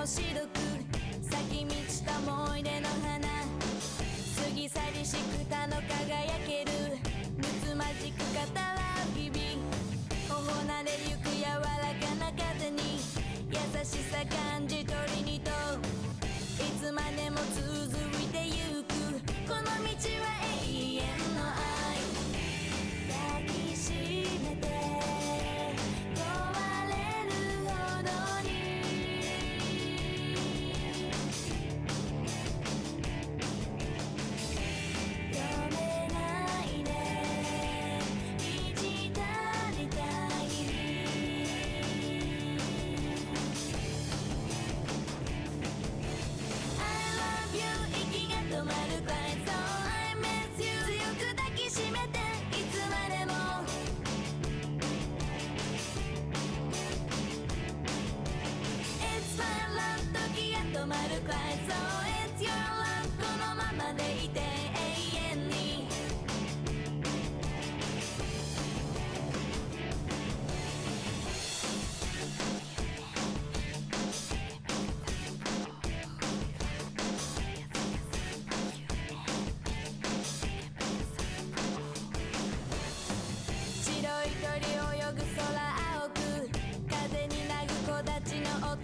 も白く咲き満ちた思い出の花過ぎ去りしくたの輝けるむつまじく語らう日々頬なれゆく柔らかな風に優しさ感じ取りにといつまでも続いてゆくこの道は永遠の愛抱きしめて壊れるほどに止めないで満ち足りたいI love you 息が止まるくらい So I miss you 強く抱きしめていつまでもIt's my love 時が止まるくらい So it's your love このままでいて永遠に白い鳥泳ぐ空青く風になぐ木立の音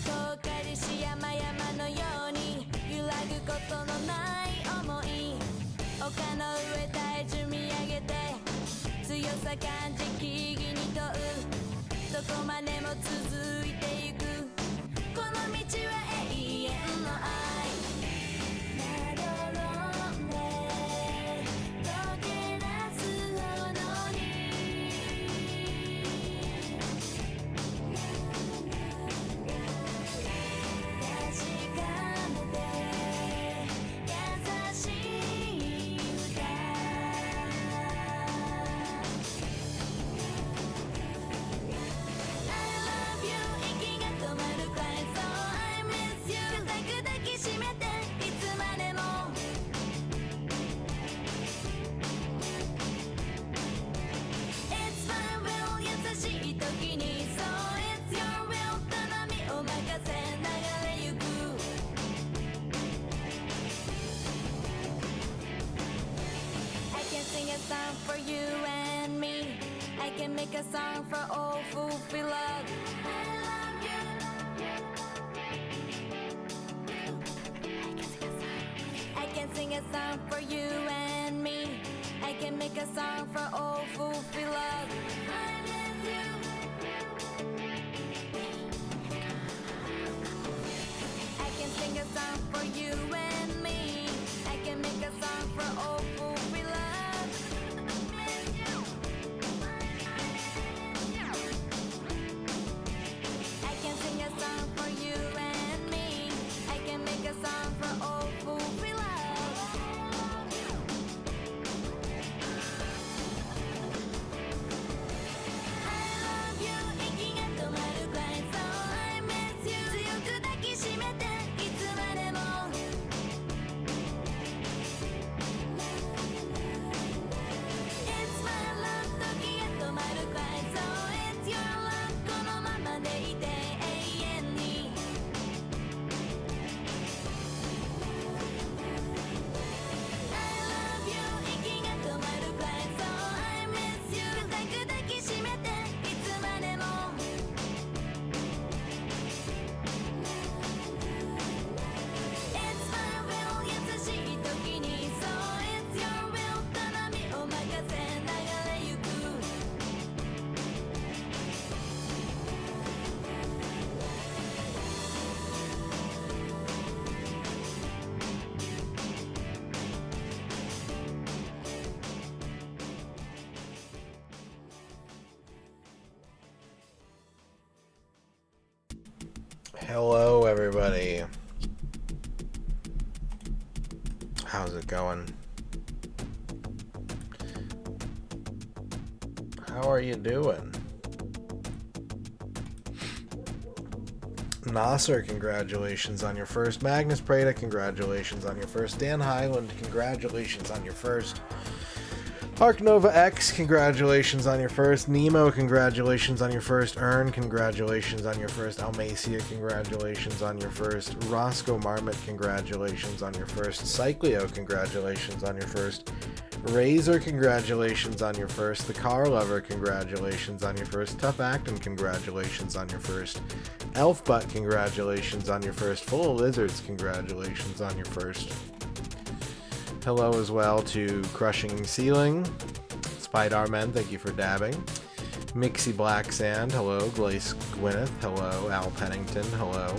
遠かりし山々のように揺らぐことのない想い丘の上体重見上げて強さ感じ木々に問うどこまでも続いてゆくこの道は永遠の愛まどろんで溶け出すほどに確かめて優しい歌I love you 息が止まるくらい So I miss you 固く抱きしめていつまでもIt's my will 優しい時に So it's your will 頼みを任せ流れゆくI can sing a song for you and me I can make a song for all who feel love I love you I can sing a song for you and me I can make a song for all who feel love I miss you I can sing a song for you and me I can make a song for all who feel love I miss you I can sing a song for you and me I can make a song for all who feel love I love you 息が止まるくらい So I miss you 強く抱きしめていつまでもIt's my love 時が止まるくらい So it's your love このままでいて永遠にI love you 息が止まるくらい So I miss you 固く抱きしめていつまでもIt's my will 優しい時に So it's your will 頼みを任せ流れゆくHello, everybody. How's it going? How are you doing? Nasser, congratulations on your first. Magnus Prada, congratulations on your first. Dan Highland, congratulations on your first. Arc Nova X, congratulations on your first. Nemo, congratulations on your first. Ern, congratulations on your first. Almacia, congratulations on your first. Roscoe Marmot, congratulations on your first. Cycleo, congratulations on your first. Razor, congratulations on your first. The Car Lover, congratulations on your first. Tough Actin, congratulations on your first. Elfbutt, congratulations on your first. Full of Lizards, congratulations on your first. Hello as well to Crushing Ceiling. Spider-Man, thank you for dabbing. Mixie Black Sand, hello. Glace Gwyneth, hello. Al Pennington, hello.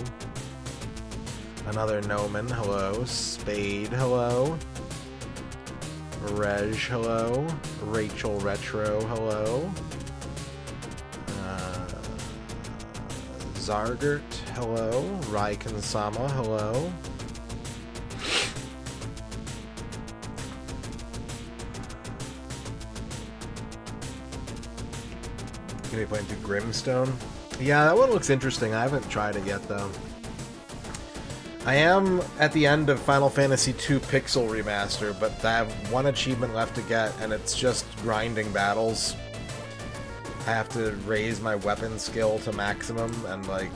Another Noman, hello. Spade, hello. Rej, hello. Rachel Retro, hello. Zargert, hello. Raiken Sama, hello. Gonna be playing through Grimstone. Yeah, that one looks interesting. I haven't tried it yet, though. I am at the end of Final Fantasy II Pixel Remaster, but I have one achievement left to get, and it's just grinding battles. I have to raise my weapon skill to maximum, and, like,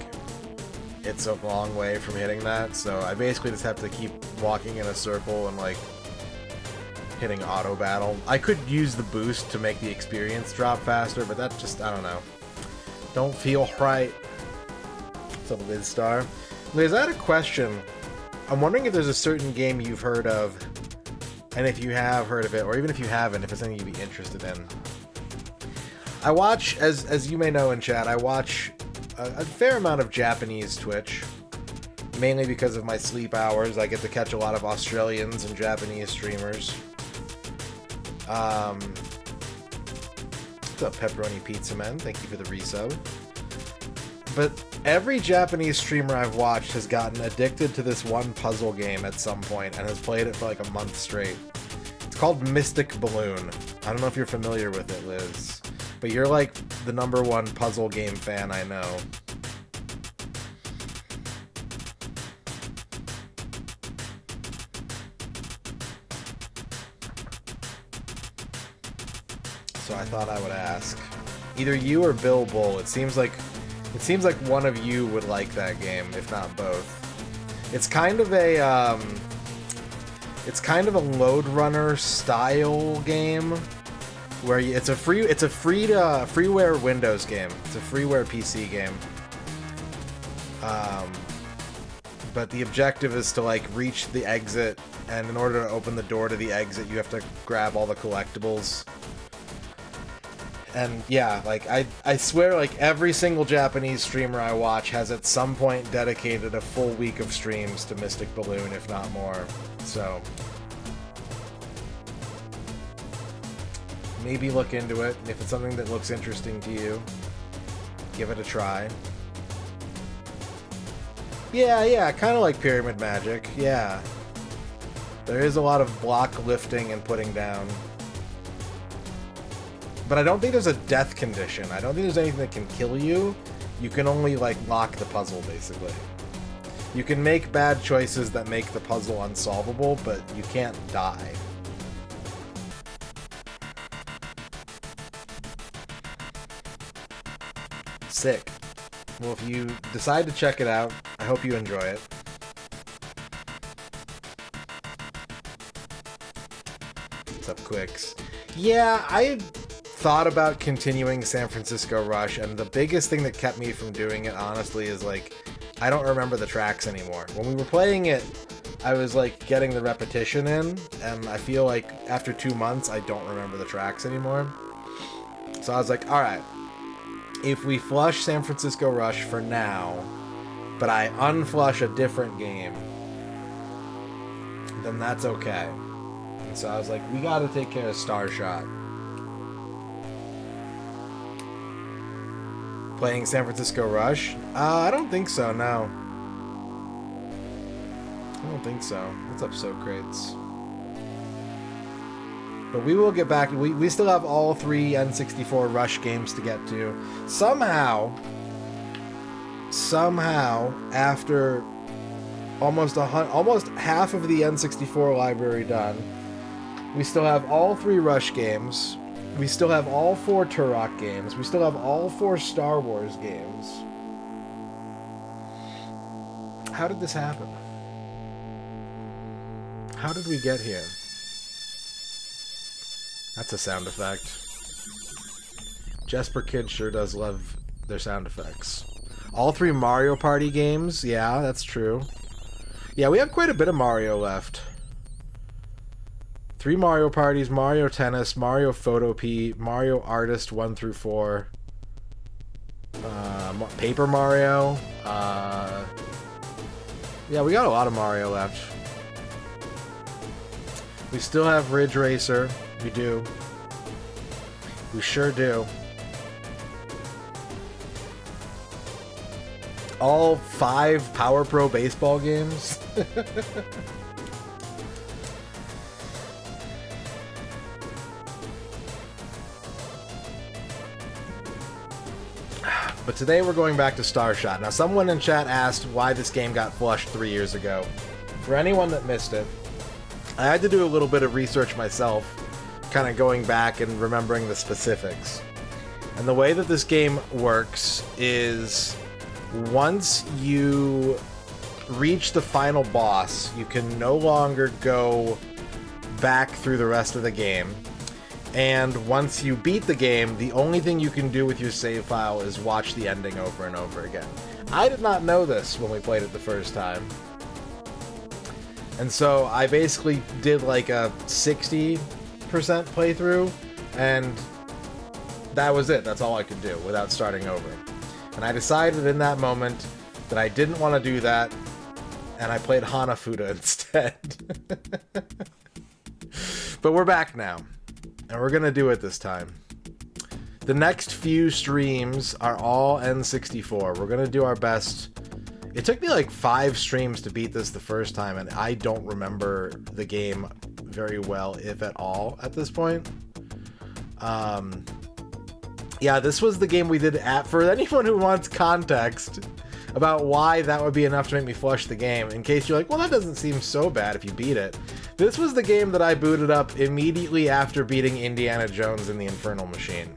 it's a long way from hitting that, so I basically just have to keep walking in a circle and, like, hitting auto battle. I could use the boost to make the experience drop faster, but that just, I don't know. Don't feel right. What's up, Liz Star? Liz, I had a question. I'm wondering if there's a certain game you've heard of, and if you have heard of it, or even if you haven't, if it's something you'd be interested in. I watch, as you may know in chat, I watch a fair amount of Japanese Twitch, mainly because of my sleep hours. I get to catch a lot of Australians and Japanese streamers. What's up, Pepperoni Pizza Man? Thank you for the resub. But every Japanese streamer I've watched has gotten addicted to this one puzzle game at some point and has played it for like a month straight. It's called Mystic Balloon. I don't know if you're familiar with it, Liz, but you're like the #1 puzzle game fan I know. So I thought I would ask. Either you or Bill Bull. It seems like one of you would like that game, if not both. It's kind of a Lode Runner style game where it's a freeware Windows game. It's a freeware PC game. But the objective is to like reach the exit, and in order to open the door to the exit, you have to grab all the collectibles. And yeah, like I swear, like every single Japanese streamer I watch has at some point dedicated a full week of streams to Mystic Balloon, if not more. So maybe look into it, and if it's something that looks interesting to you, give it a try. Yeah, kind of like Pyramid Magic, yeah. There is a lot of block lifting and putting down. But I don't think there's a death condition. I don't think there's anything that can kill you. You can only, like, lock the puzzle, basically. You can make bad choices that make the puzzle unsolvable, but you can't die. Sick. Well, if you decide to check it out, I hope you enjoy it. What's up, Quicks? Yeah, I thought about continuing San Francisco Rush, and the biggest thing that kept me from doing it, honestly, is like I don't remember the tracks anymore. When we were playing it, I was like getting the repetition in, and I feel like after 2 months I don't remember the tracks anymore. So I was like, alright, if we flush San Francisco Rush for now, but I unflush a different game, then that's okay. And so I was like, we gotta take care of Starshot. Playing San Francisco Rush? I don't think so, no. I don't think so. What's up, Socrates? But we will get back. We still have all 3 N64 Rush games to get to. Somehow, after almost half of the N64 library done, We still have all 3 Rush games. We still have all 4 Turok games. We still have all 4 Star Wars games. How did this happen? How did we get here? That's a sound effect. Jesper Kid sure does love their sound effects. All 3 Mario Party games. Yeah, that's true. Yeah, we have quite a bit of Mario left. 3 Mario Parties, Mario Tennis, Mario Photopea, Mario Artist 1 through 4, Paper Mario. Yeah, we got a lot of Mario left. We still have Ridge Racer. We do. We sure do. All 5 Power Pro baseball games. But today we're going back to Starshot. Now, someone in chat asked why this game got flushed 3 years ago. For anyone that missed it, I had to do a little bit of research myself, kind of going back and remembering the specifics. And the way that this game works is once you reach the final boss, you can no longer go back through the rest of the game. And once you beat the game, the only thing you can do with your save file is watch the ending over and over again. I did not know this when we played it the first time. And so I basically did like a 60% playthrough, and that was it. That's all I could do without starting over. And I decided in that moment that I didn't want to do that, and I played Hanafuda instead. But we're back now. And we're gonna do it this time. The next few streams are all N64. We're gonna do our best. It took me like 5 streams to beat this the first time, and I don't remember the game very well, if at all, at this point. Yeah, this was the game we did at. For anyone who wants context about why that would be enough to make me flush the game, in case you're like, well, that doesn't seem so bad if you beat it. This was the game that I booted up immediately after beating Indiana Jones in the Infernal Machine.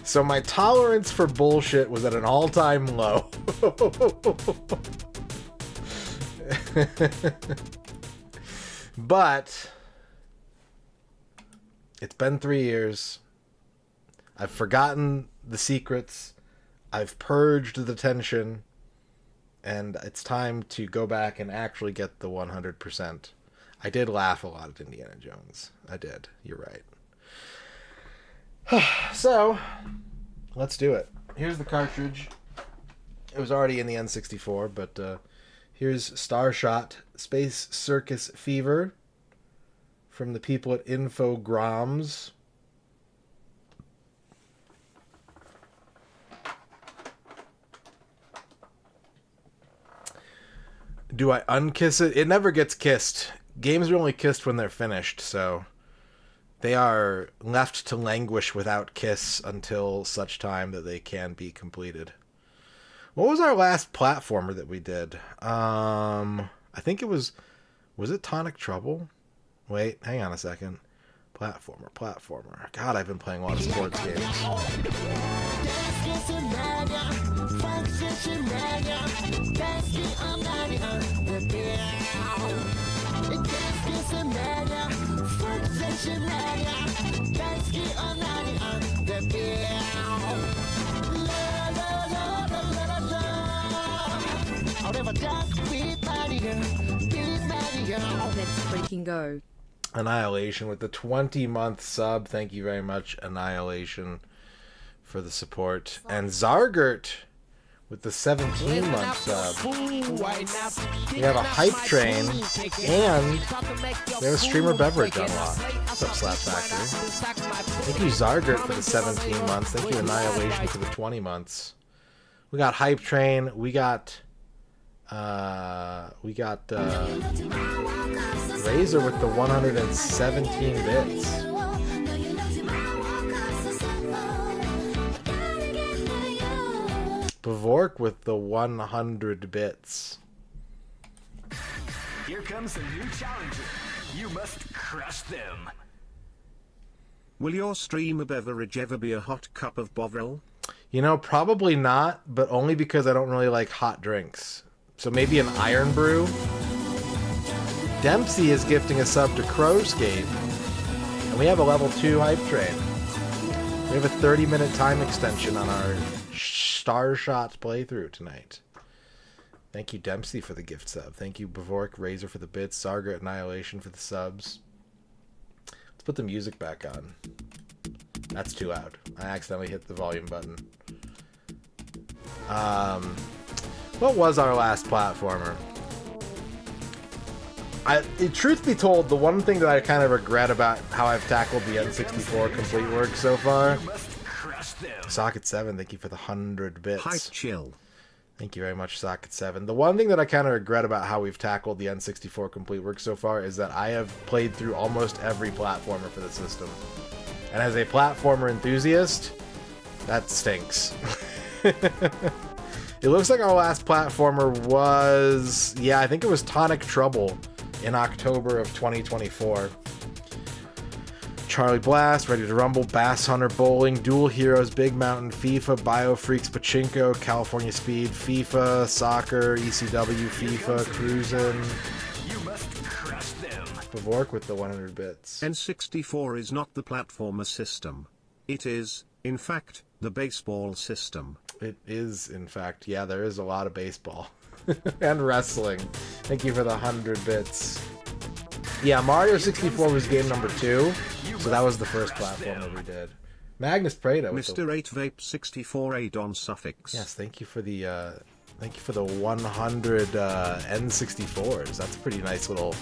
So my tolerance for bullshit was at an all-time low. But it's been 3 years. I've forgotten the secrets. I've purged the tension. And it's time to go back and actually get the 100%. I did laugh a lot at Indiana Jones. I did. You're right. So, let's do it. Here's the cartridge. It was already in the N64, but here's Starshot Space Circus Fever from the people at Infogrames. Do I unkiss it? It never gets kissed. Games are only kissed when they're finished, so they are left to languish without kiss until such time that they can be completed. What was our last platformer that we did? I think it was it Tonic Trouble? Wait, hang on a second. Platformer. God, I've been playing a lot of sports games. Let's freaking go. Annihilation with the 20-month sub. Thank you very much, Annihilation, for the support. And Zargert with the 17-month sub. We have a Hype Train, and we have a Streamer Beverage unlocked. What's up, Slap Factory? Thank you, Zargert, for the 17 months. Thank you, Annihilation, for the 20 months. We got Hype Train. We got Razor with the 117 bits. Bavork with the 100 bits. Here comes a new challenger. You must crush them. Will your streamer beverage ever be a hot cup of Bovril? You know, probably not, but only because I don't really like hot drinks. So maybe an iron brew? Dempsey is gifting a sub to Crowscape. And we have a level 2 hype train. We have a 30-minute time extension on our Starshot playthrough tonight. Thank you, Dempsey, for the gift sub. Thank you, Bavork Razor, for the bits. Sarga Annihilation for the subs. Let's put the music back on. That's too loud. I accidentally hit the volume button. What was our last platformer? Truth be told, the one thing that I kind of regret about how I've tackled the N64 complete work so far... Socket 7, thank you for the 100 bits. Hype chill. Thank you very much, Socket 7. The one thing that I kind of regret about how we've tackled the N64 complete work so far is that I have played through almost every platformer for the system. And as a platformer enthusiast, that stinks. It looks like our last platformer was... Yeah, I think it was Tonic Trouble in October of 2024. Charlie Blast, Ready to Rumble, Bass Hunter Bowling, Dual Heroes, Big Mountain, FIFA, Biofreaks, Pachinko, California Speed, FIFA, Soccer, ECW, FIFA, Cruisin'. Bavork with the 100 bits. N64 is not the platformer system. It is, in fact, the baseball system. It is, in fact. Yeah, there is a lot of baseball. And wrestling. Thank you for the 100 bits. Yeah, Mario 64 was game number 2, so that was the first platformer we did. Magnus Prado. Mr. 8 Vape 64 Adon suffix. Yes, thank you for the 100 N64s. That's a pretty nice little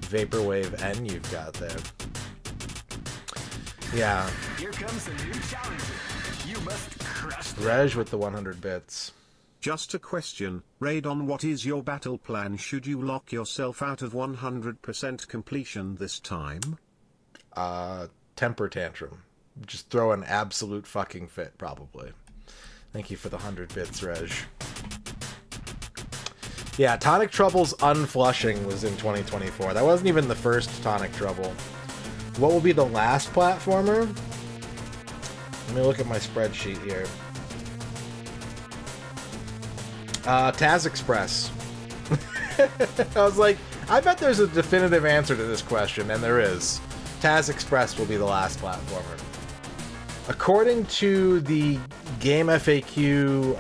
vaporwave N you've got there. Yeah. Here comes a new challenger. You must crush them. Reg with the 100 bits. Just a question, Radon, what is your battle plan should you lock yourself out of 100% completion this time? Temper tantrum. Just throw an absolute fucking fit, probably. Thank you for the 100 bits, Reg. Yeah, Tonic Trouble's Unflushing was in 2024. That wasn't even the first Tonic Trouble. What will be the last platformer? Let me look at my spreadsheet here. Taz Express. I was like, I bet there's a definitive answer to this question, and there is. Taz Express will be the last platformer. According to the Game FAQ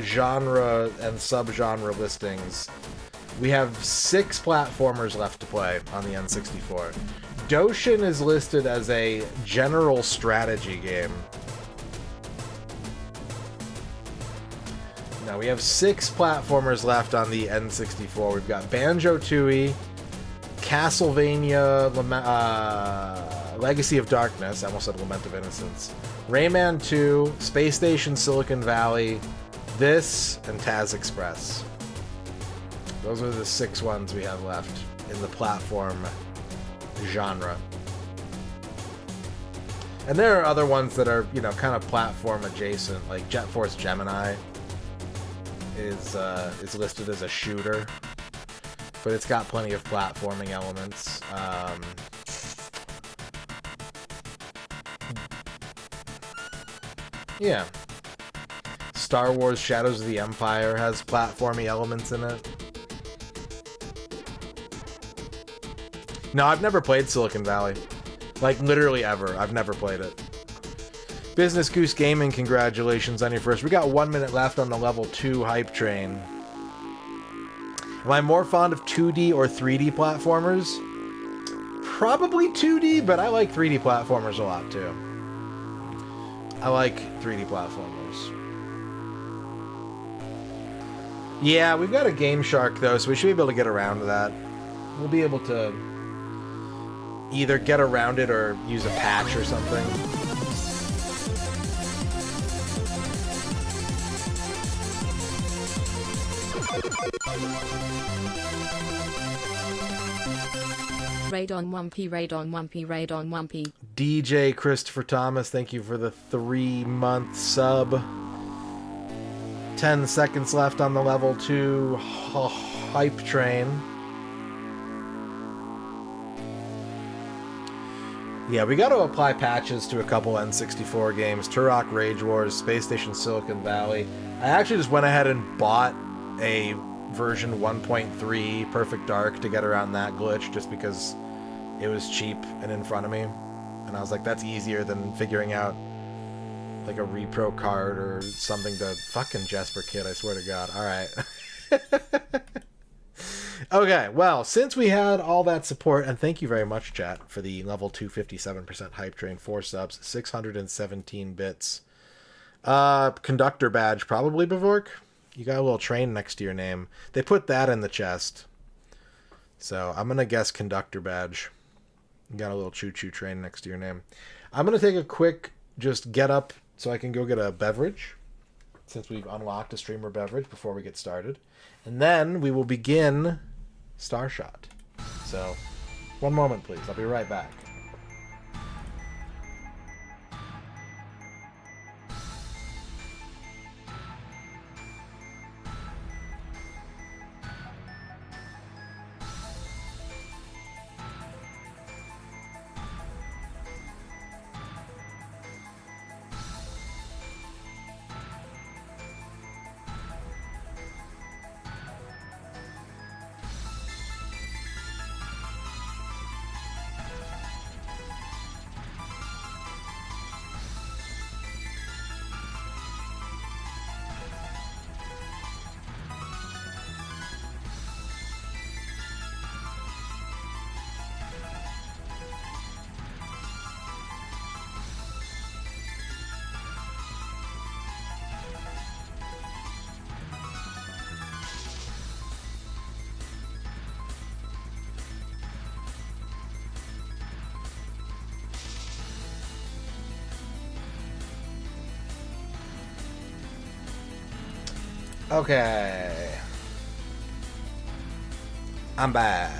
genre and subgenre listings, we have 6 platformers left to play on the N64. Doshin is listed as a general strategy game. Now we have 6 platformers left on the N64. We've got Banjo-Tooie, Castlevania, Legacy of Darkness, I almost said Lament of Innocence, Rayman 2, Space Station Silicon Valley, this, and Taz Express. Those are the 6 ones we have left in the platform genre. And there are other ones that are, you know, kind of platform adjacent, like Jet Force Gemini is listed as a shooter, but it's got plenty of platforming elements. Yeah. Star Wars Shadows of the Empire has platformy elements in it. No, I've never played Silicon Valley. Like, literally ever. I've never played it. Business Goose Gaming, congratulations on your first. We got 1 minute left on the level 2 hype train. Am I more fond of 2D or 3D platformers? Probably 2D, but I like 3D platformers a lot too. I like 3D platformers. Yeah, we've got a Game Shark though, so we should be able to get around to that. We'll be able to either get around it or use a patch or something. Radon 1p, Radon 1p, Radon 1p. DJ Christopher Thomas, thank you for the 3-month sub. 10 seconds left on the level 2 hype train. Yeah, we got to apply patches to a couple N64 games. Turok Rage Wars, Space Station Silicon Valley. I actually just went ahead and bought a version 1.3 Perfect Dark to get around that glitch just because it was cheap and in front of me. And I was like, that's easier than figuring out like a repro card or something to... Fucking Jesper Kid, I swear to God. Alright. Okay, well, since we had all that support, and thank you very much, chat, for the level 257% hype train, 4 subs, 617 bits. Conductor badge, probably, Bavork? You got a little train next to your name. They put that in the chest. So I'm going to guess conductor badge. You got a little choo-choo train next to your name. I'm going to take a quick just get up so I can go get a beverage, since we've unlocked a streamer beverage before we get started. And then we will begin Starshot. So, one moment, please. I'll be right back. Okay. I'm back.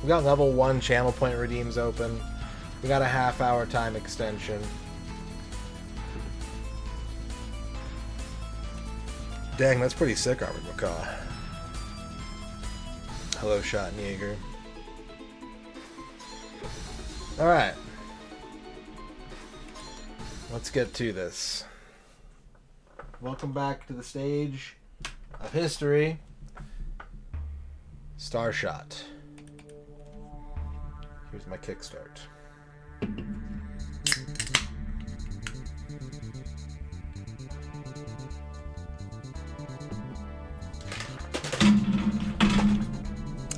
We got level 1 channel point redeems open. We got a half-hour time extension. Dang, that's pretty sick, Armored Macaw. Hello, Schottenjäger. Alright. Let's get to this. Welcome back to the stage of history. Starshot. Here's my kickstart.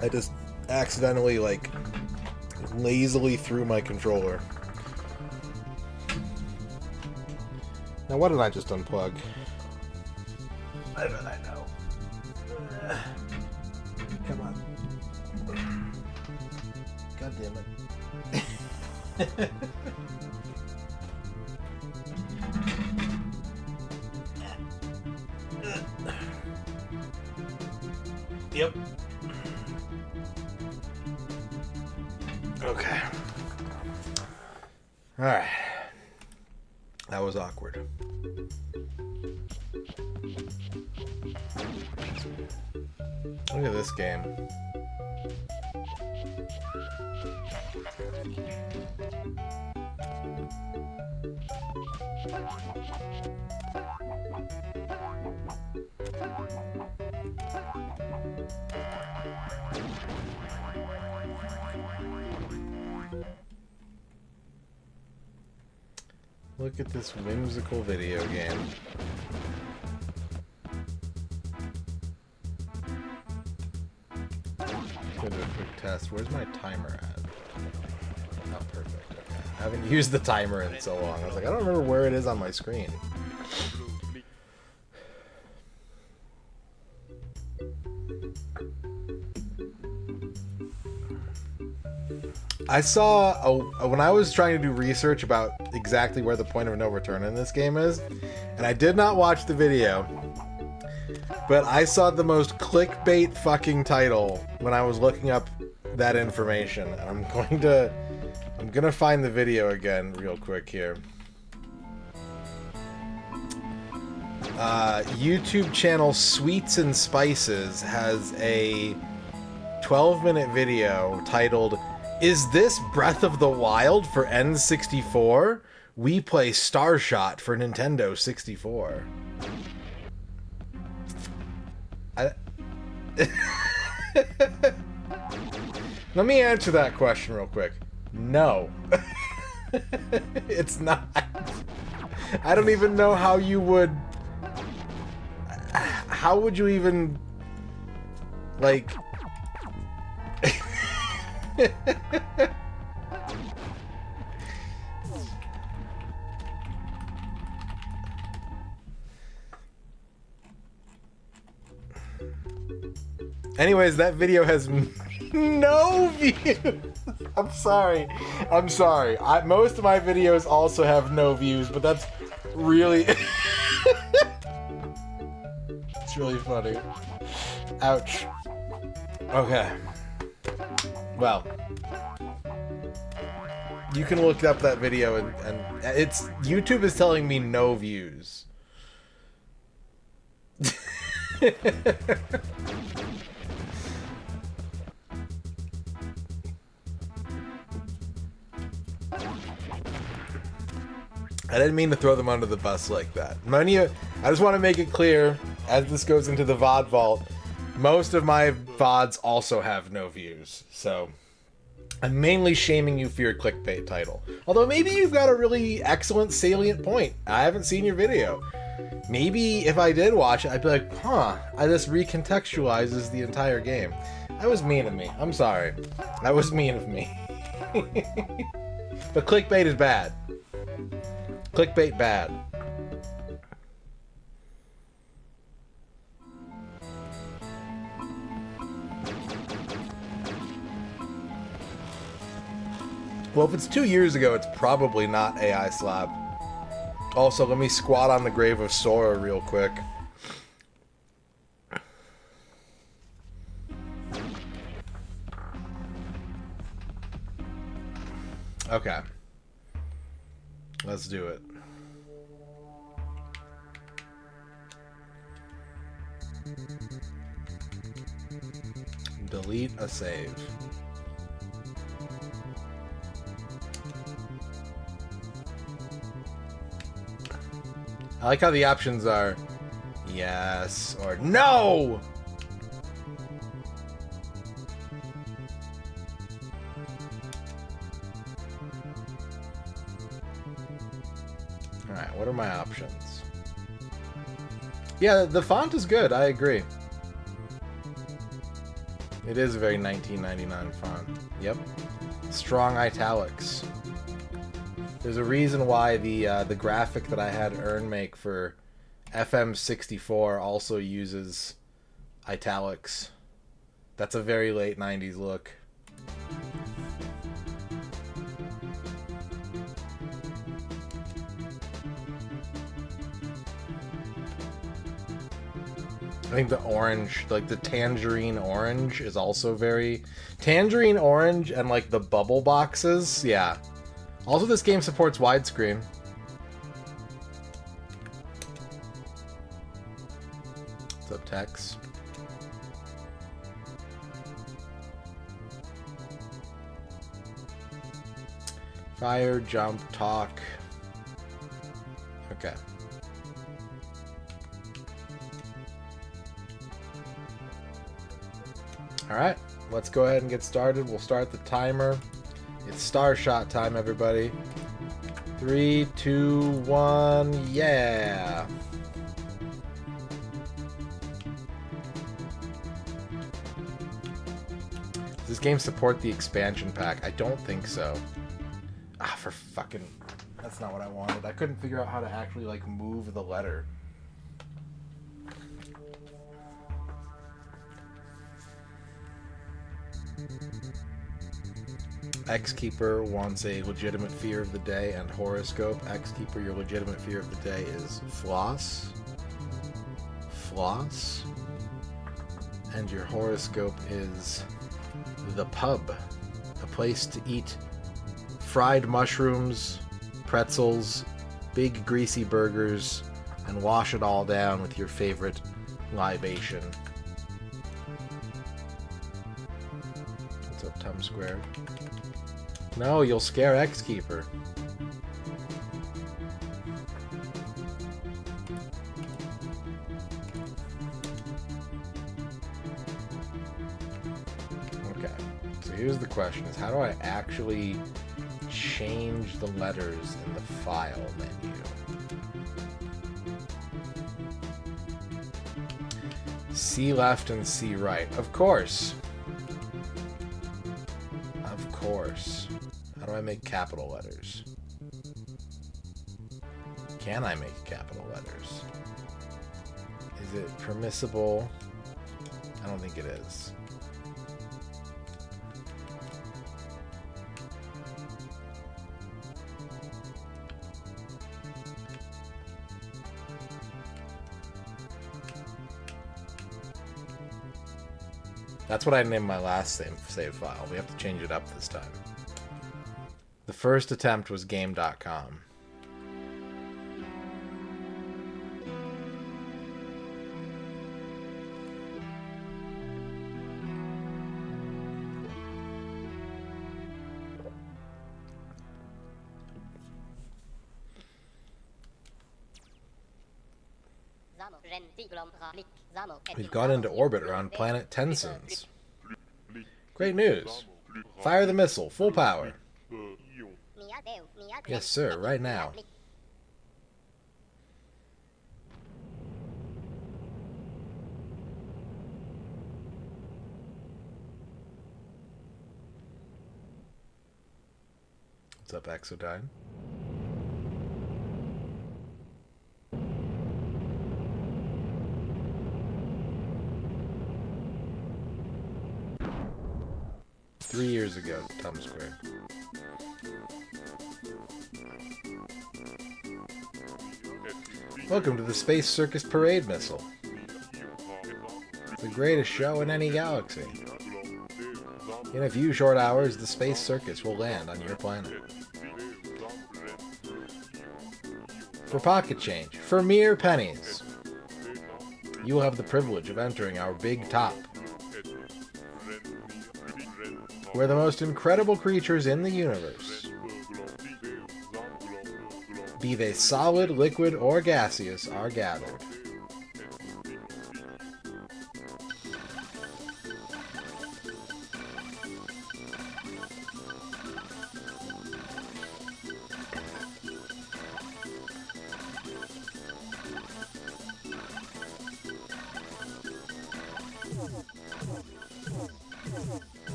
I just accidentally, like, lazily threw my controller. Now, what did I just unplug? I bet I know. Come on. God damn it. Yep. Okay. Alright. That was awkward. Look at this game. Look at this whimsical video game. Go do a quick test. Where's my timer at? Oh, perfect. Okay. I haven't used the timer in so long. I was like, I don't remember where it is on my screen. I saw, when I was trying to do research about exactly where the point of no return in this game is, and I did not watch the video, but I saw the most clickbait fucking title when I was looking up that information. And I'm gonna find the video again real quick here. YouTube channel Sweets and Spices has a 12-minute video titled, "Is this Breath of the Wild for N64? We play Starshot for Nintendo 64." Let me answer that question real quick. No. It's not. I don't even know how you would... How would you even... Like... Anyways, that video has no views. I'm sorry. Most of my videos also have no views, but that's really... It's really funny. Ouch. Okay. Well. You can look up that video and it's... YouTube is telling me no views. I didn't mean to throw them under the bus like that. I just want to make it clear, as this goes into the VOD vault, most of my VODs also have no views. So, I'm mainly shaming you for your clickbait title. Although maybe you've got a really excellent salient point. I haven't seen your video. Maybe if I did watch it, I'd be like, huh, this recontextualizes the entire game. That was mean of me. I'm sorry. That was mean of me. But clickbait is bad. Clickbait bad. Well, if it's 2 years ago, it's probably not AI Slab. Also, let me squat on the grave of Sora real quick. Okay. Let's do it. Delete a save. I like how the options are yes or no! Alright, what are my options? Yeah, the font is good, I agree. It is a very 1999 font. Yep. Strong italics. There's a reason why the graphic that I had Earn make for FM64 also uses italics. That's a very late 90s look. I think the orange, like the tangerine orange, is also very... Tangerine orange and like the bubble boxes, yeah. Also, this game supports widescreen. What's up, Tex? Fire, jump, talk. Okay. Alright, let's go ahead and get started. We'll start the timer. It's Starshot time, everybody. 3, 2, 1, yeah! Does this game support the expansion pack? I don't think so. Ah, for fucking... That's not what I wanted. I couldn't figure out how to actually, like, move the letter. X-Keeper wants a legitimate fear of the day and horoscope. X-Keeper, your legitimate fear of the day is floss. Floss. And your horoscope is the pub. A place to eat fried mushrooms, pretzels, big greasy burgers, and wash it all down with your favorite libation. Tum Squared. No, you'll scare X-Keeper. Okay, so here's the question, is how do I actually change the letters in the file menu? C left and C right. Of course. Of course. How do I make capital letters? Can I make capital letters? Is it permissible? I don't think it is. That's what I named my last save file. We have to change it up this time. The first attempt was game.com. We've gone into orbit around planet Tensins. Great news. Fire the missile, full power. Yes, sir, right now. What's up, Exodyne? Three years ago, Tum Square. Welcome to the Space Circus Parade Missile. The greatest show in any galaxy. In a few short hours, the Space Circus will land on your planet. For pocket change, for mere pennies, you will have the privilege of entering our big top, where the most incredible creatures in the universe, be they solid, liquid, or gaseous, are gathered.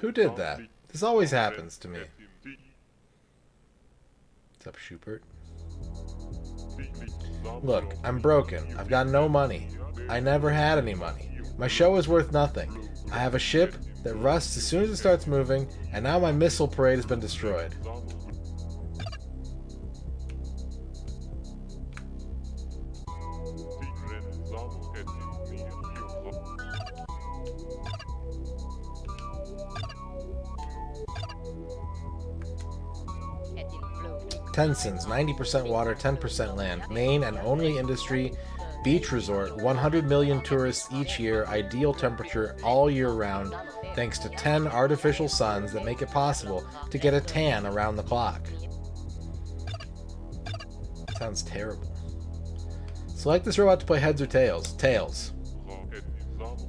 Who did that? This always happens to me. What's up, Schubert? Look, I'm broken. I've got no money. I never had any money. My show is worth nothing. I have a ship that rusts as soon as it starts moving, and now my missile parade has been destroyed. Tensins, 90% water, 10% land. Main and only industry. Beach resort, 100 million tourists each year, ideal temperature all year round, thanks to 10 artificial suns that make it possible to get a tan around the clock. Sounds terrible. Select this robot to play heads or tails. Tails.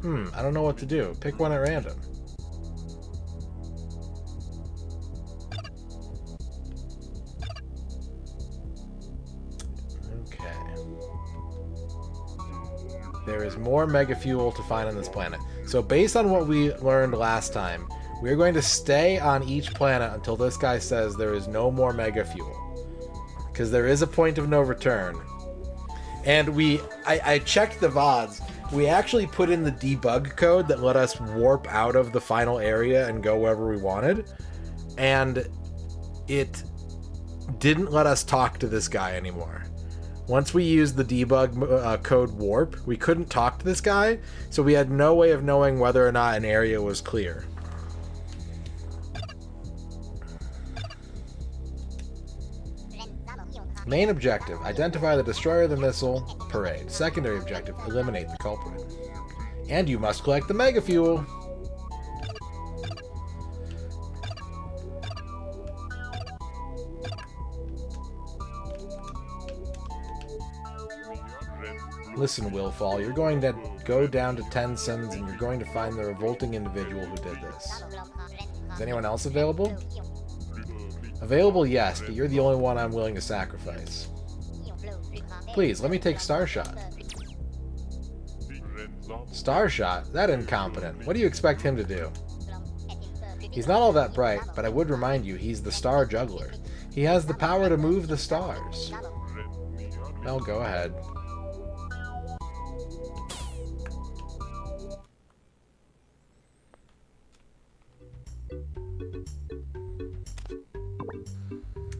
I don't know what to do. Pick one at random. There is more mega fuel to find on this planet. So based on what we learned last time, we're going to stay on each planet until this guy says there is no more mega fuel. Because there is a point of no return. And I checked the VODs. We actually put in the debug code that let us warp out of the final area and go wherever we wanted. And it didn't let us talk to this guy anymore. Once we used the debug code warp, we couldn't talk to this guy, so we had no way of knowing whether or not an area was clear. Main objective, identify the destroyer of the missile parade. Secondary objective, eliminate the culprit. And you must collect the mega fuel. Listen, Willfall, you're going to go down to 10 suns and you're going to find the revolting individual who did this. Is anyone else available? Available, yes, but you're the only one I'm willing to sacrifice. Please, let me take Starshot. Starshot? That incompetent. What do you expect him to do? He's not all that bright, but I would remind you, he's the star juggler. He has the power to move the stars. Well, go ahead.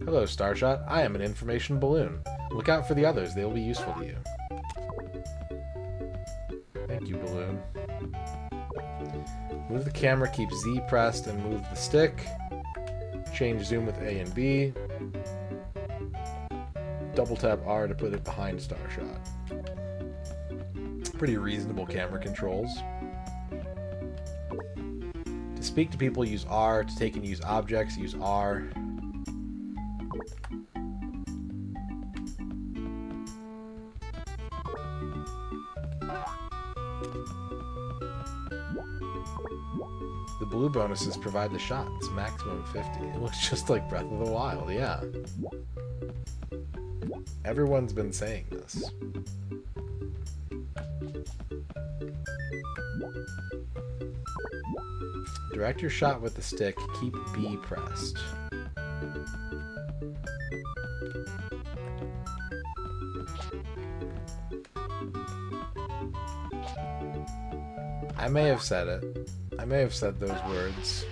Hello, Starshot. I am an information balloon. Look out for the others. They will be useful to you. Thank you, balloon. Move the camera, keep Z pressed, and move the stick. Change zoom with A and B. Double tap R to put it behind Starshot. Pretty reasonable camera controls. To speak to people, use R. To take and use objects, use R. The blue bonuses provide the shot. It's maximum 50. It looks just like Breath of the Wild, yeah. Everyone's been saying this. Direct your shot with the stick. Keep B pressed. I may have said it. I may have said those words.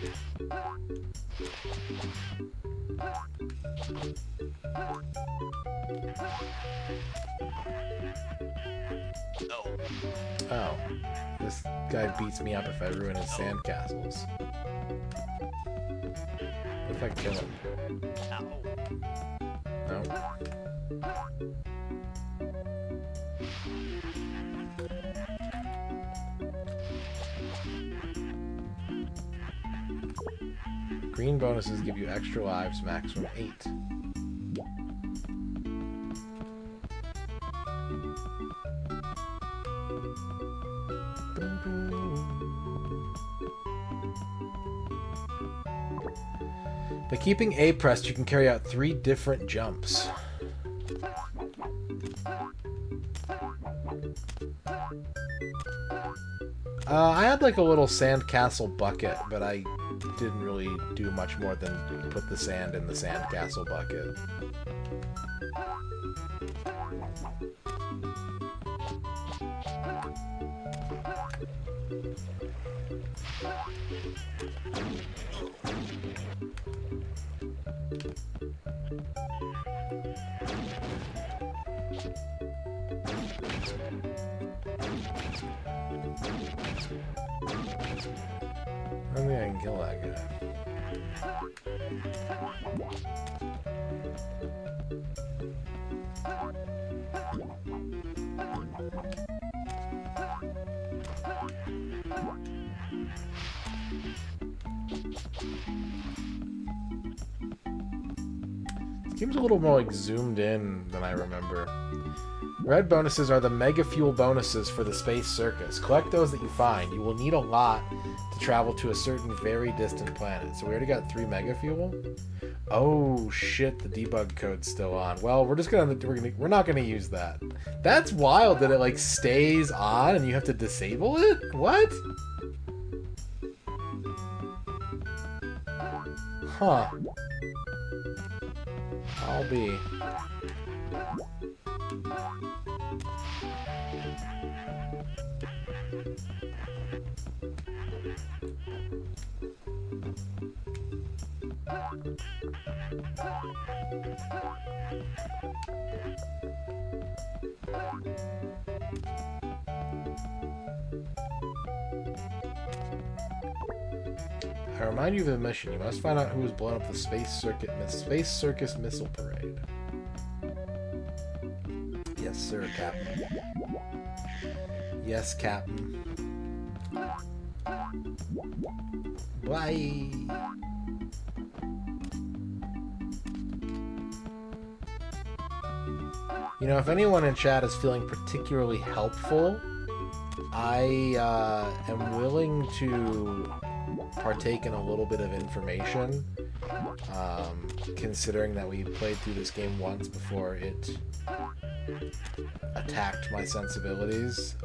Oh. This guy beats me up if I ruin his sandcastles. What if I kill him? No? Green bonuses give you extra lives, maximum 8. By keeping A pressed, you can carry out 3 different jumps. I had like a little sandcastle bucket, but I didn't really do much more than put the sand in the sandcastle bucket. I don't think I can kill that guy. This game's a little more like zoomed in than I remember. Red bonuses are the Mega Fuel bonuses for the Space Circus. Collect those that you find. You will need a lot to travel to a certain very distant planet. So we already got 3 Mega Fuel. Oh shit, the debug code's still on. Well, we're not gonna use that. That's wild that it like stays on and you have to disable it? What? Huh. I'll be. I remind you of the mission. You must find out who has blown up the Space Circus Missile Parade. Yes, sir, Captain. Yes, Captain. Bye. You know, if anyone in chat is feeling particularly helpful, I am willing to partake in a little bit of information, considering that we played through this game once before it attacked my sensibilities.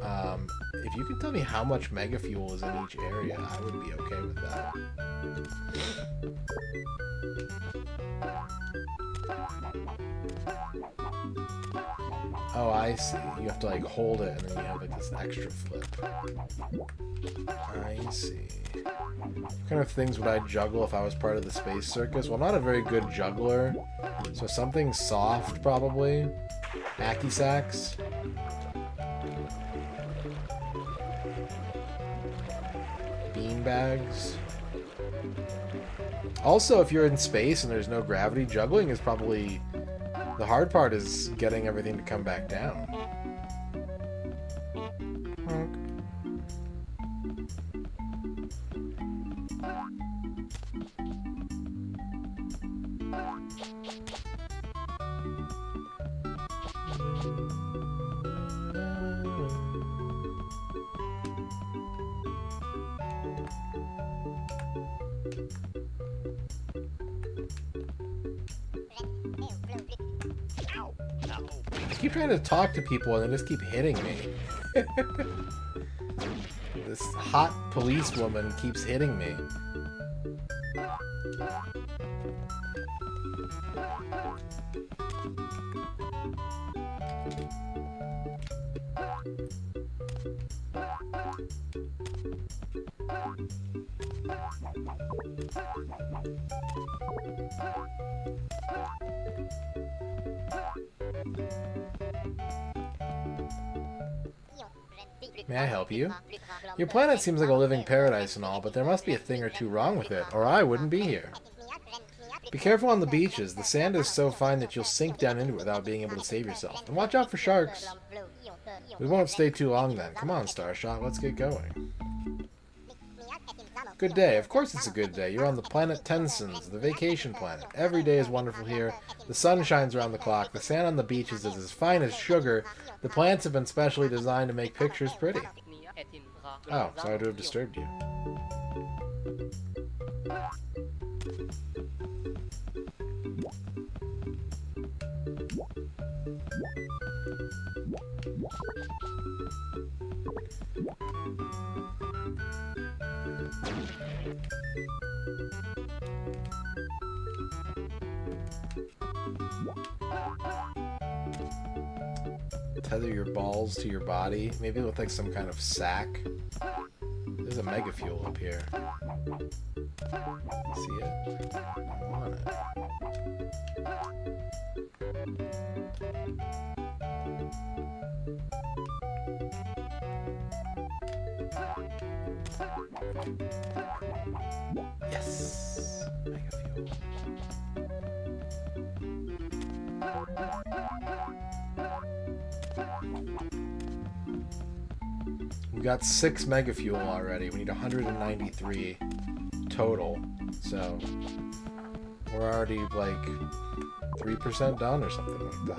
If you could tell me how much Mega Fuel is in each area, I would be okay with that. Oh, I see. You have to like hold it and then you have like this extra flip. I see. What kind of things would I juggle if I was part of the Space Circus? Well, I'm not a very good juggler, so something soft probably. Hacky sacks. Bean bags. Also, if you're in space and there's no gravity, juggling is probably... The hard part is getting everything to come back down. I keep trying to talk to people and they just keep hitting me. This hot policewoman keeps hitting me. May I help you? Your planet seems like a living paradise and all, but there must be a thing or two wrong with it, or I wouldn't be here. Be careful on the beaches. The sand is so fine that you'll sink down into it without being able to save yourself. And watch out for sharks. We won't stay too long then. Come on, Starshot, let's get going. Good day. Of course it's a good day. You're on the planet Tensons, the vacation planet. Every day is wonderful here. The sun shines around the clock. The sand on the beaches is as fine as sugar. The plants have been specially designed to make pictures pretty. Oh, sorry to have disturbed you. Tether your balls to your body, maybe with like some kind of sack. There's a Mega Fuel up here. See it? I want it. Yes! Mega Fuel. We got 6 Mega Fuel already. We need 193 total. So we're already like 3% done or something like that.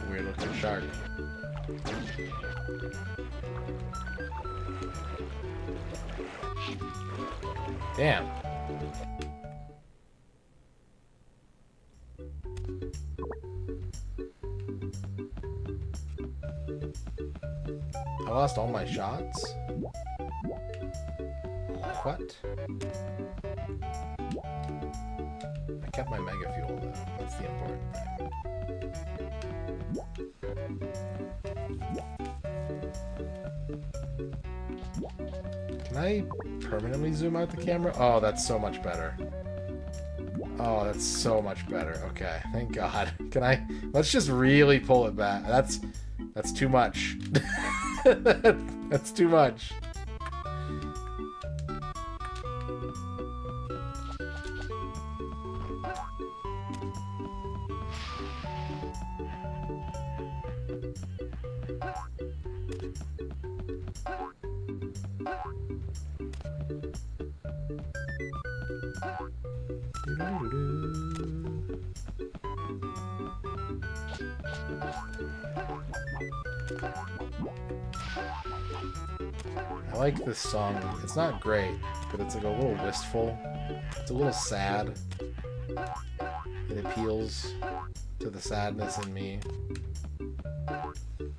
Weird looking shark. Damn. I lost all my shots? What? I kept my Mega Fuel though. That's the important thing. Can I permanently zoom out the camera? Oh, that's so much better. Oh, that's so much better. Okay, thank God. Can I... Let's just really pull it back. That's too much. That's too much. I like this song. It's not great, but it's like a little wistful. It's a little sad. It appeals to the sadness in me.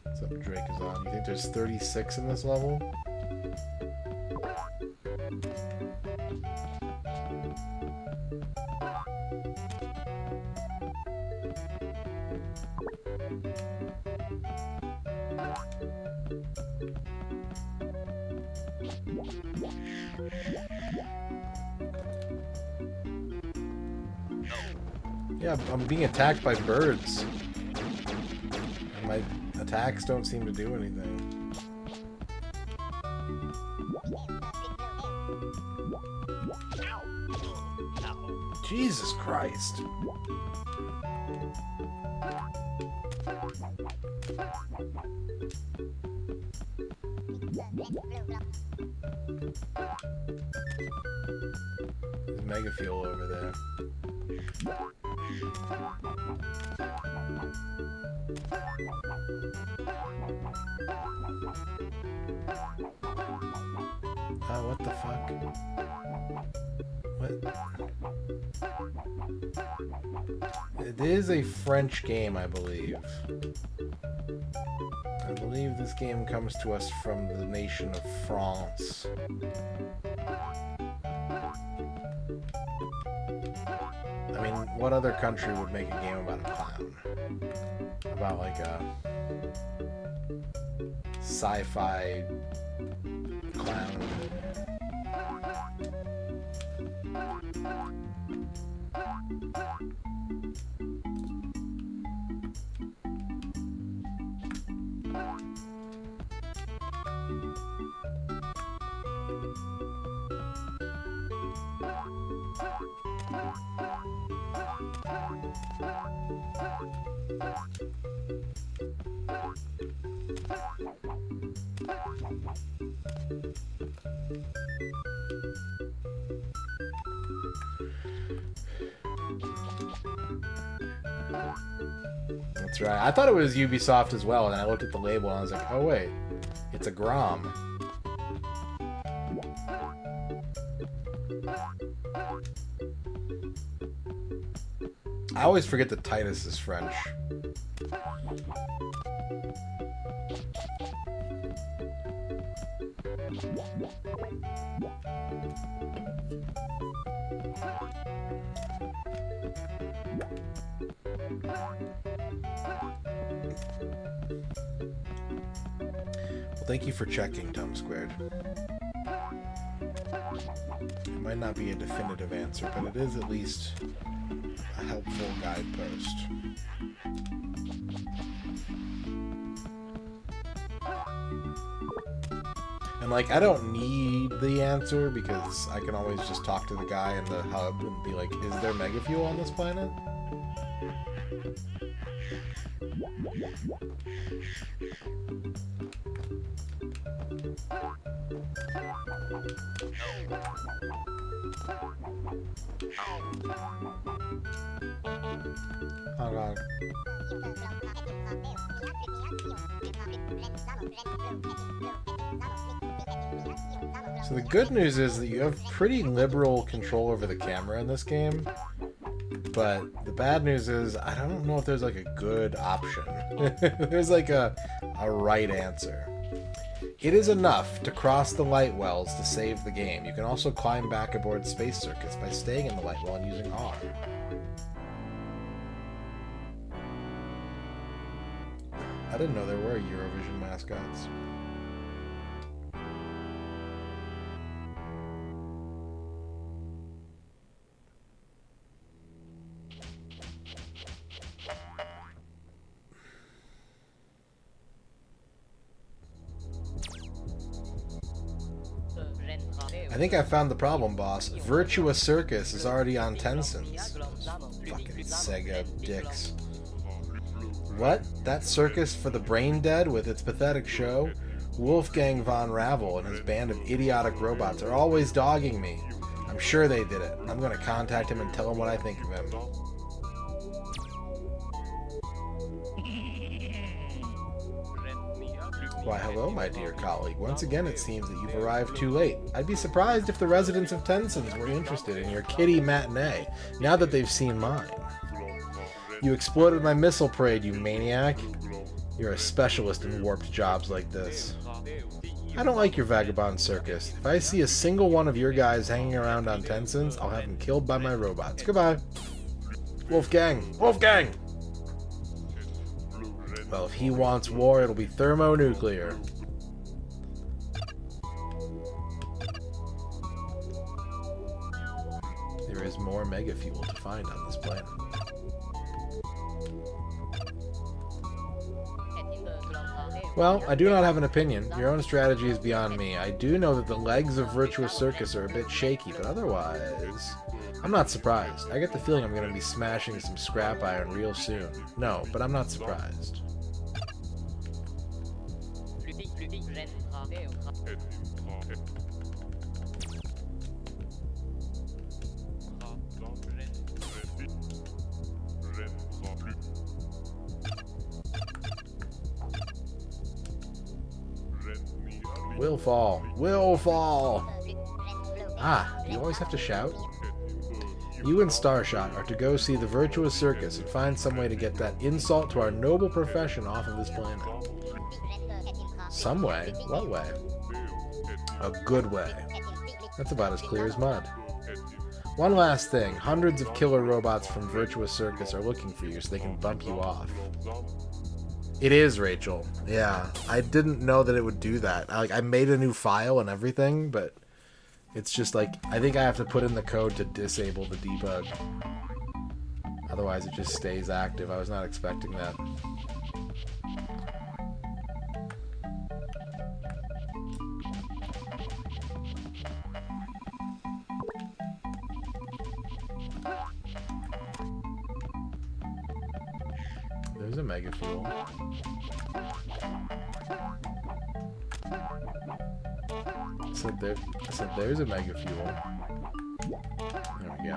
What's up, Drake is on. You think there's 36 in this level? Yeah, I'm being attacked by birds. And my attacks don't seem to do anything. Jesus Christ. There's Mega Fuel over there. Oh, what the fuck? What? It is a French game, I believe. I believe this game comes to us from the nation of France. I mean, what other country would make a game about a clown? About like a sci-fi clown. That's right. I thought it was Ubisoft as well, and I looked at the label and I was like, oh wait, it's a Grom. I always forget that Titus is French. Well, thank you for checking, Tom Squared. It might not be a definitive answer, but it is at least a helpful guidepost. And like, I don't need the answer because I can always just talk to the guy in the hub and be like, is there mega fuel on this planet? Oh god. So the good news is that you have pretty liberal control over the camera in this game, but the bad news is I don't know if there's like a good option. There's like a right answer. It is enough to cross the light wells to save the game. You can also climb back aboard Space Circus by staying in the light well and using R. I didn't know there were Eurovision mascots. I think I found the problem, boss. Virtua Circus is already on Tencent's. Fucking Sega dicks. What? That circus for the brain dead with its pathetic show? Wolfgang von Ravel and his band of idiotic robots are always dogging me. I'm sure they did it. I'm gonna contact him and tell him what I think of him. Why, hello, my dear colleague. Once again, it seems that you've arrived too late. I'd be surprised if the residents of Tencent were interested in your kiddie matinee, now that they've seen mine. You exploded my missile parade, you maniac. You're a specialist in warped jobs like this. I don't like your vagabond circus. If I see a single one of your guys hanging around on Tencent, I'll have them killed by my robots. Goodbye. Wolfgang! Wolfgang! Well, if he wants war, it'll be thermonuclear. There is more mega fuel to find on this planet. Well, I do not have an opinion. Your own strategy is beyond me. I do know that the legs of Virtua Circus are a bit shaky, but otherwise... I'm not surprised. I get the feeling I'm going to be smashing some scrap iron real soon. No, but I'm not surprised. Will fall. Will fall! Ah, do you always have to shout? You and Starshot are to go see the Virtua Circus and find some way to get that insult to our noble profession off of this planet. Some way? What way? A good way. That's about as clear as mud. One last thing. Hundreds of killer robots from Virtua Circus are looking for you so they can bump you off. It is, Rachel. Yeah. I didn't know that it would do that. I made a new file and everything, but it's just like, I think I have to put in the code to disable the debug. Otherwise it just stays active. I was not expecting that. There's a mega fuel. I said there's a mega fuel. There we go.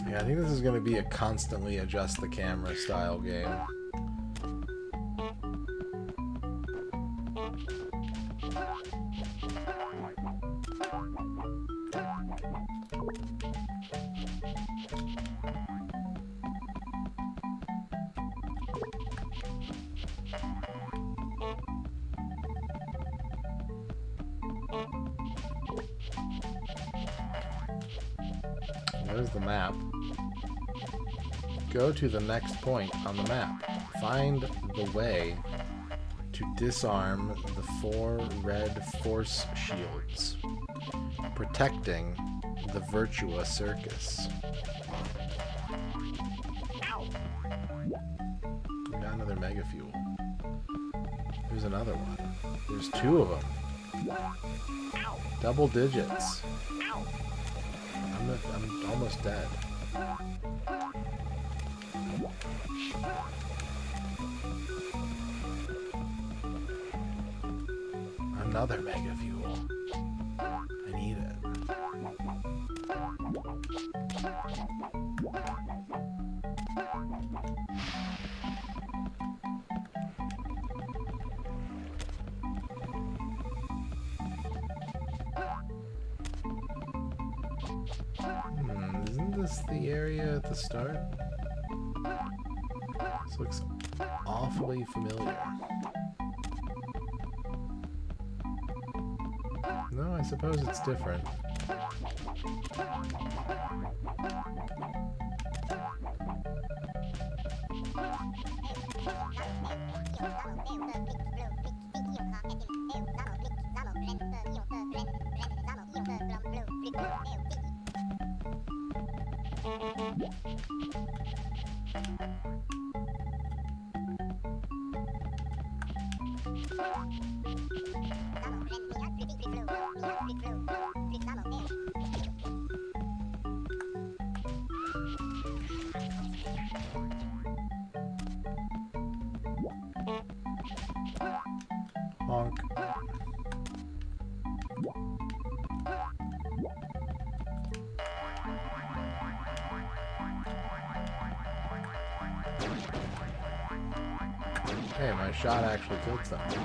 Yeah, I think this is going to be a constantly adjust the camera style game. There's the map. Go to the next point on the map. Find the way to disarm the 4 red force shields, protecting the Virtua Circus. We got another mega fuel. There's another one. There's 2 of them. Double digits. I'm almost dead. Another mega fuel. I need it. Isn't this the area at the start? This looks awfully familiar. No, I suppose it's different. Honk. Hey, my shot actually killed something.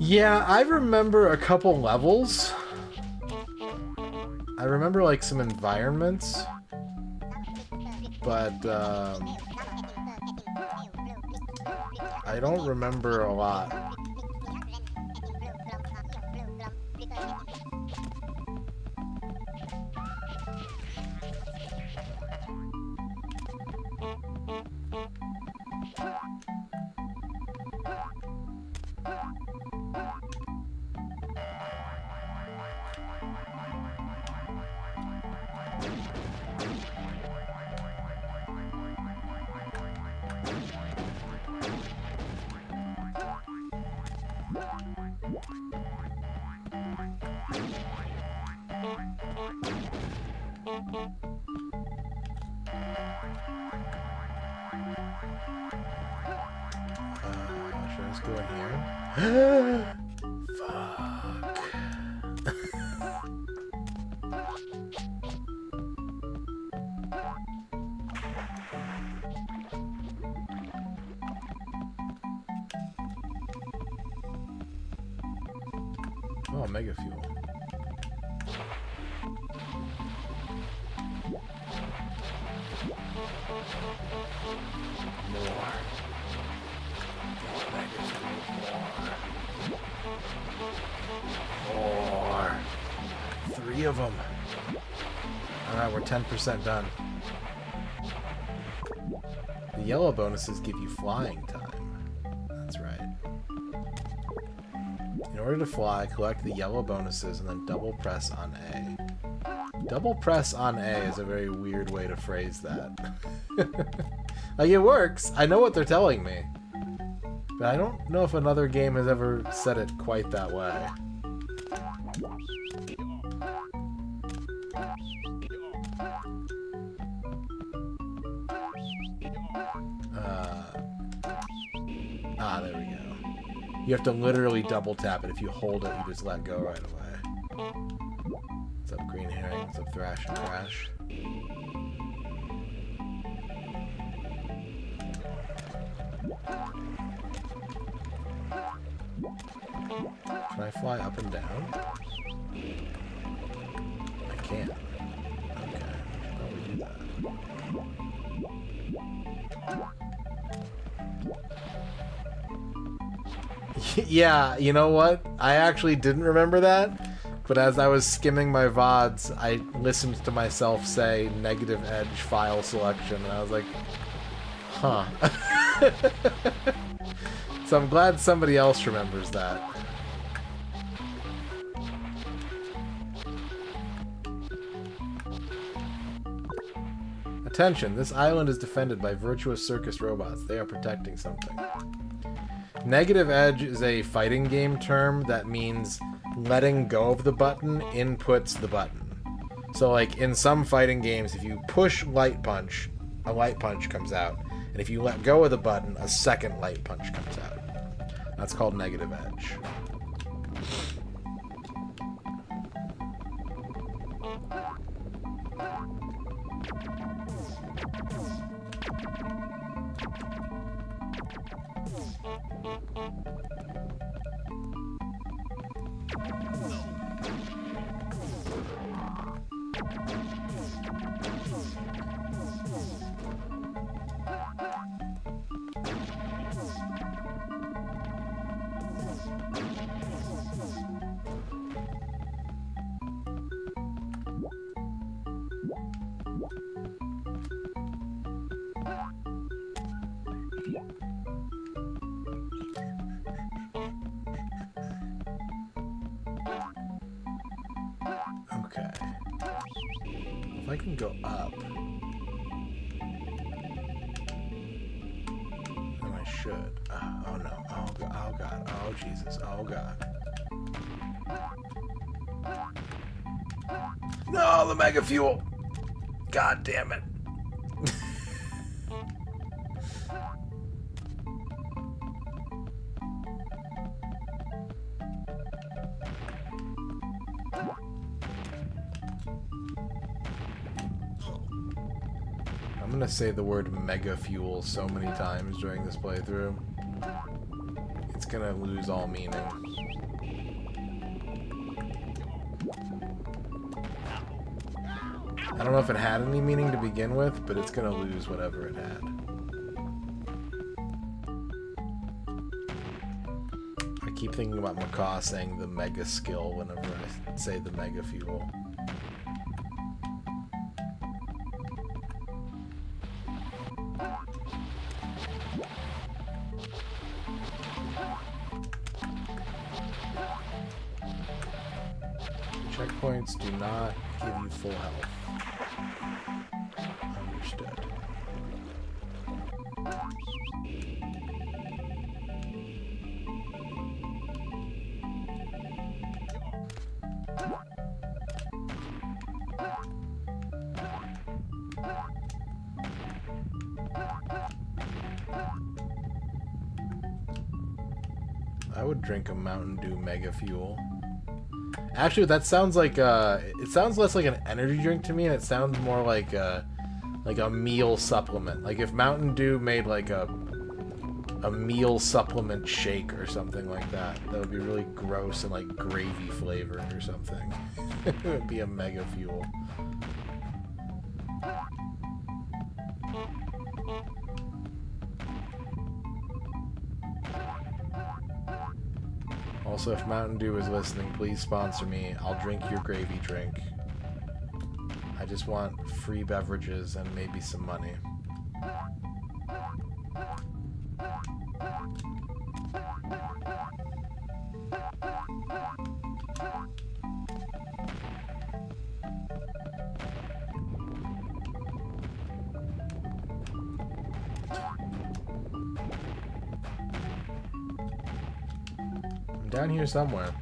Yeah, I remember a couple levels. I remember like some environments, but I don't remember a lot. Should I just go in here? Fuck. Oh, mega fuel. More. More. 3 of them. Alright, we're 10% done. The yellow bonuses give you flying time. That's right. In order to fly, collect the yellow bonuses and then double press on A. Double press on A is a very weird way to phrase that. Like, it works. I know what they're telling me. But I don't know if another game has ever said it quite that way. There we go. You have to literally double tap it. If you hold it, you just let go right away. What's up, Green Herring? What's up, Thrash and Crash? Can I fly up and down? I can. Okay, I should probably do that. Yeah, you know what? I actually didn't remember that, but as I was skimming my VODs, I listened to myself say negative edge file selection, and I was like, huh. So I'm glad somebody else remembers that. Attention, this island is defended by virtuous circus robots. They are protecting something. Negative edge is a fighting game term that means letting go of the button inputs the button. So like in some fighting games, if you push light punch, a light punch comes out. And if you let go of the button, a second light punch comes out. That's called negative edge. Okay. If I can go up, then I should. Oh no. Oh god. Oh god. Oh Jesus. Oh god. No, the mega fuel. God damn it. I'm gonna say the word mega fuel so many times during this playthrough. It's gonna lose all meaning. I don't know if it had any meaning to begin with, but it's gonna lose whatever it had. I keep thinking about Macaw saying the mega skill whenever I say the mega fuel. Checkpoints do not give you full health. Understood. I would drink a Mountain Dew Mega Fuel. Actually, that sounds like it sounds less like an energy drink to me, and it sounds more like a meal supplement. Like if Mountain Dew made like a meal supplement shake or something like that. That would be really gross and like gravy flavored or something. It would be a Mega Fuel. Also, if Mountain Dew is listening, please sponsor me. I'll drink your gravy drink. I just want free beverages and maybe some money. Down here somewhere.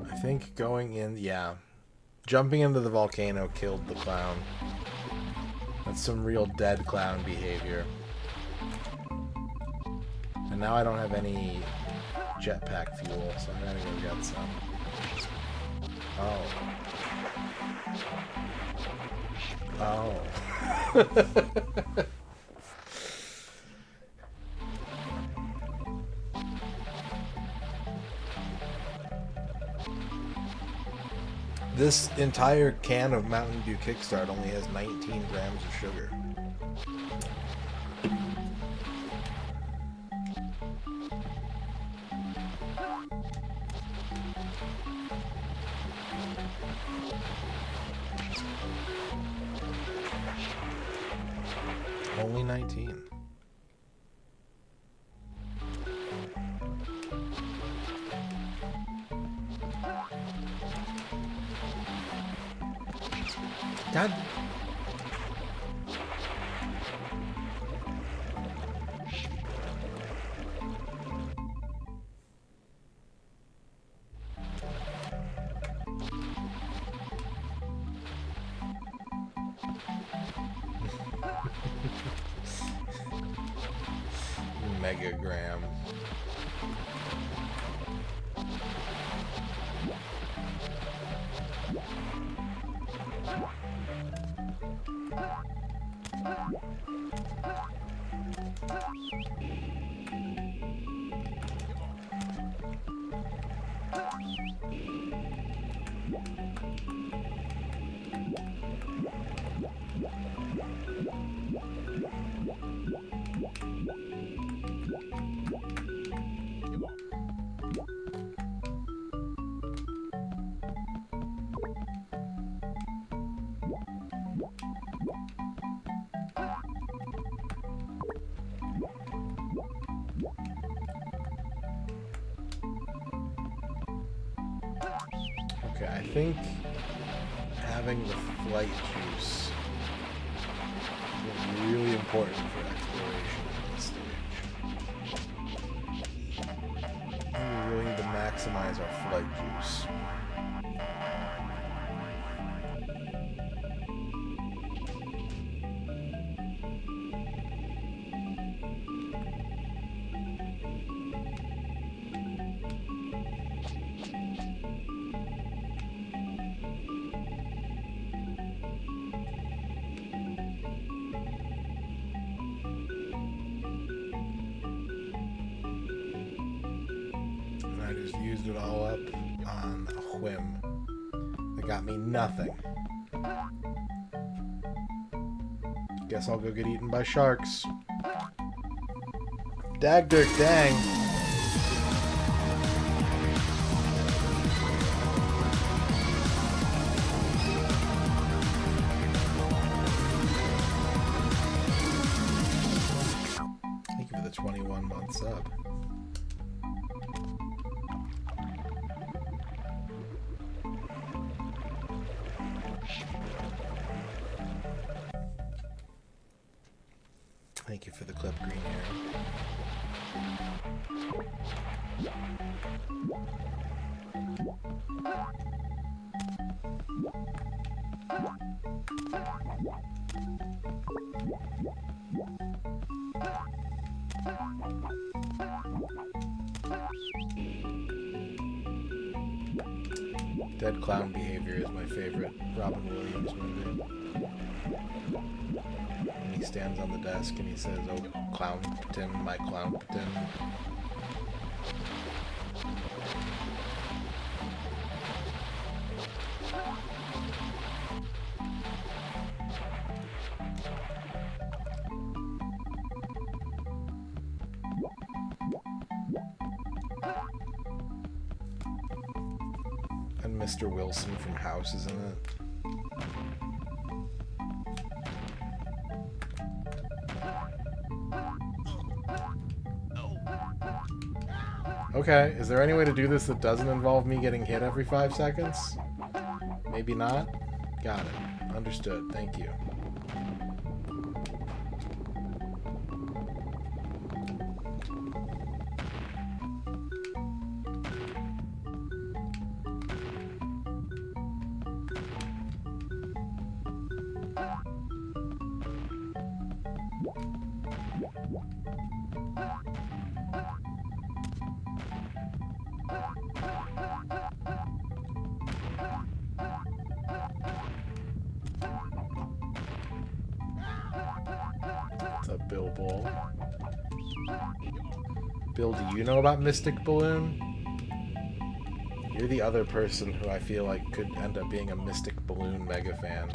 I think going in, yeah. Jumping into the volcano killed the clown. That's some real dead clown behavior. And now I don't have any jetpack fuel, so I gotta go get some. Oh. This entire can of Mountain Dew Kickstart only has 19 grams of sugar. Only 19. God. megagram. Okay, I think having the flight juice is really important for exploration at this stage. We really need to maximize our flight juice. I just used it all up on a whim. That got me nothing. Guess I'll go get eaten by sharks. Dag Dirk Dang. Thank you for the 21-month sub. Thank you for the clip, Green Arrow. Dead Clown Behavior is my favorite Robin Williams movie. And he stands on the desk and he says, "Oh, Clownton, my Clownton." And Mr. Wilson from House is in it. Okay, is there any way to do this that doesn't involve me getting hit every 5 seconds? Maybe not? Got it. Understood. Thank you. What's up, Bill Bull? Bill, do you know about Mystic Balloon? You're the other person who I feel like could end up being a Mystic Balloon mega fan.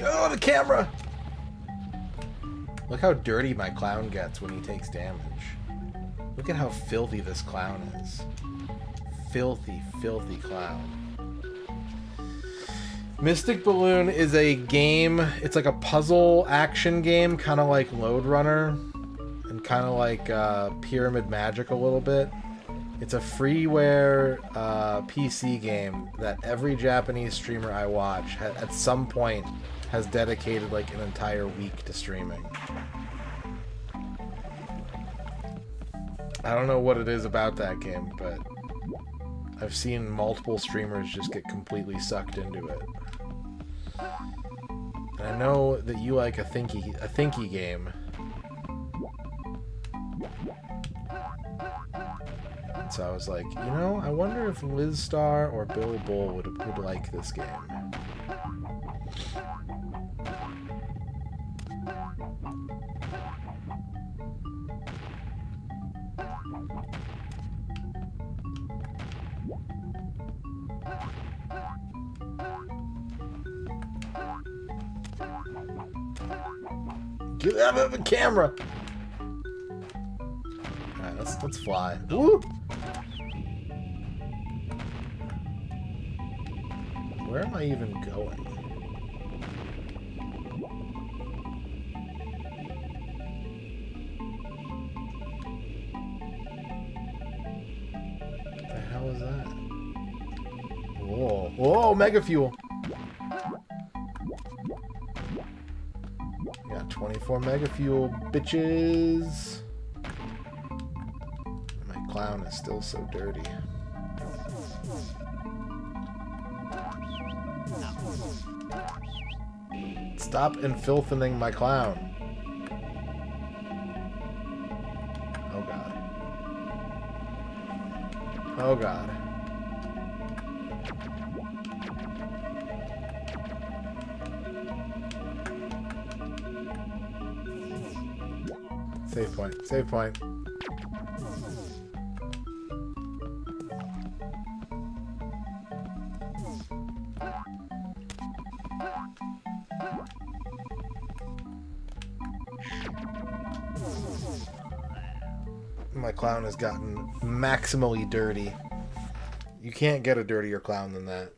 Oh, the camera! Look how dirty my clown gets when he takes damage. Look at how filthy this clown is. Filthy, filthy clown. Mystic Balloon is a game, it's like a puzzle action game, kind of like Lode Runner, and kind of like Pyramid Magic a little bit. It's a freeware PC game that every Japanese streamer I watch at some point has dedicated like an entire week to streaming. I don't know what it is about that game, but I've seen multiple streamers just get completely sucked into it. And I know that you like a thinky game. And so I was like, you know, I wonder if Liz Star or Bill Bull would like this game. Get out of the camera! Alright, let's fly. Woo! Where am I even going? What the hell is that? Whoa. Whoa, Mega Fuel! Got 24 Mega Fuel, bitches! My clown is still so dirty. Stop infilthing my clown. Oh god. Oh god. Save point. Save point. My clown has gotten maximally dirty. You can't get a dirtier clown than that.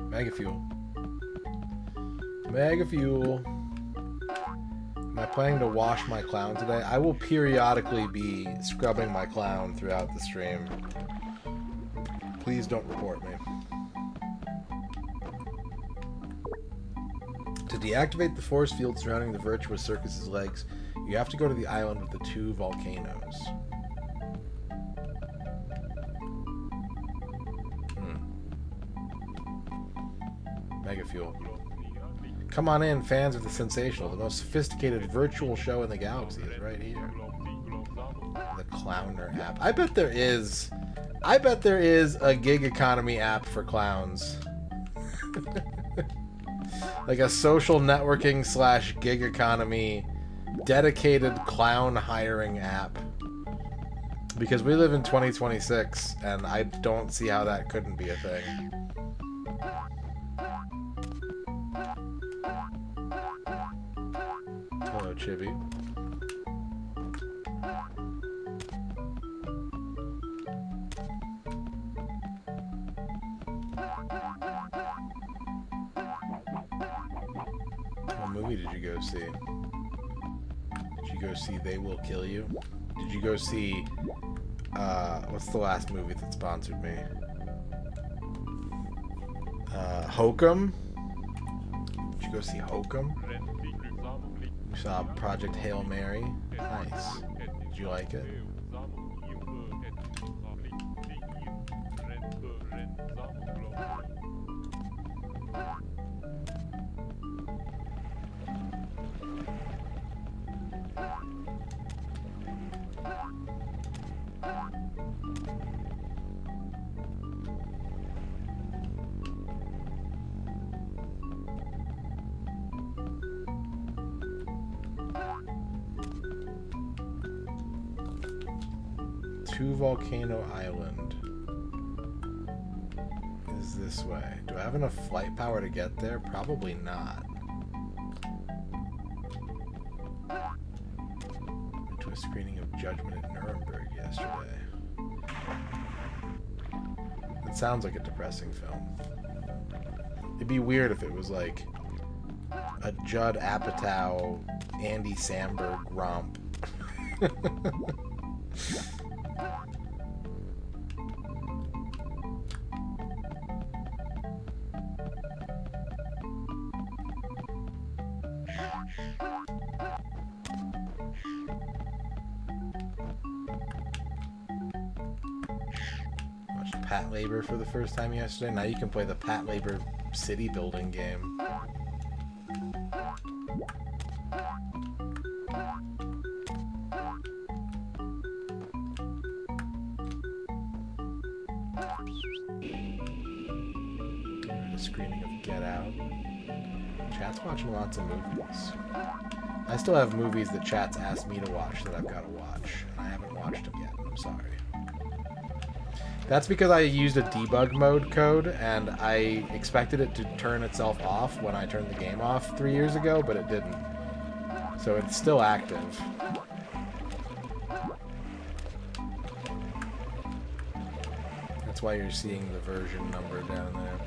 Mega Fuel. Mega Fuel. Am I planning to wash my clown today? I will periodically be scrubbing my clown throughout the stream. Please don't report me. To deactivate the force field surrounding the virtuous circus's legs, you have to go to the island with the 2 volcanoes. Mega Fuel. Come on in, fans of the sensational. The most sophisticated virtual show in the galaxy is right here. The Clowner app. I bet there is a gig economy app for clowns. Like a social networking / gig economy dedicated clown hiring app. Because we live in 2026 and I don't see how that couldn't be a thing. Hello, Chibi. What movie did you go see? Did you go see They Will Kill You? Did you go see, what's the last movie that sponsored me? Hokum? Did you go see Hokum? You saw Project Hail Mary? Nice. Did you like it? Two Volcano Island is this way. Do I have enough flight power to get there? Probably not. Went to a screening of Judgment at Nuremberg yesterday. It sounds like a depressing film. It'd be weird if it was like a Judd Apatow, Andy Samberg romp. Watched Pat Labor for the first time yesterday. Now you can play the Pat Labor city building game. A screening of Get Out. Chat's watching lots of movies. I still have movies that Chat's asked me to watch that I've got to watch, and I haven't watched them yet. I'm sorry. That's because I used a debug mode code, and I expected it to turn itself off when I turned the game off 3 years ago, but it didn't. So it's still active. That's why you're seeing the version number down there.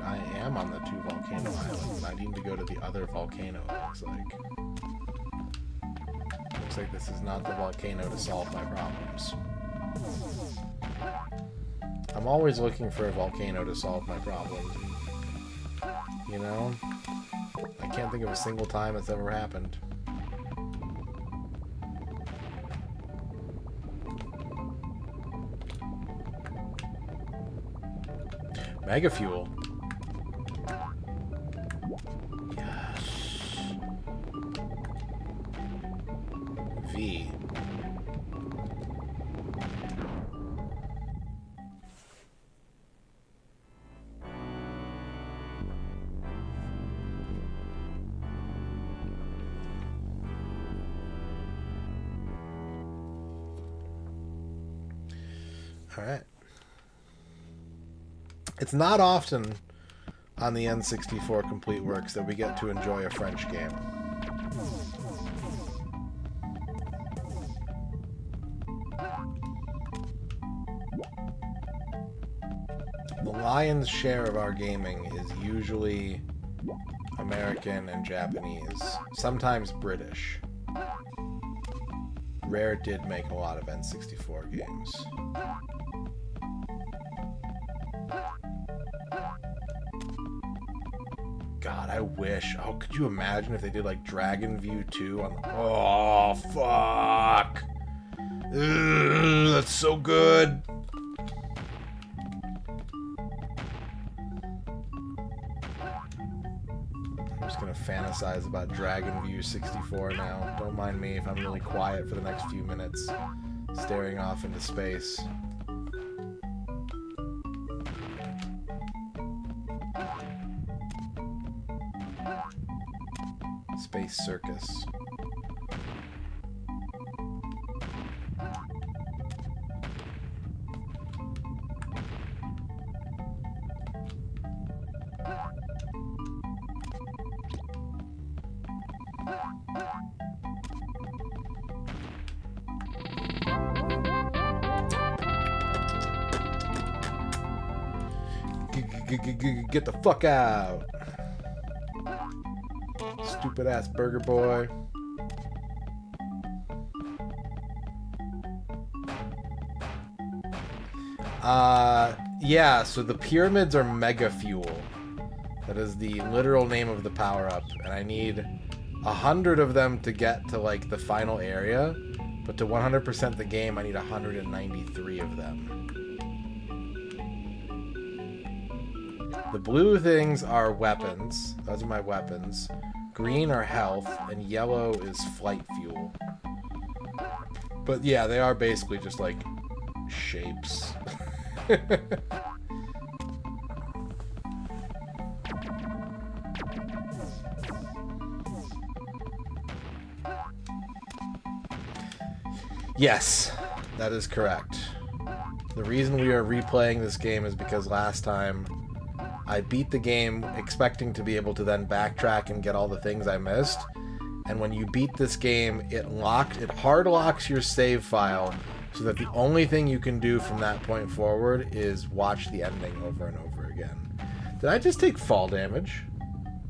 I am on the two volcano islands. I need to go to the other volcano, it looks like. Looks like this is not the volcano to solve my problems. I'm always looking for a volcano to solve my problems. You know? I can't think of a single time it's ever happened. Mega Fuel. V. All right. It's not often on the N64 Complete Works that we get to enjoy a French game. The lion's share of our gaming is usually American and Japanese, sometimes British. Rare did make a lot of N64 games. God, I wish. Oh, could you imagine if they did like Dragon View 2 on the... Oh, fuck. Ugh, that's so good. I'm just gonna fantasize about Dragon View 64 now. Don't mind me if I'm really quiet for the next few minutes, staring off into space. Space Circus. Get the fuck out. Stupid ass burger boy. Yeah, so the pyramids are mega fuel. That is the literal name of the power-up, and I need 100 of them to get to like the final area, but to 100% the game I need 193 of them. The blue things are weapons. Those are my weapons. Green are health, and yellow is flight fuel. But yeah, they are basically just like shapes. Yes, that is correct. The reason we are replaying this game is because last time I beat the game expecting to be able to then backtrack and get all the things I missed. And when you beat this game, it hard locks your save file so that the only thing you can do from that point forward is watch the ending over and over again. Did I just take fall damage?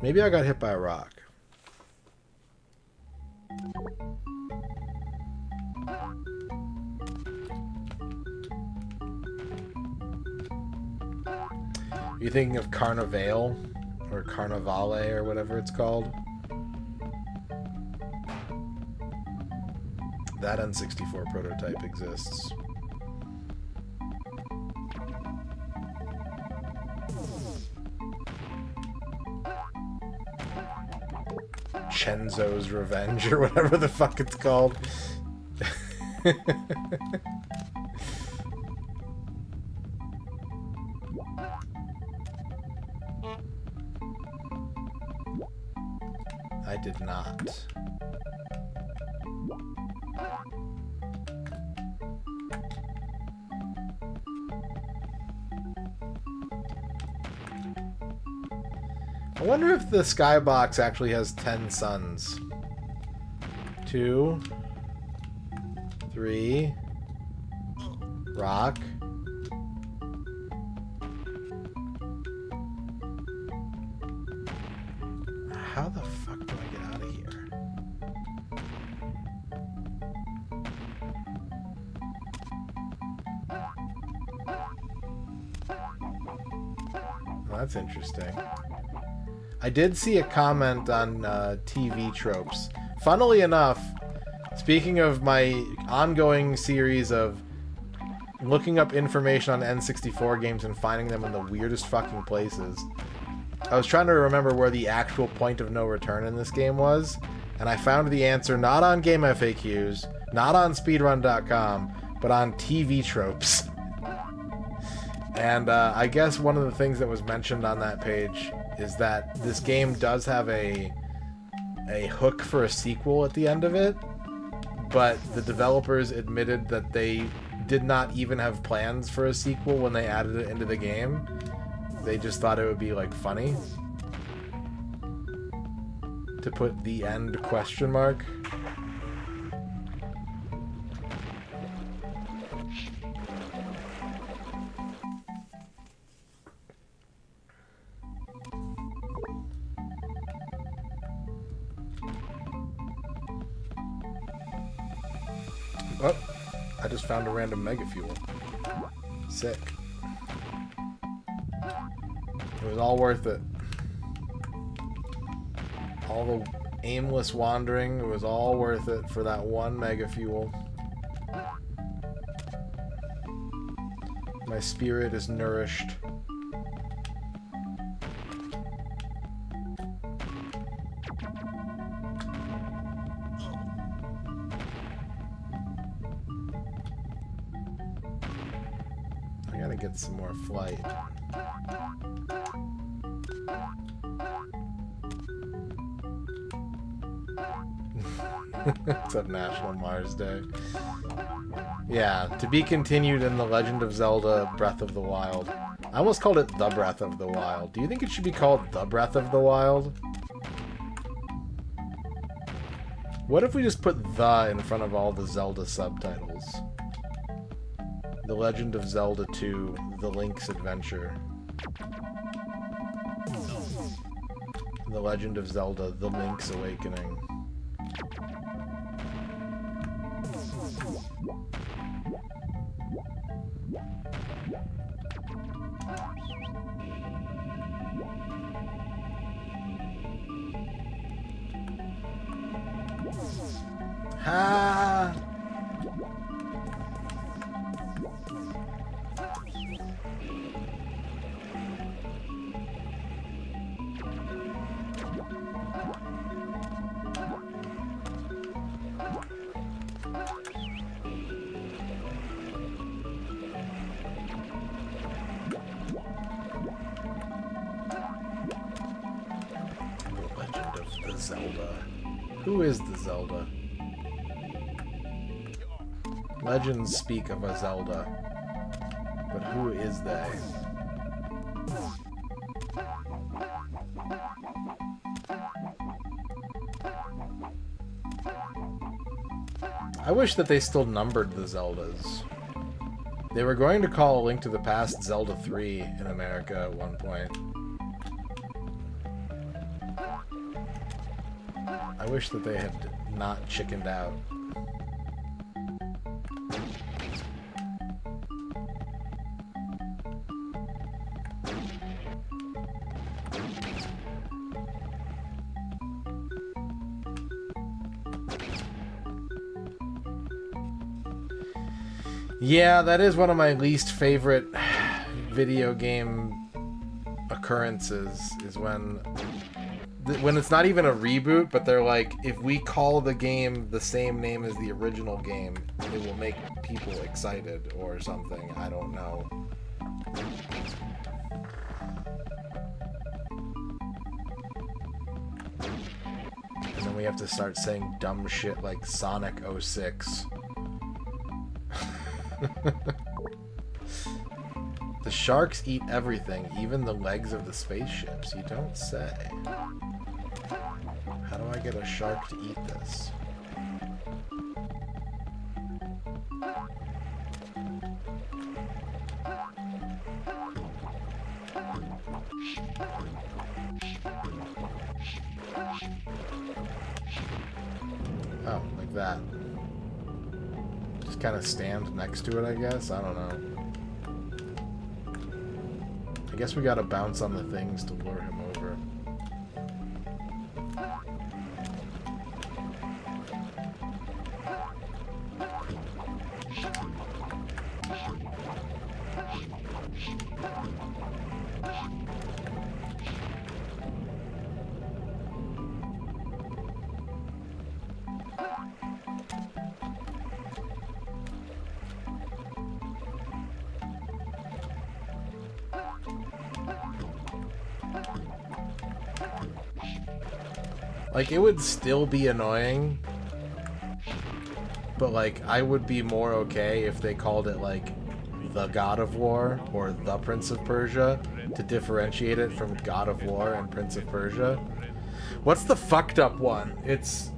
Maybe I got hit by a rock. Are you thinking of Carnivale or Carnivale or whatever it's called? That N64 prototype exists. Chenzo's Revenge or whatever the fuck it's called. I did not. I wonder if the skybox actually has 10 suns. 2, 3, rock. How the fuck do I get out of here? Well, that's interesting. I did see a comment on TV tropes. Funnily enough, speaking of my ongoing series of looking up information on N64 games and finding them in the weirdest fucking places, I was trying to remember where the actual point of no return in this game was, and I found the answer not on Game FAQs, not on speedrun.com, but on TV tropes. And I guess one of the things that was mentioned on that page is that this game does have a hook for a sequel at the end of it, but the developers admitted that they did not even have plans for a sequel when they added it into the game. They just thought it would be like funny to put the end question mark. Oh, I just found a random mega fuel. Sick. It was all worth it. All the aimless wandering, it was all worth it for that one mega fuel. My spirit is nourished. I gotta get some more flight. It's up National Mars Day. Yeah, to be continued in The Legend of Zelda Breath of the Wild. I almost called it The Breath of the Wild. Do you think it should be called The Breath of the Wild? What if we just put "the" in front of all the Zelda subtitles? The Legend of Zelda 2, The Link's Adventure. The Legend of Zelda, The Link's Awakening. Ha! Zelda? Who is the Zelda? Legends speak of a Zelda, but who is they? I wish that they still numbered the Zeldas. They were going to call A Link to the Past Zelda 3 in America at one point. I wish that they had not chickened out. Yeah, that is one of my least favorite video game occurrences, is when it's not even a reboot, but they're like, if we call the game the same name as the original game, it will make people excited or something. I don't know. And then we have to start saying dumb shit like Sonic 06. The sharks eat everything, even the legs of the spaceships. You don't say. How do I get a shark to eat this? Oh, like that. Just kind of stand next to it, I guess? I don't know. I guess we gotta bounce on the things to lure him over. Like, it would still be annoying, but, like, I would be more okay if they called it, like, the God of War or the Prince of Persia to differentiate it from God of War and Prince of Persia. What's the fucked up one? It's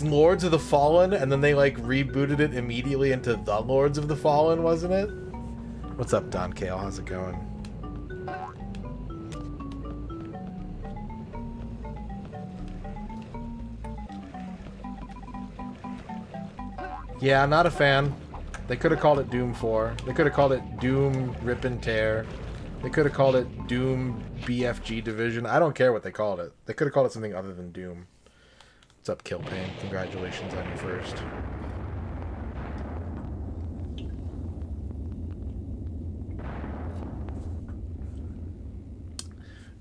Lords of the Fallen, and then they, like, rebooted it immediately into The Lords of the Fallen, wasn't it? What's up, Don Kale? How's it going? Yeah, not a fan. They could have called it Doom 4. They could have called it Doom Rip and Tear. They could have called it Doom BFG Division. I don't care what they called it. They could have called it something other than Doom. What's up, Killpain? Congratulations on your first.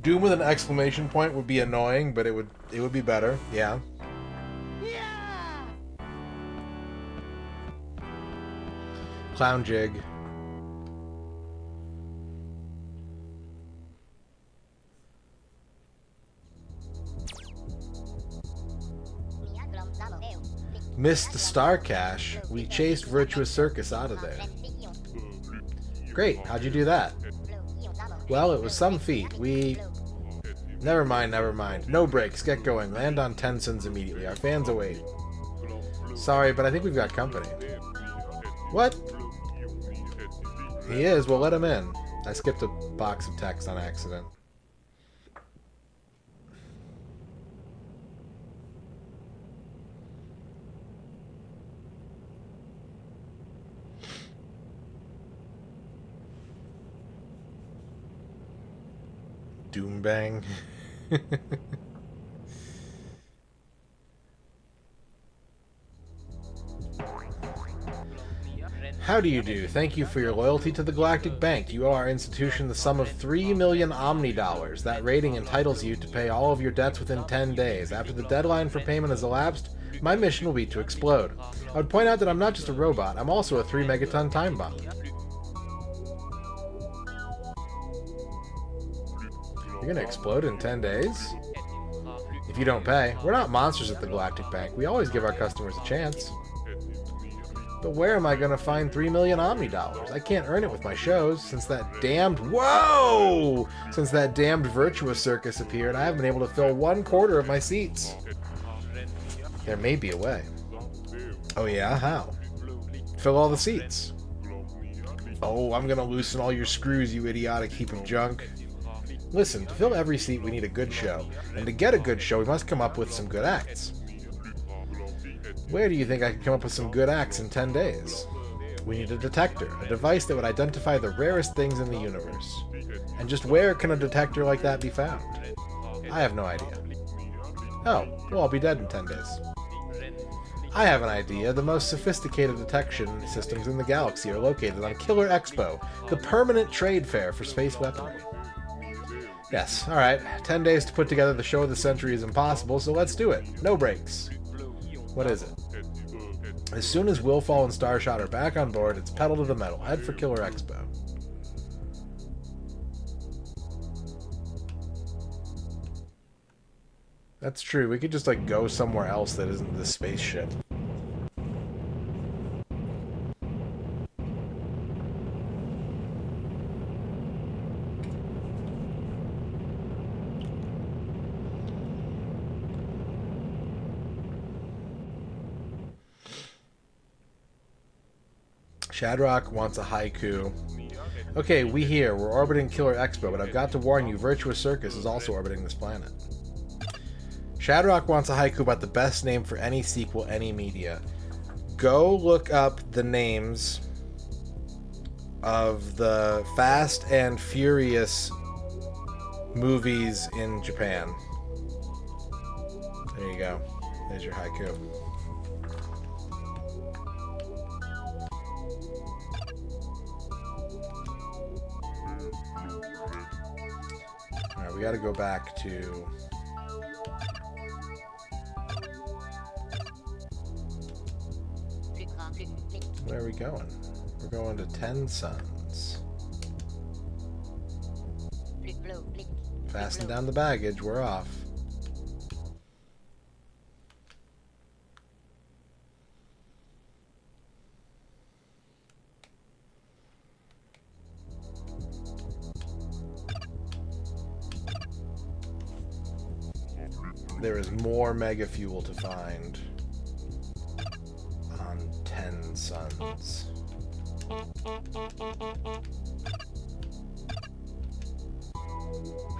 Doom with an exclamation point would be annoying, but it would be better. Yeah. Clown Jig. Missed the Star Cache. We chased Virtuous Circus out of there. Great. How'd you do that? Well, it was some feat. Never mind, never mind. No breaks. Get going. Land on Tensons immediately. Our fans await. Sorry, but I think we've got company. What? He is? Well, let him in. I skipped a box of text on accident. Doombang. How do you do? Thank you for your loyalty to the Galactic Bank. You owe our institution the sum of 3 million Omni dollars. That rating entitles you to pay all of your debts within 10 days. After the deadline for payment has elapsed, my mission will be to explode. I would point out that I'm not just a robot, I'm also a 3 megaton time bomb. You're gonna explode in 10 days? if you don't pay. We're not monsters at the Galactic Bank. We always give our customers a chance. But where am I going to find 3 million Omni dollars? I can't earn it with my shows since that damned... Whoa! Since that damned Virtuous Circus appeared, I haven't been able to fill 1/4 of my seats. There may be a way. Oh yeah? How? Fill all the seats. Oh, I'm going to loosen all your screws, you idiotic heap of junk. Listen, to fill every seat we need a good show. And to get a good show, we must come up with some good acts. Where do you think I could come up with some good acts in 10 days? We need a detector, a device that would identify the rarest things in the universe. And just where can a detector like that be found? I have no idea. Oh, well, I'll be dead in 10 days. I have an idea. The most sophisticated detection systems in the galaxy are located on Killer Expo, the permanent trade fair for space weaponry. Yes, alright. 10 days to put together the show of the century is impossible, so let's do it. No breaks. What is it? As soon as Willfall and Starshot are back on board, it's pedal to the metal. Head for Killer Expo. That's true. We could just, like, go somewhere else that isn't the spaceship. Shadrock wants a haiku. Okay, we here. We're orbiting Killer Expo, but I've got to warn you, Virtuous Circus is also orbiting this planet. Shadrock wants a haiku about the best name for any sequel, any media. Go look up the names of the Fast and Furious movies in Japan. There you go. There's your haiku. Alright, we gotta go back to... Where are we going? We're going to 10 Suns. Fasten down the baggage, we're off. There is more mega fuel to find on 10 Suns. We've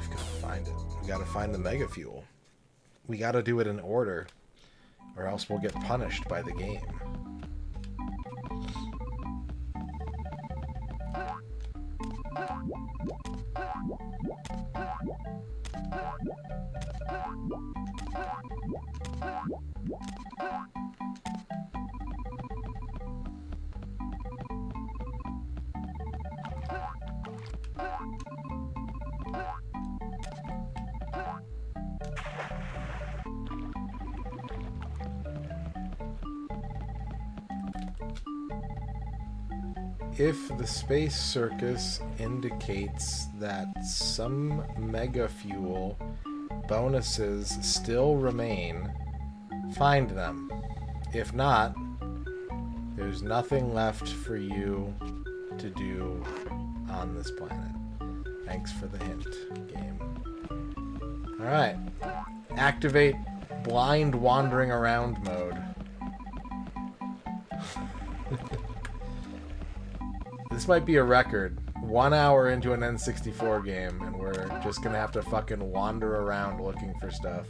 got to find it. We got to find the mega fuel. We got to do it in order, or else we'll get punished by the game. If the space circus indicates that some mega fuel bonuses still remain, find them. If not, there's nothing left for you to do on this planet. Thanks for the hint, game. Alright. Activate blind wandering around mode. This might be a record. 1 hour into an N64 game, and we're just gonna have to fucking wander around looking for stuff.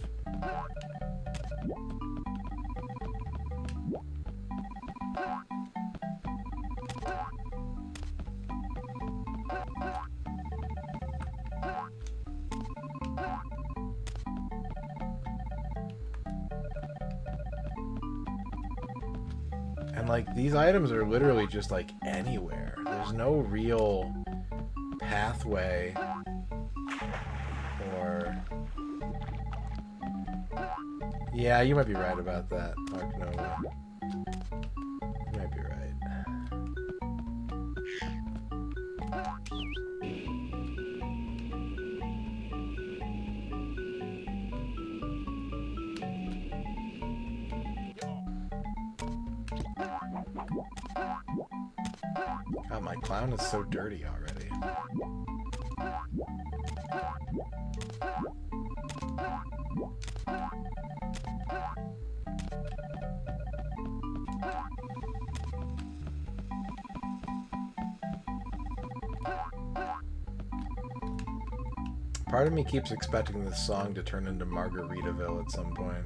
And, like, these items are literally just, like, anywhere. There's no real pathway or... Yeah, you might be right about that, Mark Nova. You might be right. God, my clown is so dirty already. Part of me keeps expecting this song to turn into Margaritaville at some point.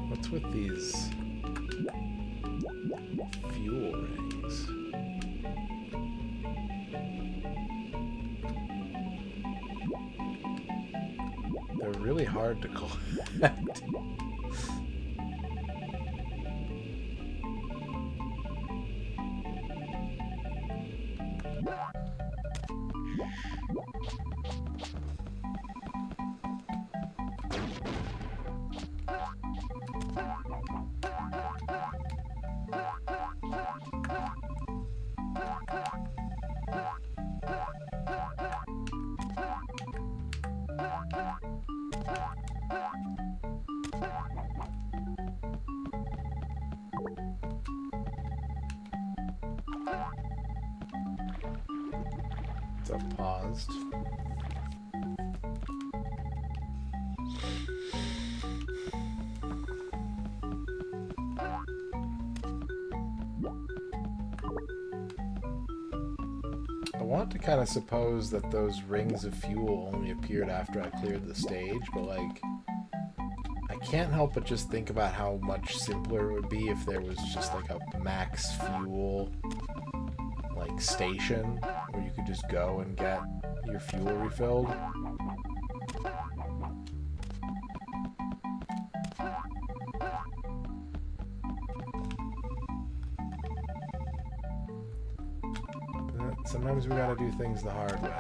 What's with these fuel rings? They're really hard to collect. It's paused. I want to kind of suppose that those rings of fuel only appeared after I cleared the stage, but like, I can't help but just think about how much simpler it would be if there was just like a max fuel like station where you could just go and get your fuel refilled. But sometimes we gotta do things the hard way.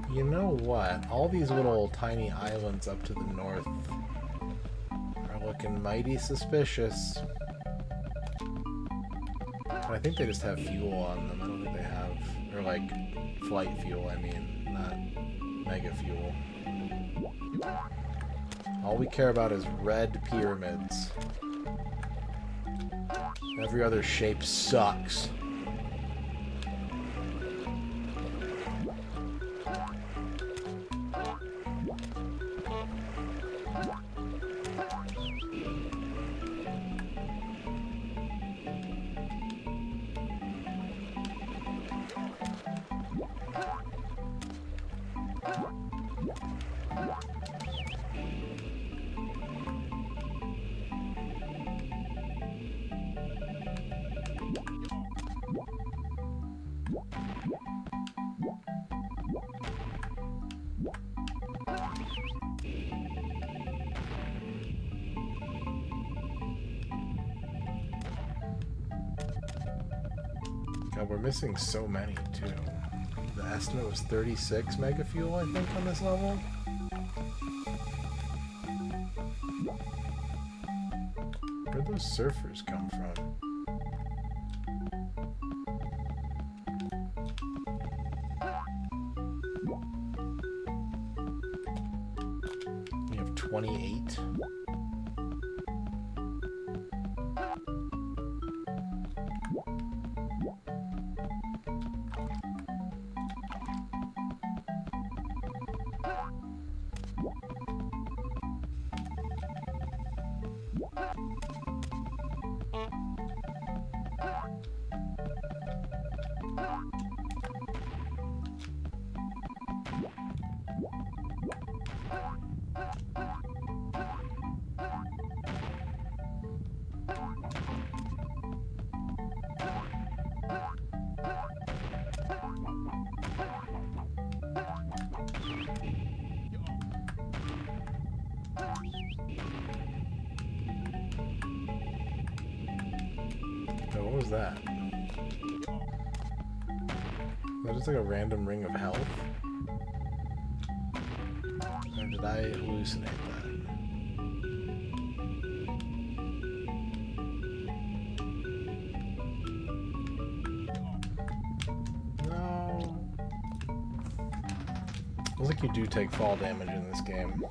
You know what? All these little tiny islands up to the north are looking mighty suspicious. But I think they just have fuel on them. I don't think they have... Or like, flight fuel, I mean. Not mega fuel. All we care about is red pyramids. Every other shape sucks. God, we're missing so many, too. The estimate was 36 mega fuel, I think, on this level. Where'd those surfers come from? We have 28. Oh, what was that? That just like a random ring of health? Or did I hallucinate that? No. Looks like you do take fall damage in this game.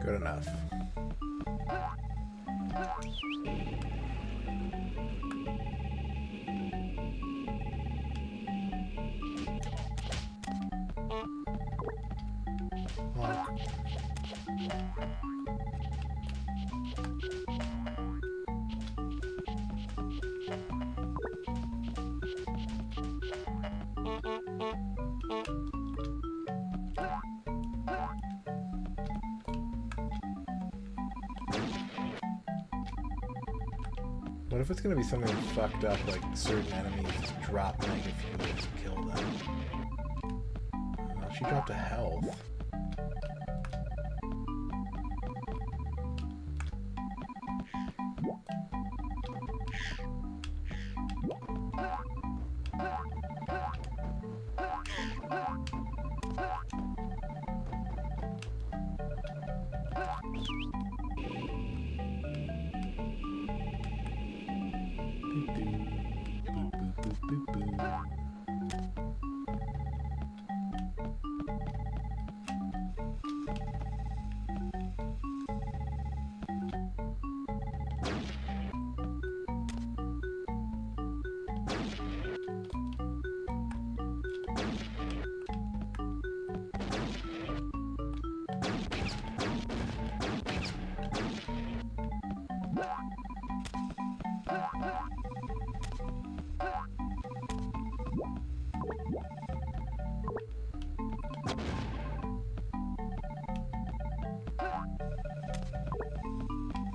Good enough. What if it's gonna be something fucked up, like certain enemies drop mega fuel to kill them? She dropped a health.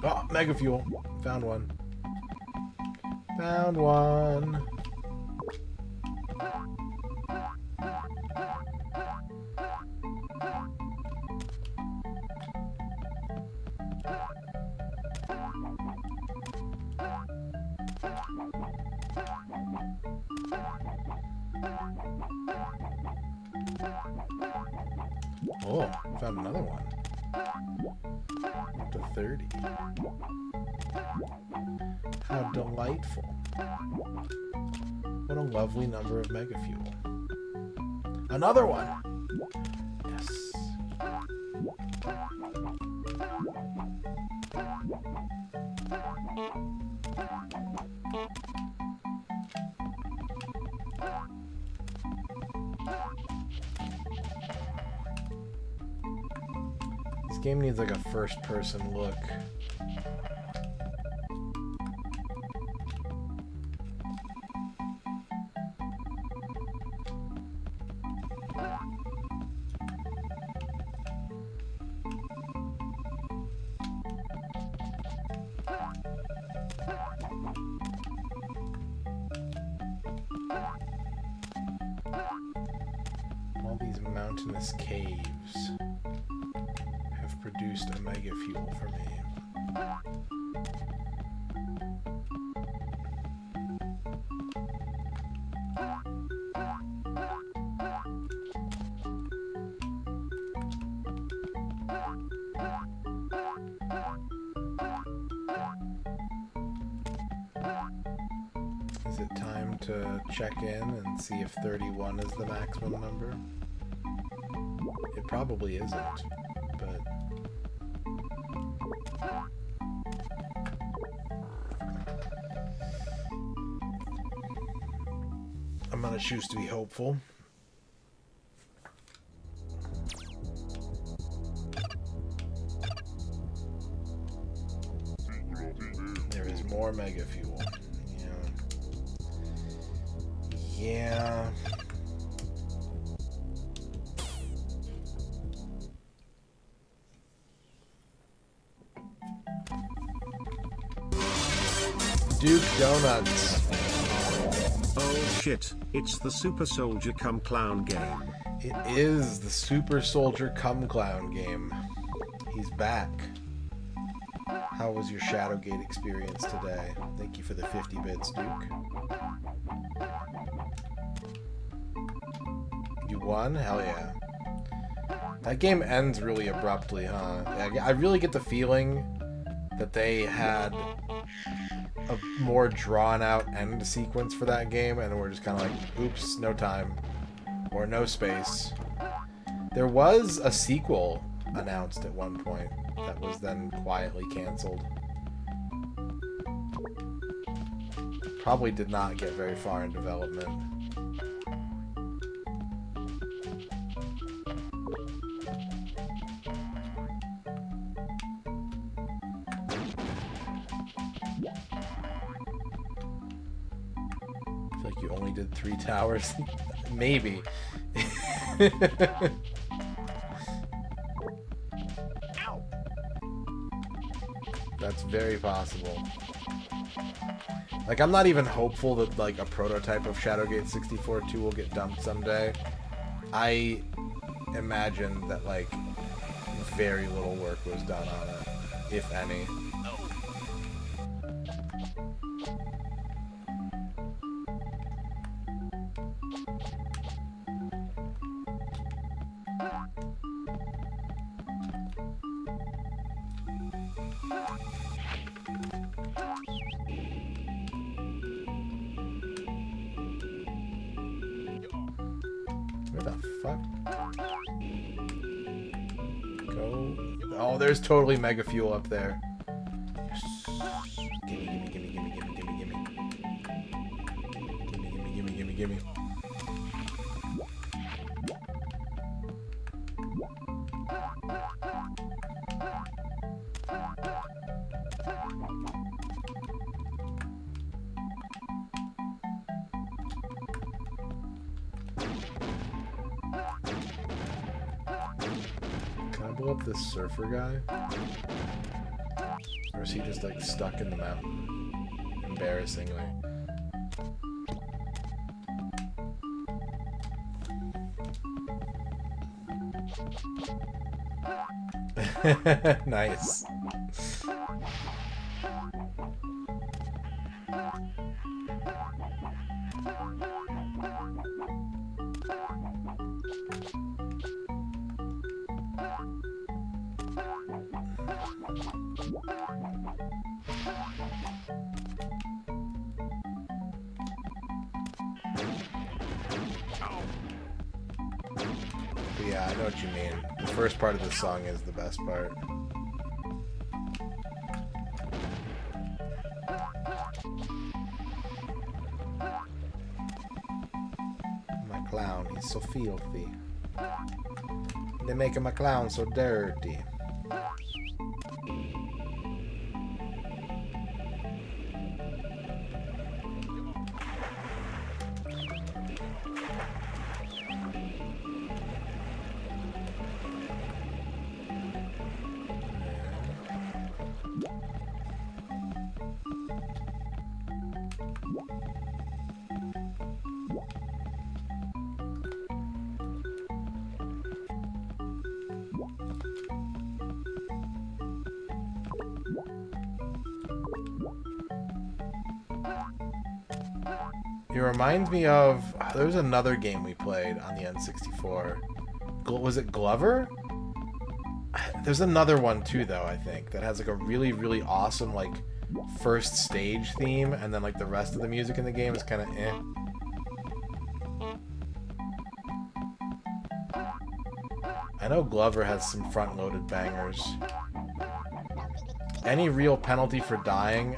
Oh, mega fuel. Found one. Found one. Oh, found another one. Up to 30. How delightful. What a lovely number of mega fuel. Another one! Yes. This game needs like a first-person look. All these mountainous caves have produced a mega fuel for me. Is it time to check in and see if 31 is the maximum number? It probably isn't, but... I'm gonna choose to be hopeful. There is more mega fuel. Yeah. Duke Donuts. Oh shit, it's the Super Soldier Come Clown game. It is the Super Soldier Come Clown game. He's back. How was your Shadowgate experience today? Thank you for the 50 bits, Duke. You won? Hell yeah. That game ends really abruptly, huh? I really get the feeling that they had a more drawn-out end sequence for that game, and we're just kind of like, oops, no time. Or no space. There was a sequel announced at one point that was then quietly canceled. Probably did not get very far in development. I feel like you only did 3 towers. Maybe. That's very possible. Like, I'm not even hopeful that, like, a prototype of Shadowgate 64 2 will get dumped someday. I imagine that, like, very little work was done on it, if any. Where the fuck? Go. Oh, there's totally mega fuel up there. Yes. Gimme, gimme, gimme, gimme, gimme, gimme, gimme. Gimme, gimme, gimme, gimme, gimme. Can I blow up this surfer guy? Or is he just like stuck in the mountain? Embarrassingly. Nice. But yeah, I know what you mean. The first part of the song is the best part. My clown, he's so filthy. They're making my clown so dirty. It reminds me of... there was another game we played on the N64. Was it Glover? There's another one too, though, I think, that has like a really, really awesome like first stage theme, and then like the rest of the music in the game is kind of eh. I know Glover has some front-loaded bangers. Any real penalty for dying?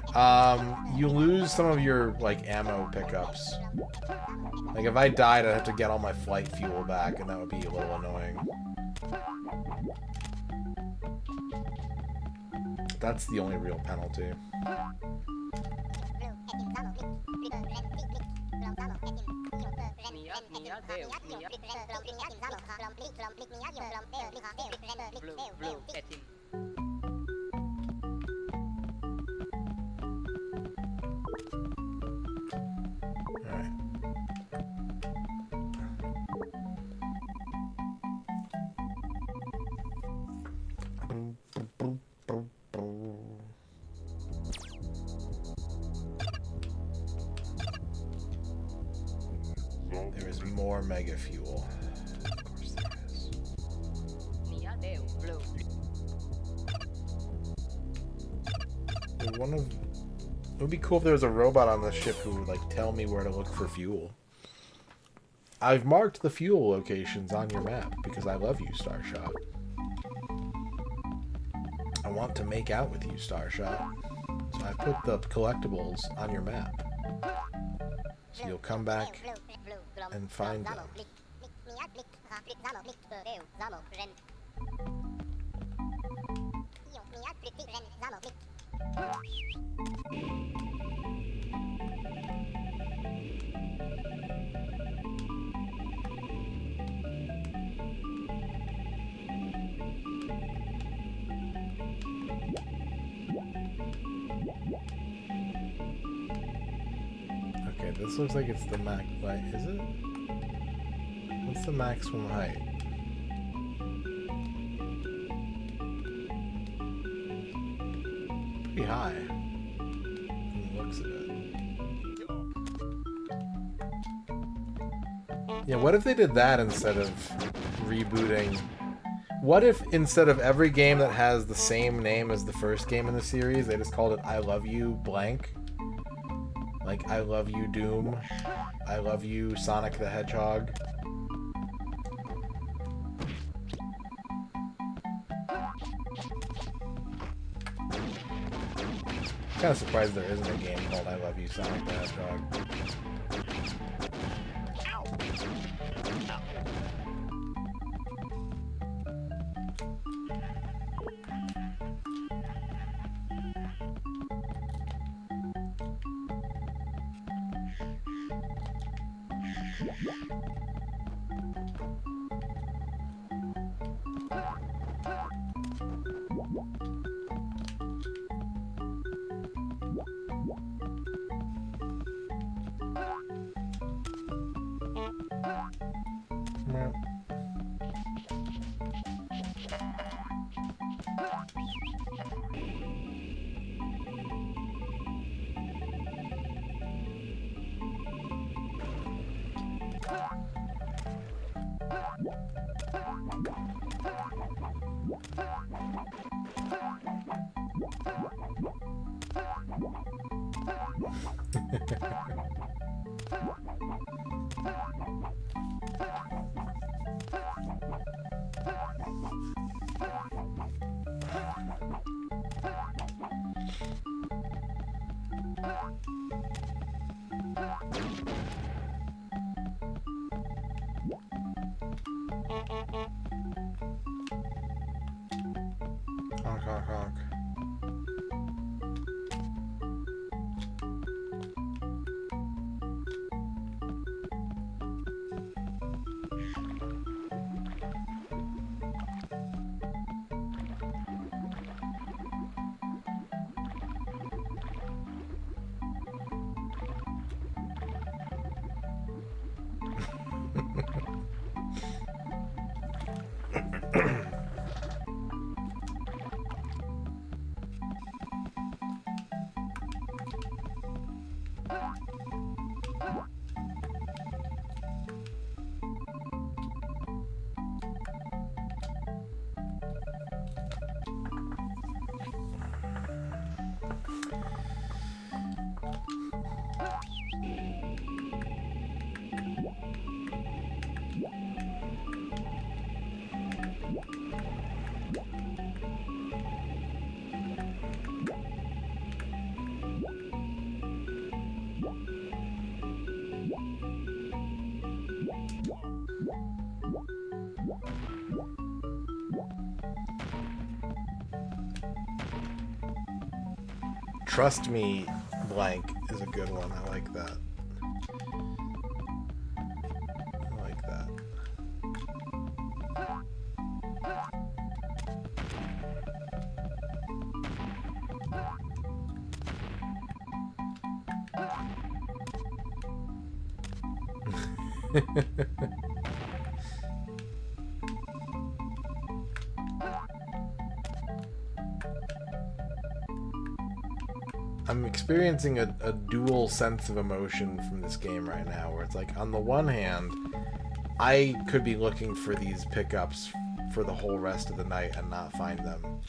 You lose some of your, like, ammo pickups. Like, if I died, I'd have to get all my flight fuel back, and that would be a little annoying. That's the only real penalty. There is more mega fuel. Of course there is. It would be cool if there was a robot on the ship who would like tell me where to look for fuel. I've marked the fuel locations on your map because I love you, Starshot. I want to make out with you, Starshot. So I put the collectibles on your map. So you'll come back and find them. Okay, this looks like it's the max. Wait, is it? What's the maximum height? Pretty high. From the looks of it. Yeah, what if they did that instead of rebooting? What if instead of every game that has the same name as the first game in the series, they just called it I Love You blank? Like, I Love You Doom. I Love You Sonic the Hedgehog. I'm kind of surprised there isn't a game called I Love You Sonic the Hedgehog. Honk, honk, honk. Trust Me blank is a good one. I like that. I like that. I'm experiencing a dual sense of emotion from this game right now, where it's like, on the one hand, I could be looking for these pickups for the whole rest of the night and not find them.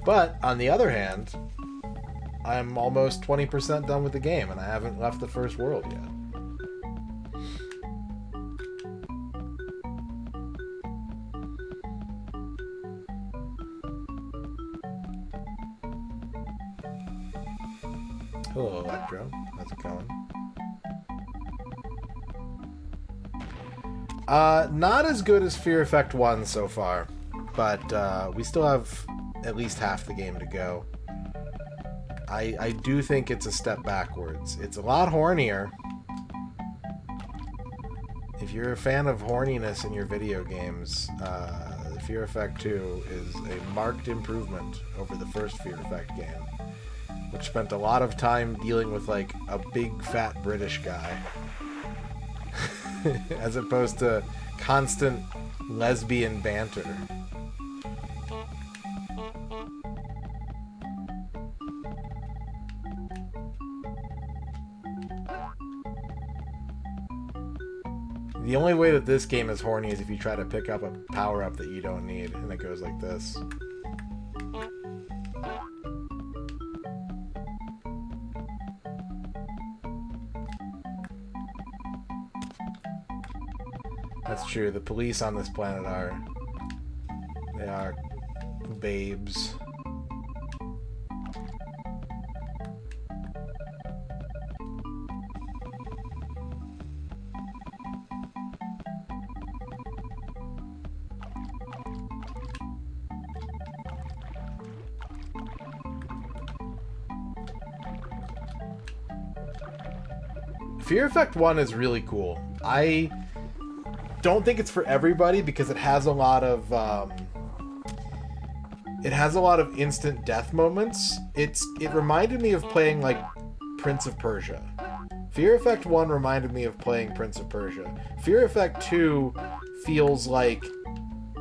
But, on the other hand, I'm almost 20% done with the game, and I haven't left the first world yet. Hello, Electro. How's it going? Not as good as Fear Effect 1 so far, but we still have at least half the game to go. I do think it's a step backwards. It's a lot hornier. If you're a fan of horniness in your video games, Fear Effect 2 is a marked improvement over the first Fear Effect game, which spent a lot of time dealing with, like, a big, fat British guy. As opposed to constant lesbian banter. The only way that this game is horny is if you try to pick up a power-up that you don't need, and it goes like this. That's true. The police on this planet they are babes. Fear Effect 1 is really cool. I don't think it's for everybody because it has a lot of instant death moments. It reminded me of playing, like, Prince of Persia. Fear Effect 1 reminded me of playing Prince of Persia. Fear Effect 2 feels like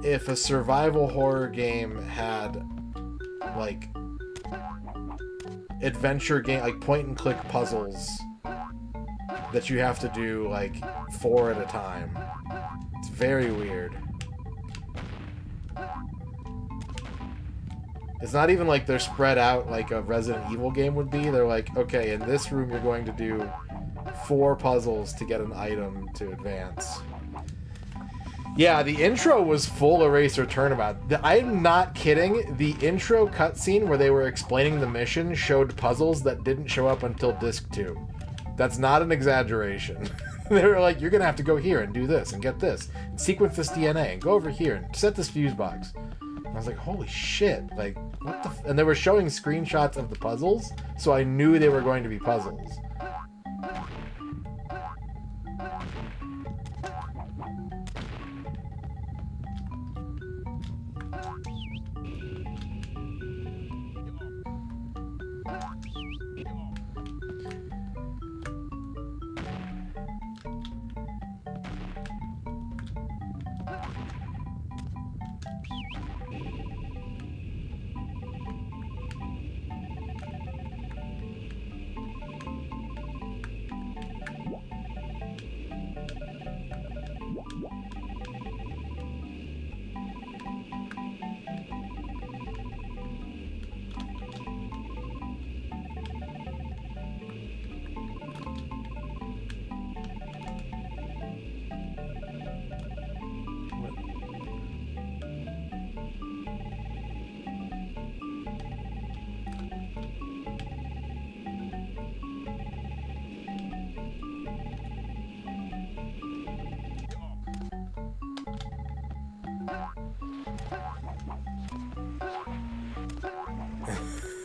if a survival horror game had, like, adventure game, like point and click puzzles that you have to do, like, 4 at a time. It's very weird. It's not even like they're spread out like a Resident Evil game would be. They're like, okay, in this room you're going to do 4 puzzles to get an item to advance. Yeah, the intro was full Eraser Turnabout. I'm not kidding. The intro cutscene where they were explaining the mission showed puzzles that didn't show up until Disc 2. That's not an exaggeration. They were like, you're going to have to go here and do this and get this. And sequence this DNA and go over here and set this fuse box. And I was like, holy shit. Like, what the... And they were showing screenshots of the puzzles, so I knew they were going to be puzzles.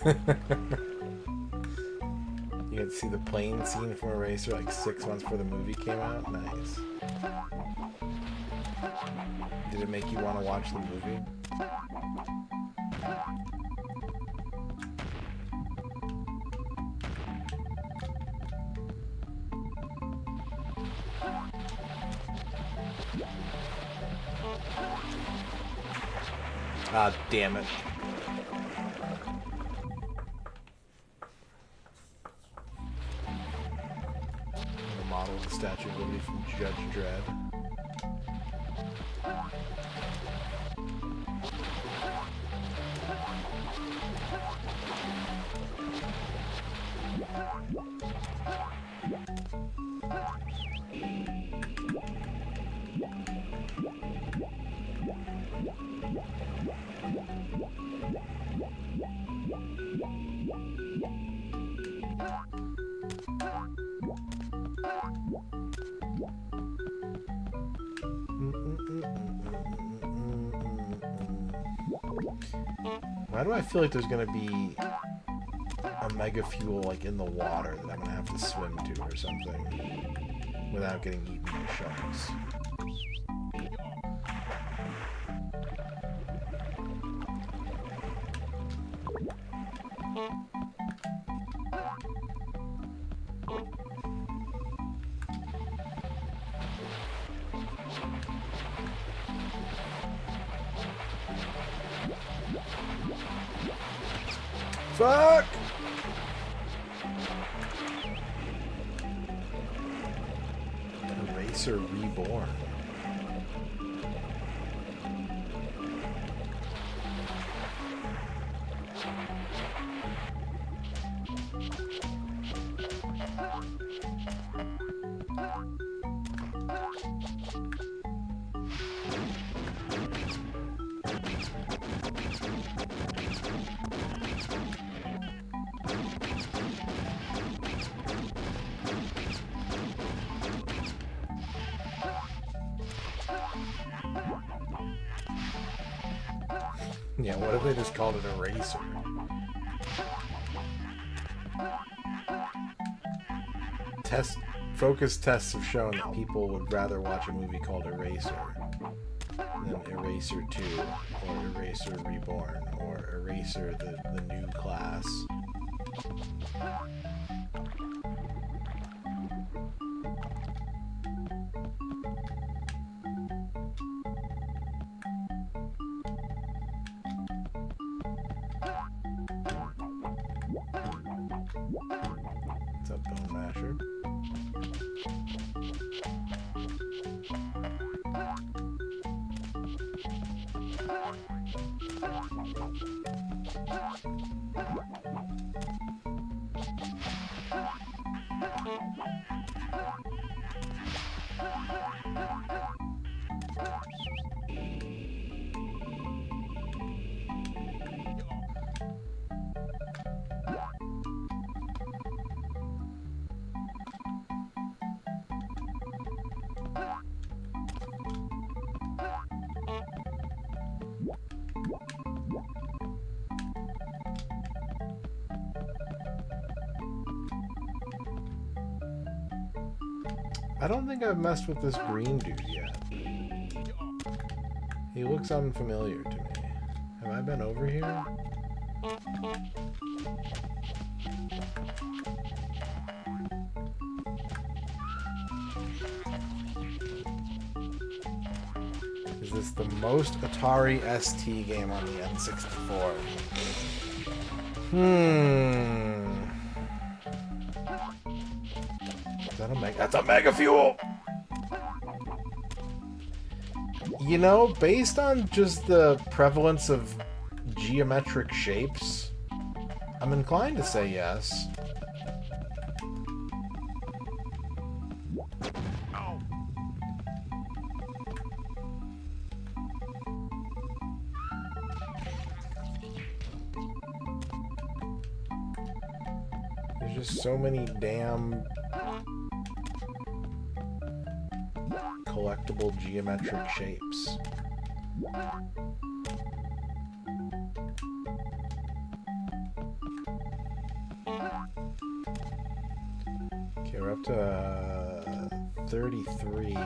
You get to see the plane scene from Eraser like 6 months before the movie came out. Nice. Did it make you want to watch the movie? Ah, damn it. The model of the Statue of Liberty from Judge Dredd. Why do I feel like there's gonna be a mega fuel like in the water that I'm gonna have to swim to or something without getting eaten by sharks? Fuck! Eraser Reborn. Yeah, what if they just called it Eraser? Focus tests have shown that people would rather watch a movie called Eraser than Eraser 2 or Eraser Reborn or Eraser the New Class. What's up, Bone Masher? I don't think I've messed with this green dude yet. He looks unfamiliar to me. Have I been over here? Is this the most Atari ST game on the N64? That's a Mega Fuel! You know, based on just the prevalence of geometric shapes, I'm inclined to say yes. There's just so many damn collectible geometric shapes. Okay, we're up to 33.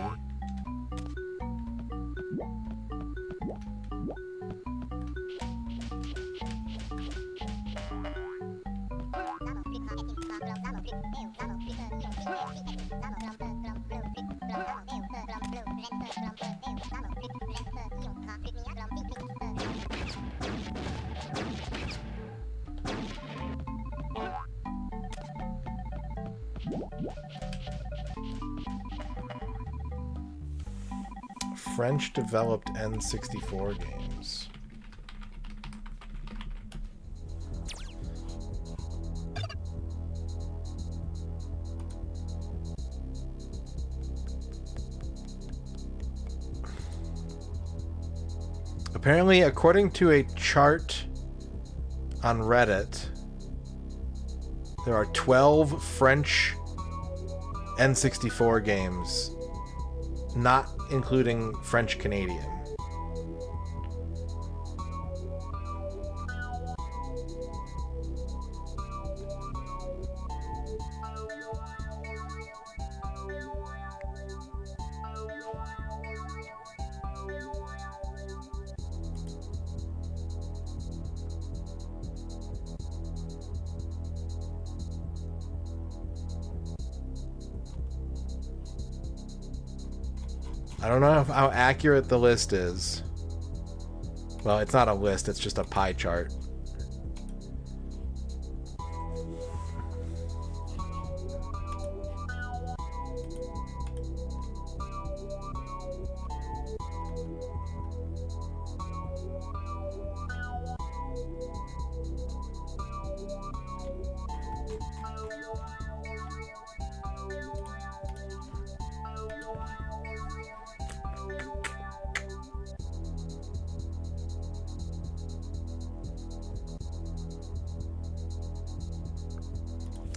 French-developed N64 games. Apparently, according to a chart on Reddit, there are 12 French N64 games, not including French-Canadian. I don't know how accurate the list is. Well, it's not a list, it's just a pie chart.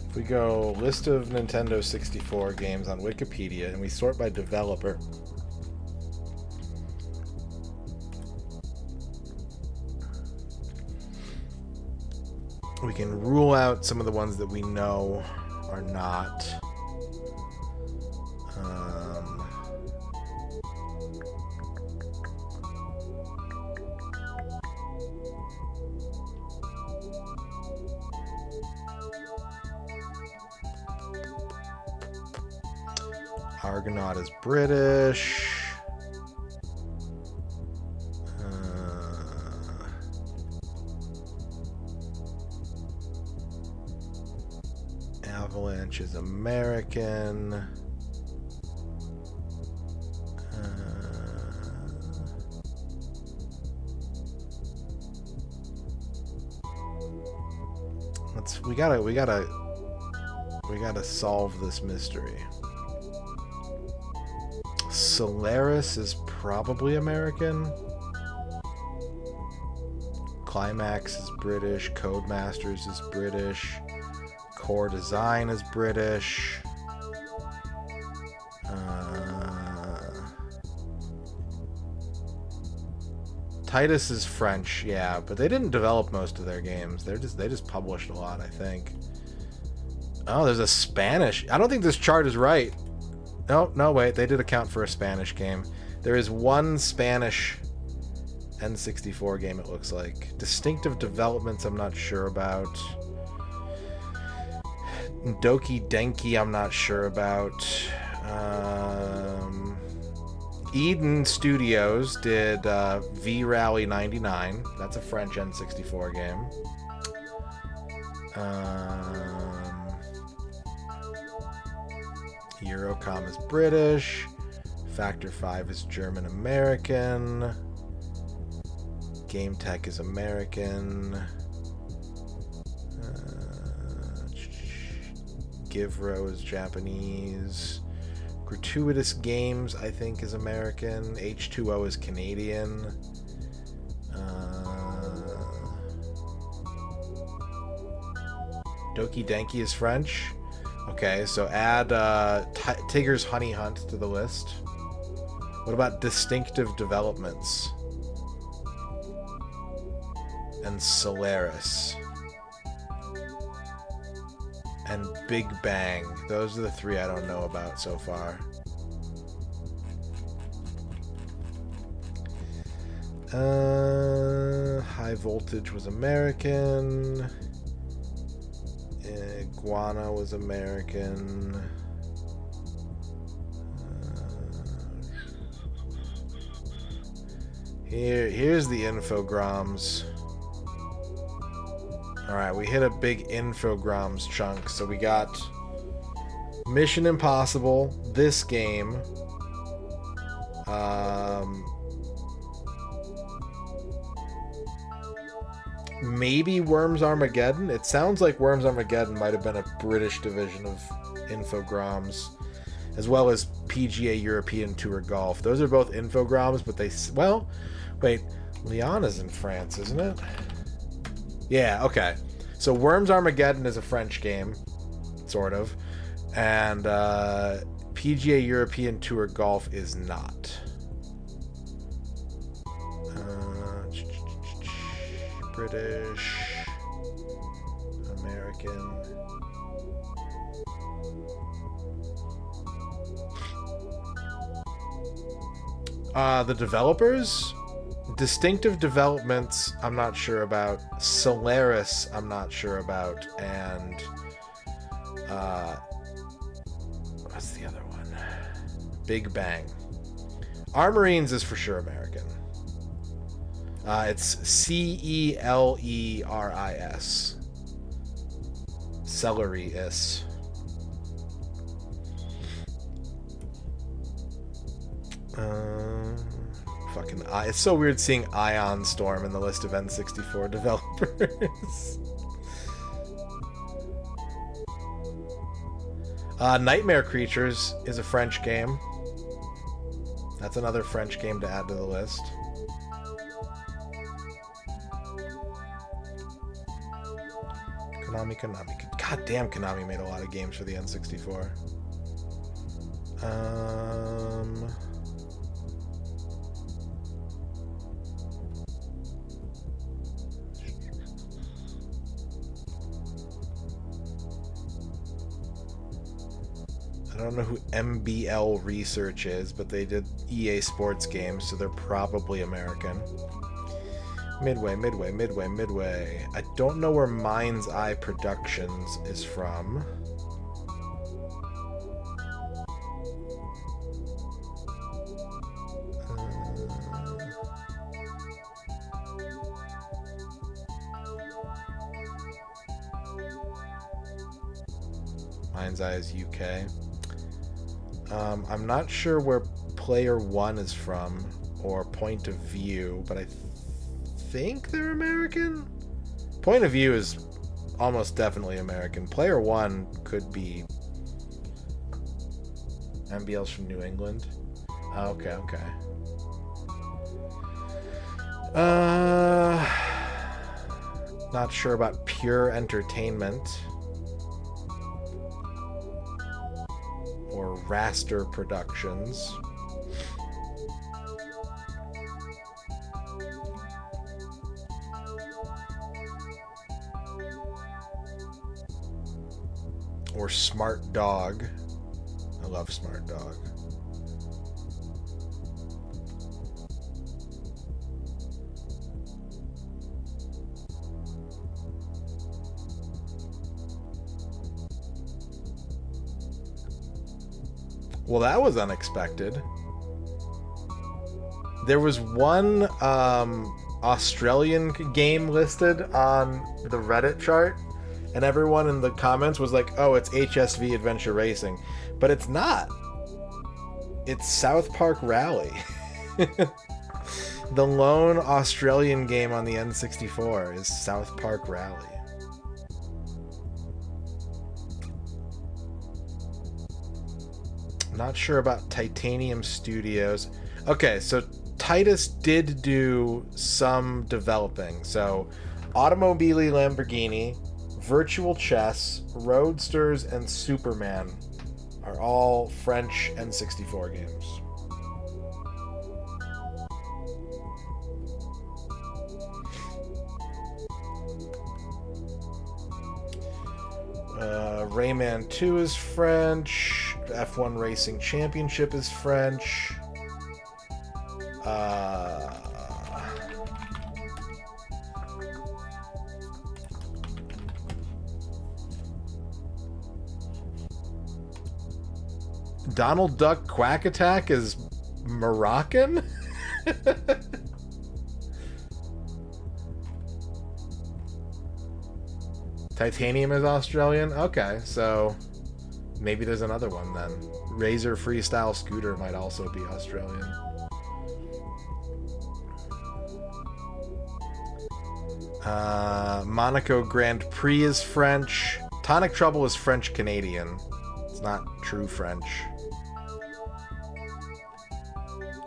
If we go list of Nintendo 64 games on Wikipedia and we sort by developer, we can rule out some of the ones that we know are not. Argonaut is British. Avalanche is American. We gotta solve this mystery. Solaris is probably American. Climax is British. Codemasters is British. Core Design is British. Titus is French, yeah, but they didn't develop most of their games. They just published a lot, I think. Oh, there's a Spanish. I don't think this chart is right. No, wait, they did account for a Spanish game. There is one Spanish N64 game, it looks like. Distinctive developments, I'm not sure about. Doki Denki, I'm not sure about. Eden Studios did V-Rally 99. That's a French N64 game. Eurocom is British. Factor 5 is German-American. Game Tech is American. Givro is Japanese. Gratuitous Games, I think, is American. H2O is Canadian. Doki Denki is French. Okay, so add Tigger's Honey Hunt to the list. What about Distinctive Developments? And Solaris. And Big Bang. Those are the three I don't know about so far. High Voltage was American. Iguana was American. Here's the Infogrames. Alright, we hit a big Infogrames chunk. So we got Mission Impossible, this game. Maybe Worms Armageddon? It sounds like Worms Armageddon might have been a British division of Infogrames, as well as PGA European Tour Golf. Those are both Infogrames, but they... Well, wait. Lyon is in France, isn't it? Yeah, okay. So Worms Armageddon is a French game, sort of. And PGA European Tour Golf is not. British, American. The developers? Distinctive Developments, I'm not sure about. Solaris, I'm not sure about. And what's the other one? Big Bang. Armorines is for sure American. It's Celeris. Celery-is. Fucking it's so weird seeing Ion Storm in the list of N64 developers. Nightmare Creatures is a French game. That's another French game to add to the list. Konami. God damn, Konami made a lot of games for the N64. I don't know who MBL Research is, but they did EA Sports games, so they're probably American. Midway. I don't know where Mind's Eye Productions is from. Mind's Eye is UK. I'm not sure where Player One is from, or Point of View, but I think they're American? Point of View is almost definitely American. Player 1 could be... MBL's from New England. Okay, okay. Not sure about Pure Entertainment. Or Raster Productions. Or Smart Dog. I love Smart Dog. Well, that was unexpected. There was one Australian game listed on the Reddit chart, and everyone in the comments was like, oh, it's HSV Adventure Racing. But it's not. It's South Park Rally. The lone Australian game on the N64 is South Park Rally. Not sure about Titanium Studios. Okay, so Titus did do some developing. So Automobili Lamborghini, Virtual Chess, Roadsters, and Superman are all French N64 games. Rayman 2 is French. F1 Racing Championship is French. Donald Duck Quack Attack is Moroccan? Titanium is Australian? Okay, so maybe there's another one then. Razor Freestyle Scooter might also be Australian. Monaco Grand Prix is French. Tonic Trouble is French-Canadian. It's not true French.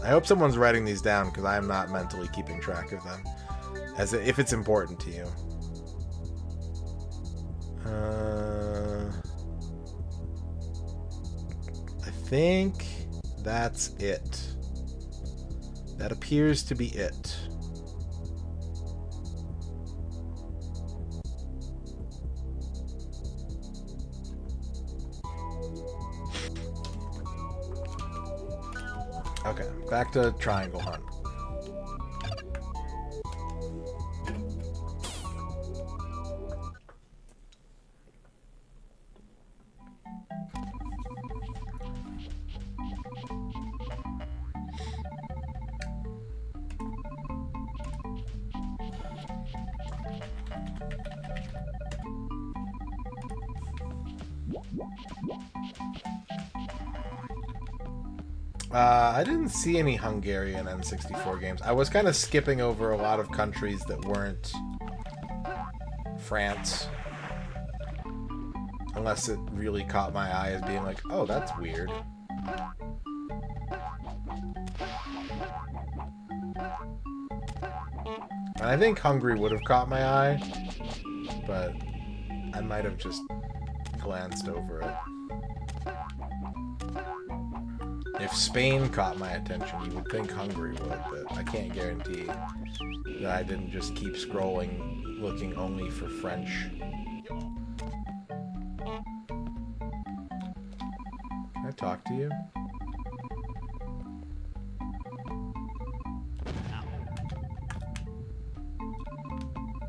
I hope someone's writing these down because I am not mentally keeping track of them. As if it's important to you. I think that's it. That appears to be it. Okay, back to Triangle Hunt. I didn't see any Hungarian N64 games. I was kind of skipping over a lot of countries that weren't France. Unless it really caught my eye as being like, oh, that's weird. And I think Hungary would have caught my eye, but I might have just glanced over it. If Spain caught my attention, you would think Hungary would, but I can't guarantee that I didn't just keep scrolling, looking only for French. Can I talk to you?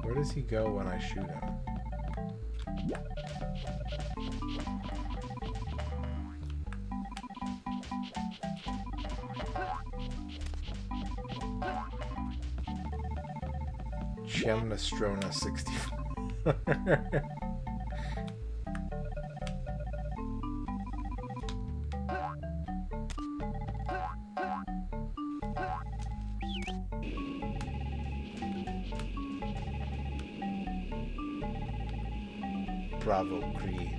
Where does he go when I shoot him? Chemnastrona 64. Bravo Cree.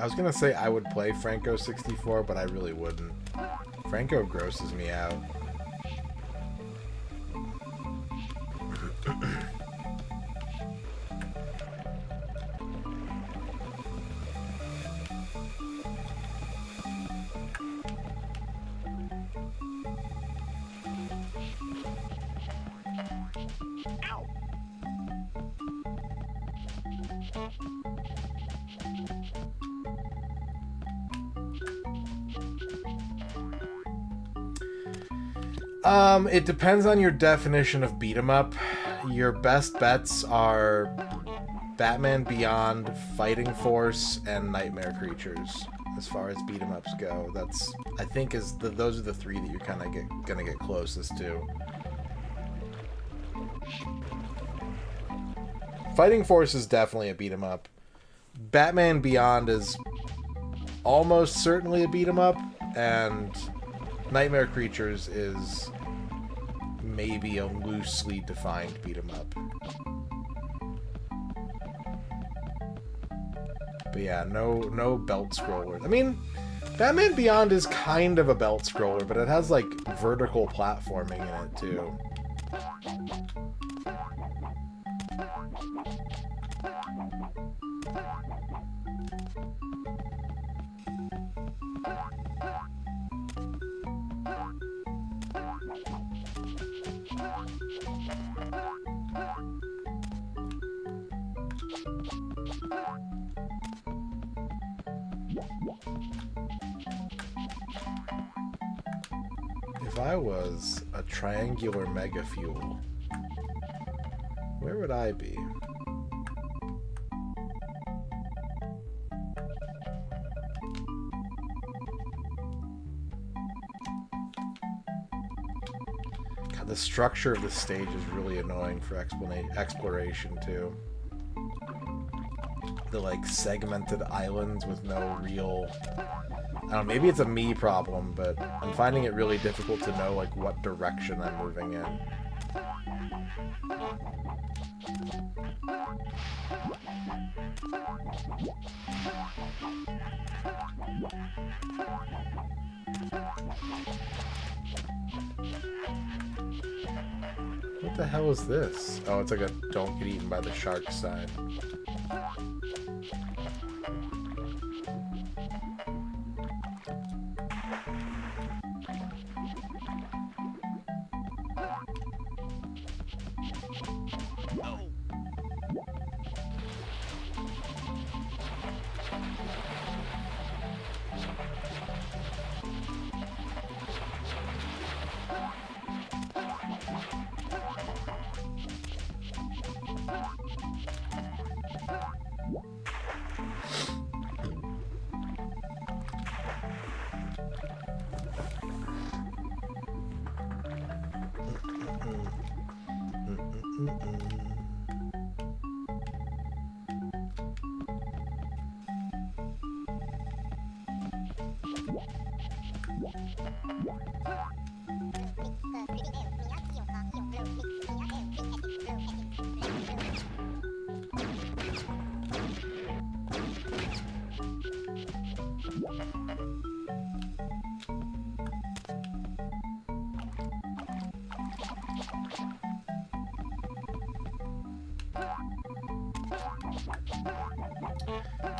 I was gonna say I would play Franco 64, but I really wouldn't. Franco grosses me out. It depends on your definition of beat 'em up. Your best bets are Batman Beyond, Fighting Force, and Nightmare Creatures. As far as beat 'em ups go, that's I think those are the three that you're kind of gonna get closest to. Fighting Force is definitely a beat 'em up. Batman Beyond is almost certainly a beat 'em up, and Nightmare Creatures is maybe a loosely defined beat 'em up. But yeah, no belt scroller. I mean, Batman Beyond is kind of a belt scroller, but it has like vertical platforming in it too. If I was a triangular mega fuel, where would I be? God, the structure of the stage is really annoying for exploration too. The like segmented islands with no real, I don't know, maybe it's a me problem, but I'm finding it really difficult to know like what direction I'm moving in. What the hell is this? Oh, it's like a don't get eaten by the shark sign.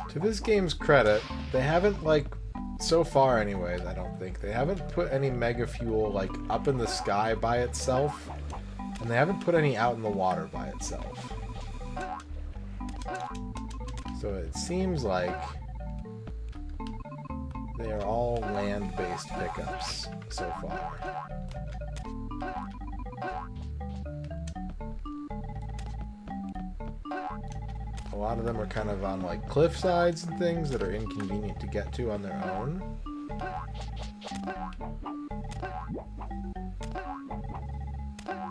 To this game's credit, they haven't, like, so far anyways, I don't think, they haven't put any Mega Fuel, like, up in the sky by itself, and they haven't put any out in the water by itself. So it seems like they are all land-based pickups so far. A lot of them are kind of on like cliff sides and things that are inconvenient to get to on their own.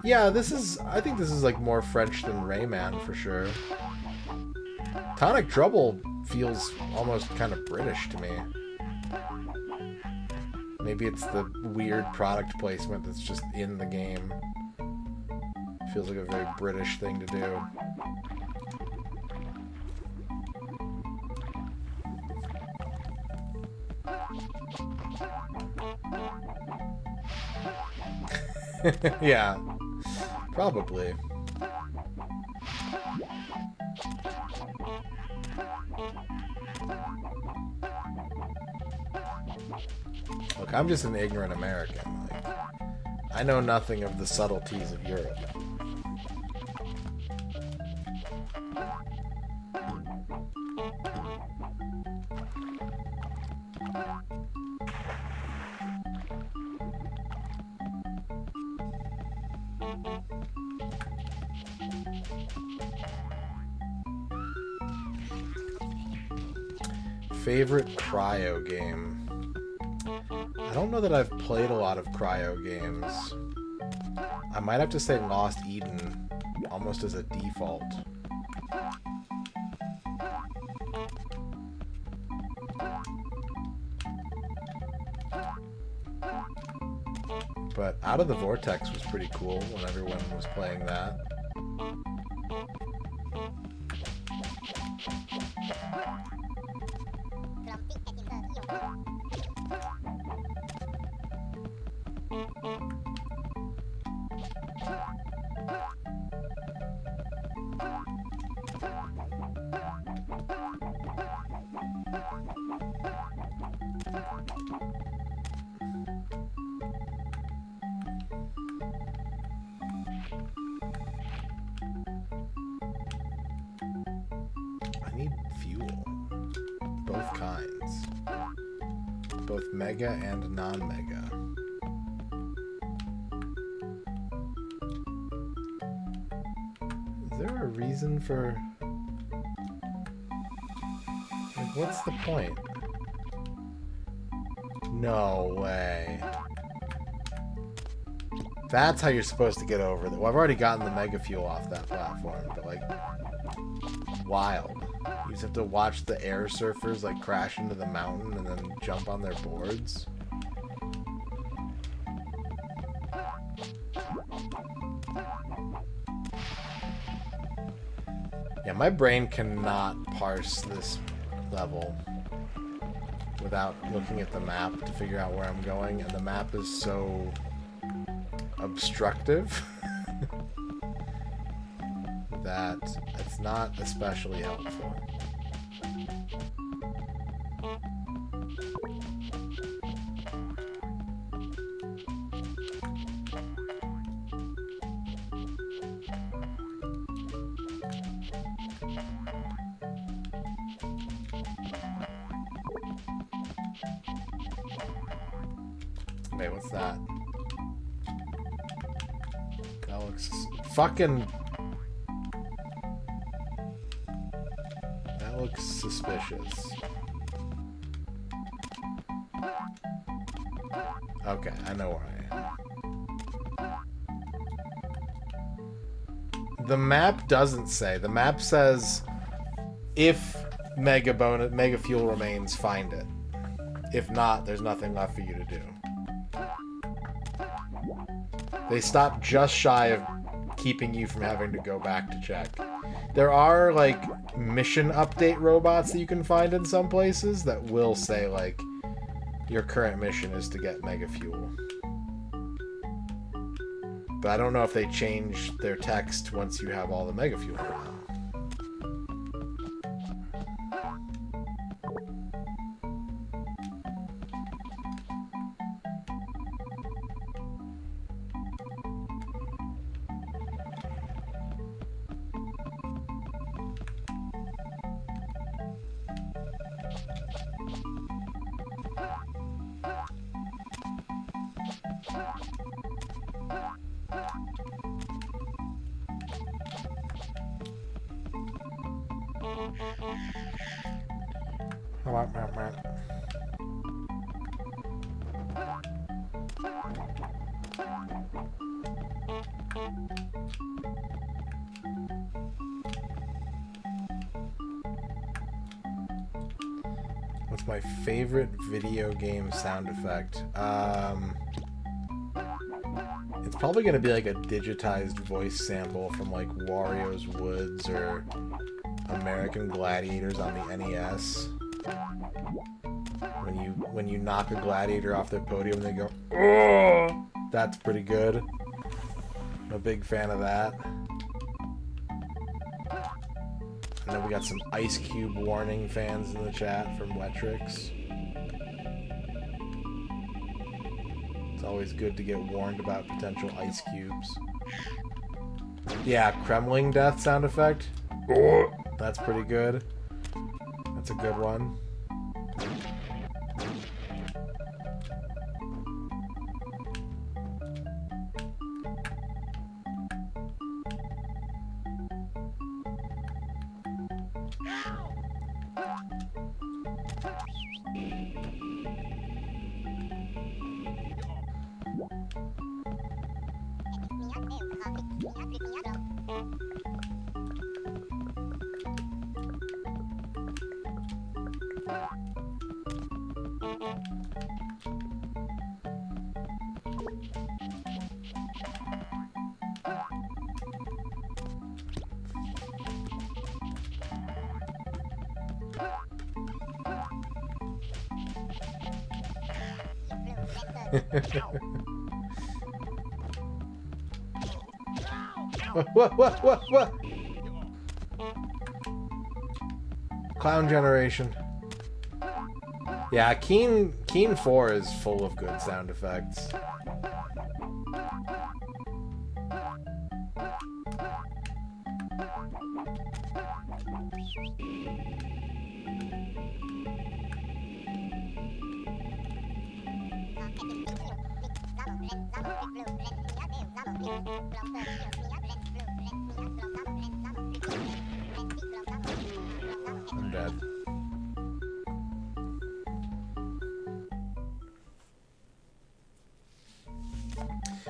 Yeah, I think this is like more French than Rayman for sure. Tonic Trouble feels almost kind of British to me. Maybe it's the weird product placement that's just in the game. Feels like a very British thing to do. Yeah, probably. Look, I'm just an ignorant American. Like, I know nothing of the subtleties of Europe. Favorite cryo game? I don't know that I've played a lot of cryo games. I might have to say Lost Eden, almost as a default. But Out of the Vortex was pretty cool when everyone was playing that. I need fuel. Both kinds. Both mega and non-mega. Is there a reason for... Like, what's the point? No way. That's how you're supposed to get over that. Well, I've already gotten the mega fuel off that platform, but like... Wild. You just have to watch the air surfers like crash into the mountain and then jump on their boards. Yeah, my brain cannot parse this level without looking at the map to figure out where I'm going, and the map is so obstructive that it's not especially helpful. Wait, what's that? That looks fucking... That looks suspicious. Okay, I know where I am. The map doesn't say. The map says if mega fuel remains, find it. If not, there's nothing left for you to do. They stop just shy of keeping you from having to go back to check. There are, like, mission update robots that you can find in some places that will say, like, your current mission is to get mega fuel. But I don't know if they change their text once you have all the mega fuel around. What's my favorite video game sound effect? It's probably going to be like a digitized voice sample from like Wario's Woods or American Gladiators on the NES. When you knock a gladiator off their podium, they go, "Oh!" That's pretty good. I'm a big fan of that. And then we got some Ice Cube warning fans in the chat from Wetrix. It's always good to get warned about potential ice cubes. Yeah, Kremling death sound effect. Oh, that's pretty good. That's a good one. What? Clown Generation. Yeah, Keen 4 is full of good sound effects. I'm dead.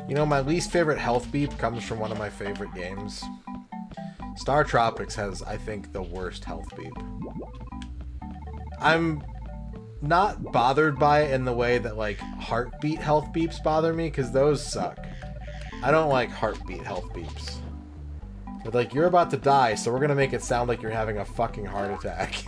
You know, my least favorite health beep comes from one of my favorite games. Star Tropics has, I think, the worst health beep. I'm not bothered by it in the way that, like, heartbeat health beeps bother me, because those suck. I don't like heartbeat health beeps. But, like, you're about to die, so we're gonna make it sound like you're having a fucking heart attack.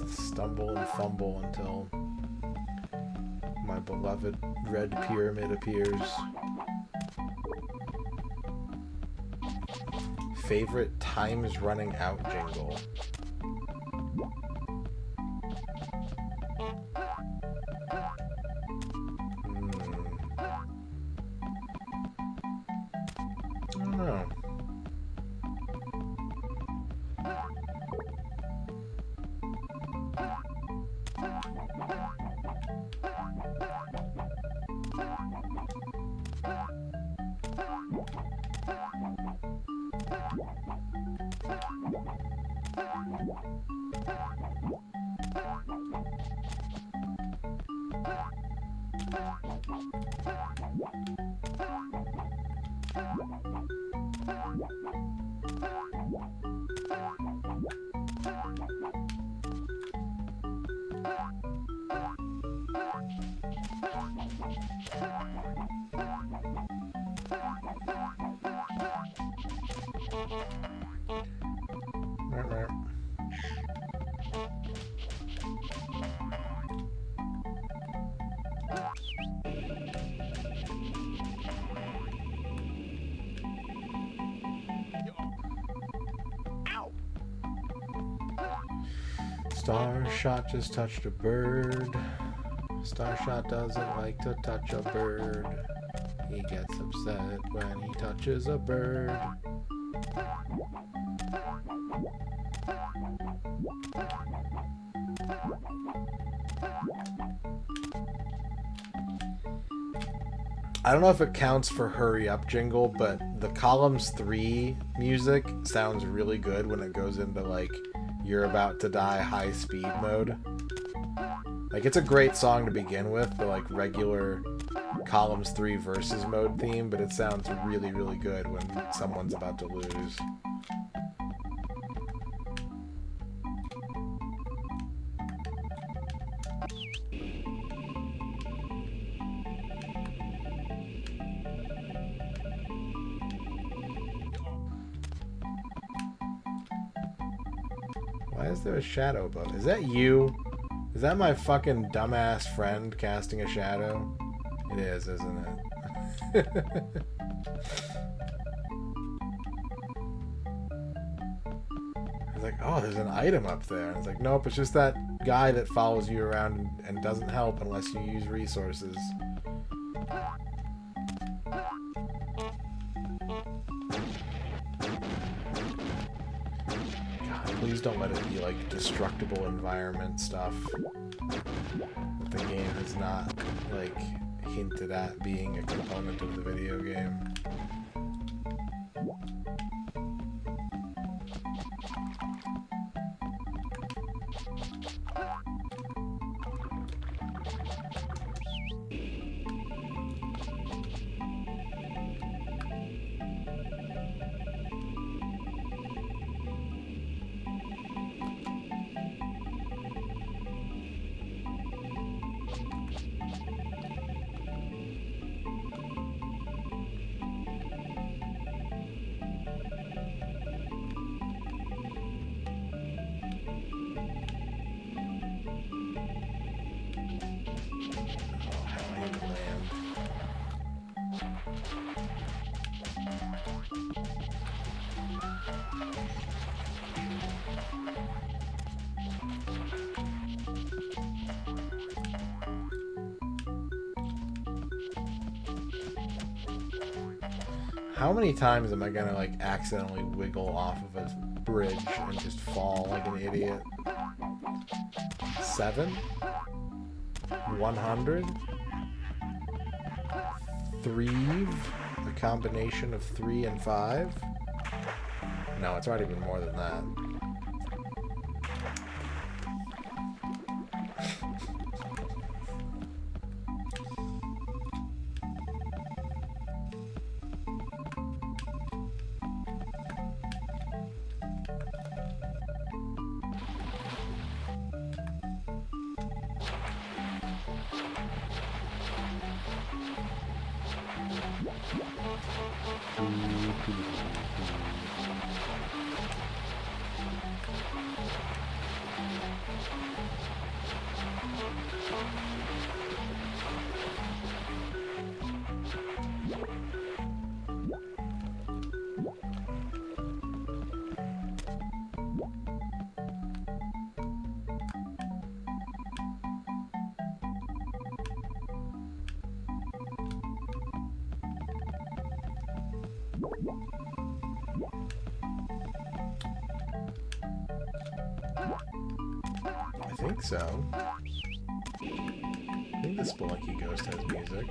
Stumble and fumble until my beloved red pyramid appears. Favorite times running out jingle. I don't know. Starshot just touched a bird. Starshot doesn't like to touch a bird. He gets upset when he touches a bird. I don't know if it counts for Hurry Up Jingle, but the Columns 3 music sounds really good when it goes into, like, You're About to Die high speed mode. Like, it's a great song to begin with, the, like, regular Columns 3 versus mode theme, but it sounds really, really good when someone's about to lose. Why is there a shadow above? Is that you? Is that my fucking dumbass friend casting a shadow? It is, isn't it? I was like, oh, there's an item up there. And it's like, nope, it's just that guy that follows you around and doesn't help unless you use resources. Please don't let it be like destructible environment stuff that the game has not like hinted at being a component of the video game. How many times am I gonna like accidentally wiggle off of a bridge and just fall like an idiot? 7? 100? 3? A combination of 3 and 5? No, it's already been more than that. I think so. I think the Spelunky Ghost has music.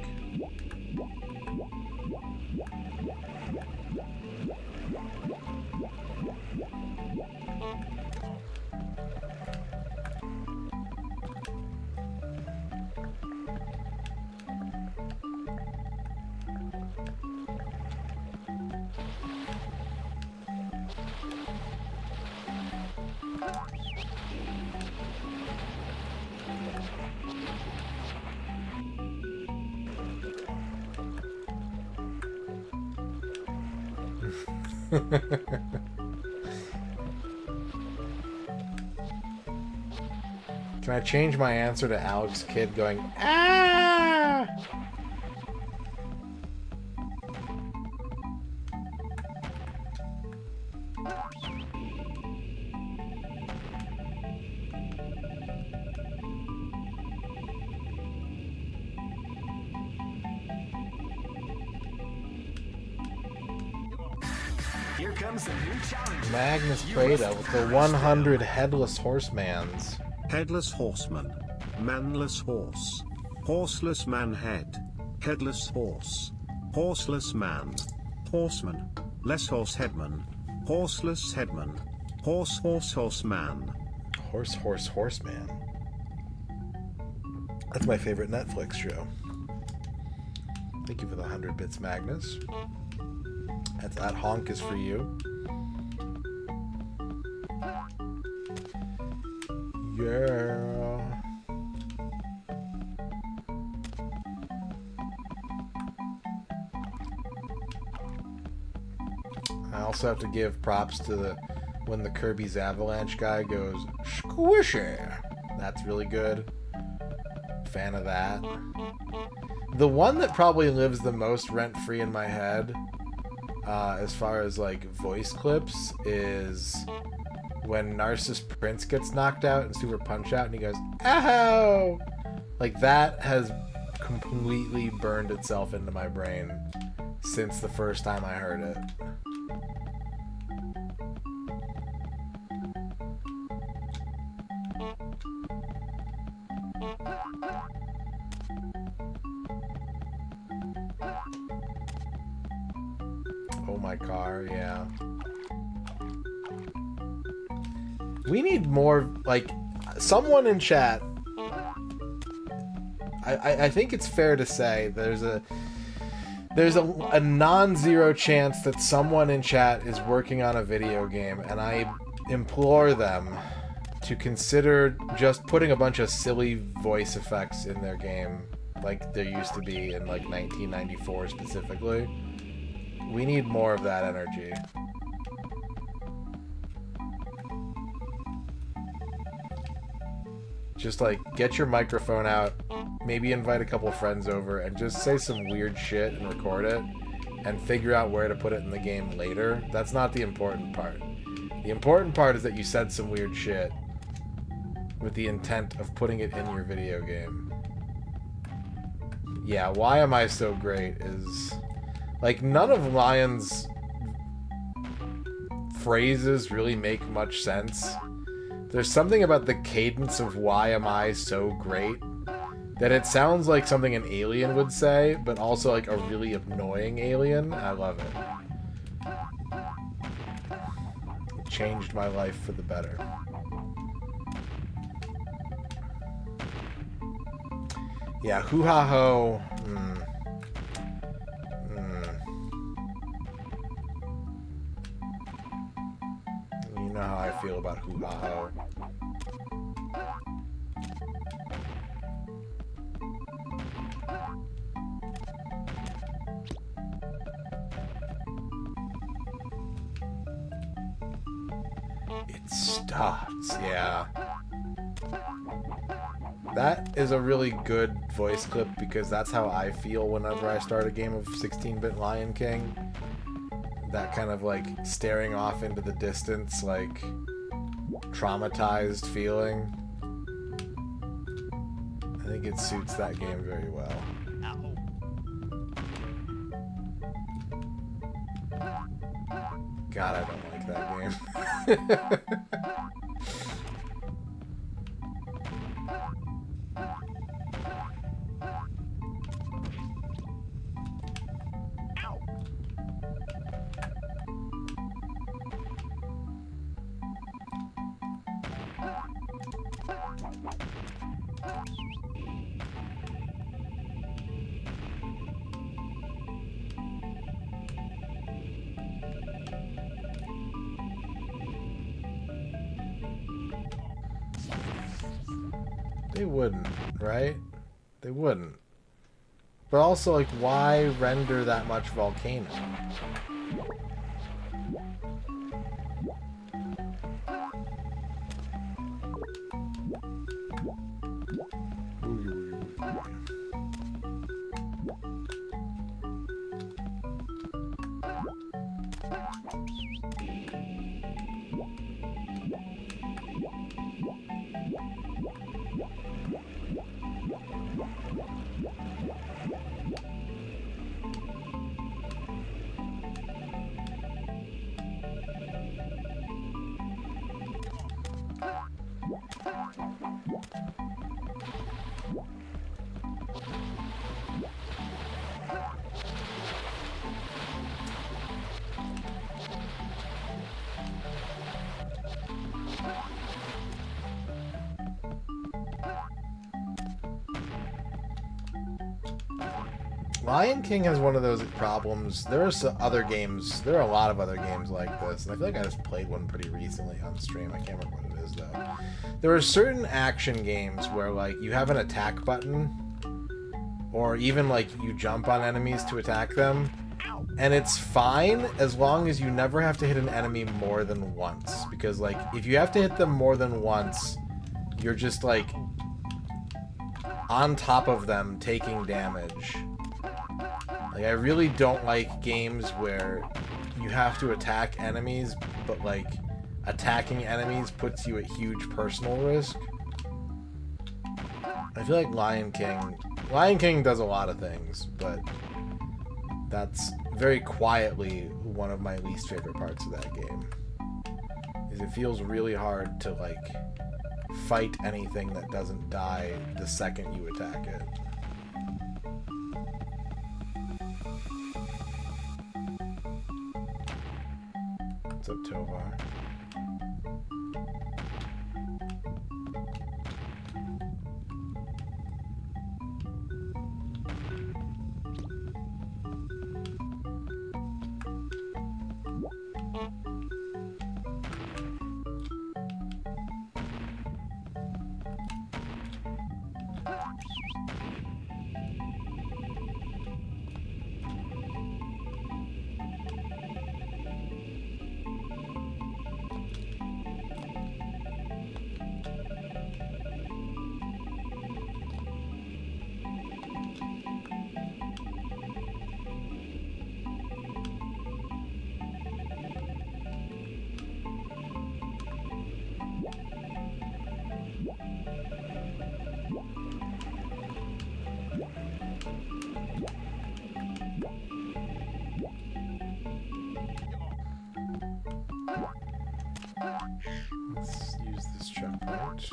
Can I change my answer to Alex Kidd going, ah? Here comes some new challenges. Magnus Prada with the 100 Headless Horsemans. Headless horseman. Manless horse. Horseless man head. Headless horse. Horseless man. Horseman. Less horse headman. Horseless headman. Horseman. Horseman. That's my favorite Netflix show. Thank you for the 100 bits, Magnus. That honk is for you. Yeah. I also have to give props to when the Kirby's Avalanche guy goes squishy. That's really good. Fan of that. The one that probably lives the most rent-free in my head, as far as like voice clips, is when Narcissus Prince gets knocked out in Super Punch-Out and he goes, "Ow!" Like, that has completely burned itself into my brain since the first time I heard it. Oh, my car, yeah. We need more, like, someone in chat. I think it's fair to say there's a non-zero chance that someone in chat is working on a video game, and I implore them to consider just putting a bunch of silly voice effects in their game, like there used to be in like 1994 specifically. We need more of that energy. Just like, get your microphone out, maybe invite a couple friends over, and just say some weird shit and record it, and figure out where to put it in the game later. That's not the important part. The important part is that you said some weird shit with the intent of putting it in your video game. Yeah, Why Am I So Great is... like, none of Lion's phrases really make much sense. There's something about the cadence of Why Am I So Great that it sounds like something an alien would say, but also like a really annoying alien. I love it. It changed my life for the better. Yeah, hoo-ha-ho. You know how I feel about hoo-ha-ho. It starts, yeah. That is a really good voice clip because that's how I feel whenever I start a game of 16-bit Lion King. That kind of like staring off into the distance, like traumatized feeling. I think it suits that game very well. God, I don't like that game. They wouldn't, right? They wouldn't. But also, like, why render that much volcano? Lion King has one of those problems. There are other games. There are a lot of other games like this, and I feel like I just played one pretty recently on stream. I can't remember what it is though. There are certain action games where like you have an attack button, or even like you jump on enemies to attack them, and it's fine as long as you never have to hit an enemy more than once. Because like if you have to hit them more than once, you're just like on top of them taking damage. Like, I really don't like games where you have to attack enemies, but, like, attacking enemies puts you at huge personal risk. I feel like Lion King does a lot of things, but that's very quietly one of my least favorite parts of that game. Is it feels really hard to, like, fight anything that doesn't die the second you attack it. What's up, Tovar? Let's use this checkpoint.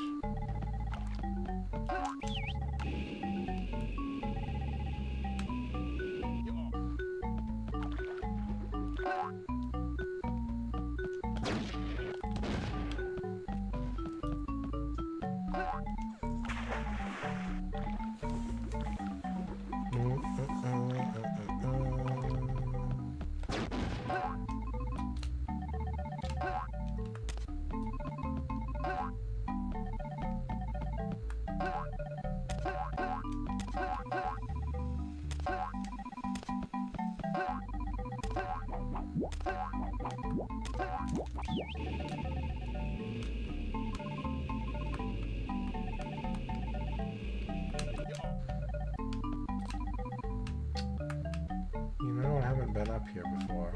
You know, I haven't been up here before.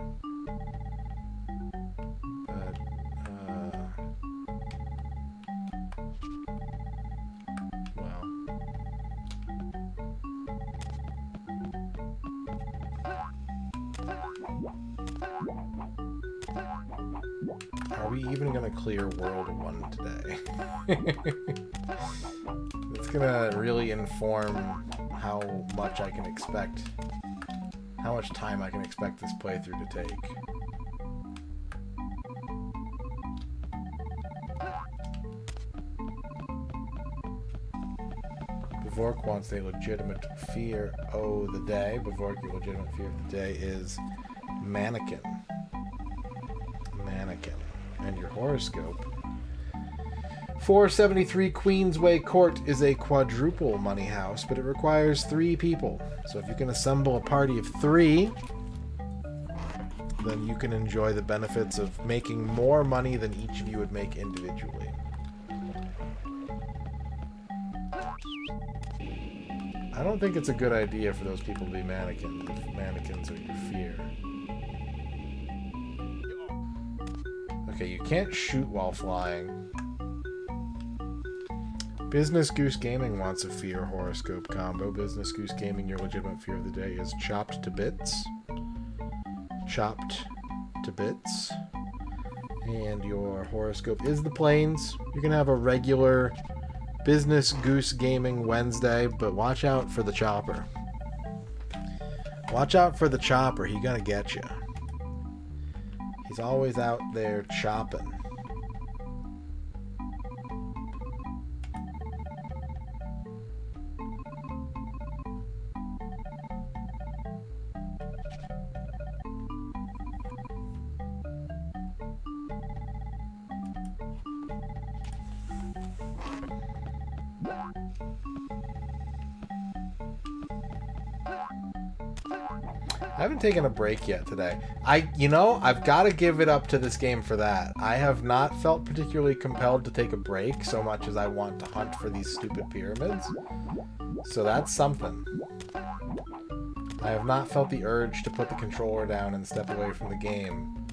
But, well. Are we even gonna clear World 1 today? It's gonna really inform how much I can expect, how much time I can expect this playthrough to take. Bavork wants a legitimate fear of the day. Bavork, your legitimate fear of the day is mannequin. Mannequin. And your horoscope. 473 Queensway Court is a quadruple money house, but it requires 3 people. So if you can assemble a party of 3, then you can enjoy the benefits of making more money than each of you would make individually. I don't think it's a good idea for those people to be mannequins, if mannequins are your fear. Okay, you can't shoot while flying. Business Goose Gaming wants a fear horoscope combo. Business Goose Gaming, your legitimate fear of the day is chopped to bits. Chopped to bits. And your horoscope is the planes. You can have a regular Business Goose Gaming Wednesday, but watch out for the chopper. Watch out for the chopper. He gonna get you. He's always out there chopping. I haven't taken a break yet today. I've got to give it up to this game for that. I have not felt particularly compelled to take a break so much as I want to hunt for these stupid pyramids. So that's something. I have not felt the urge to put the controller down and step away from the game.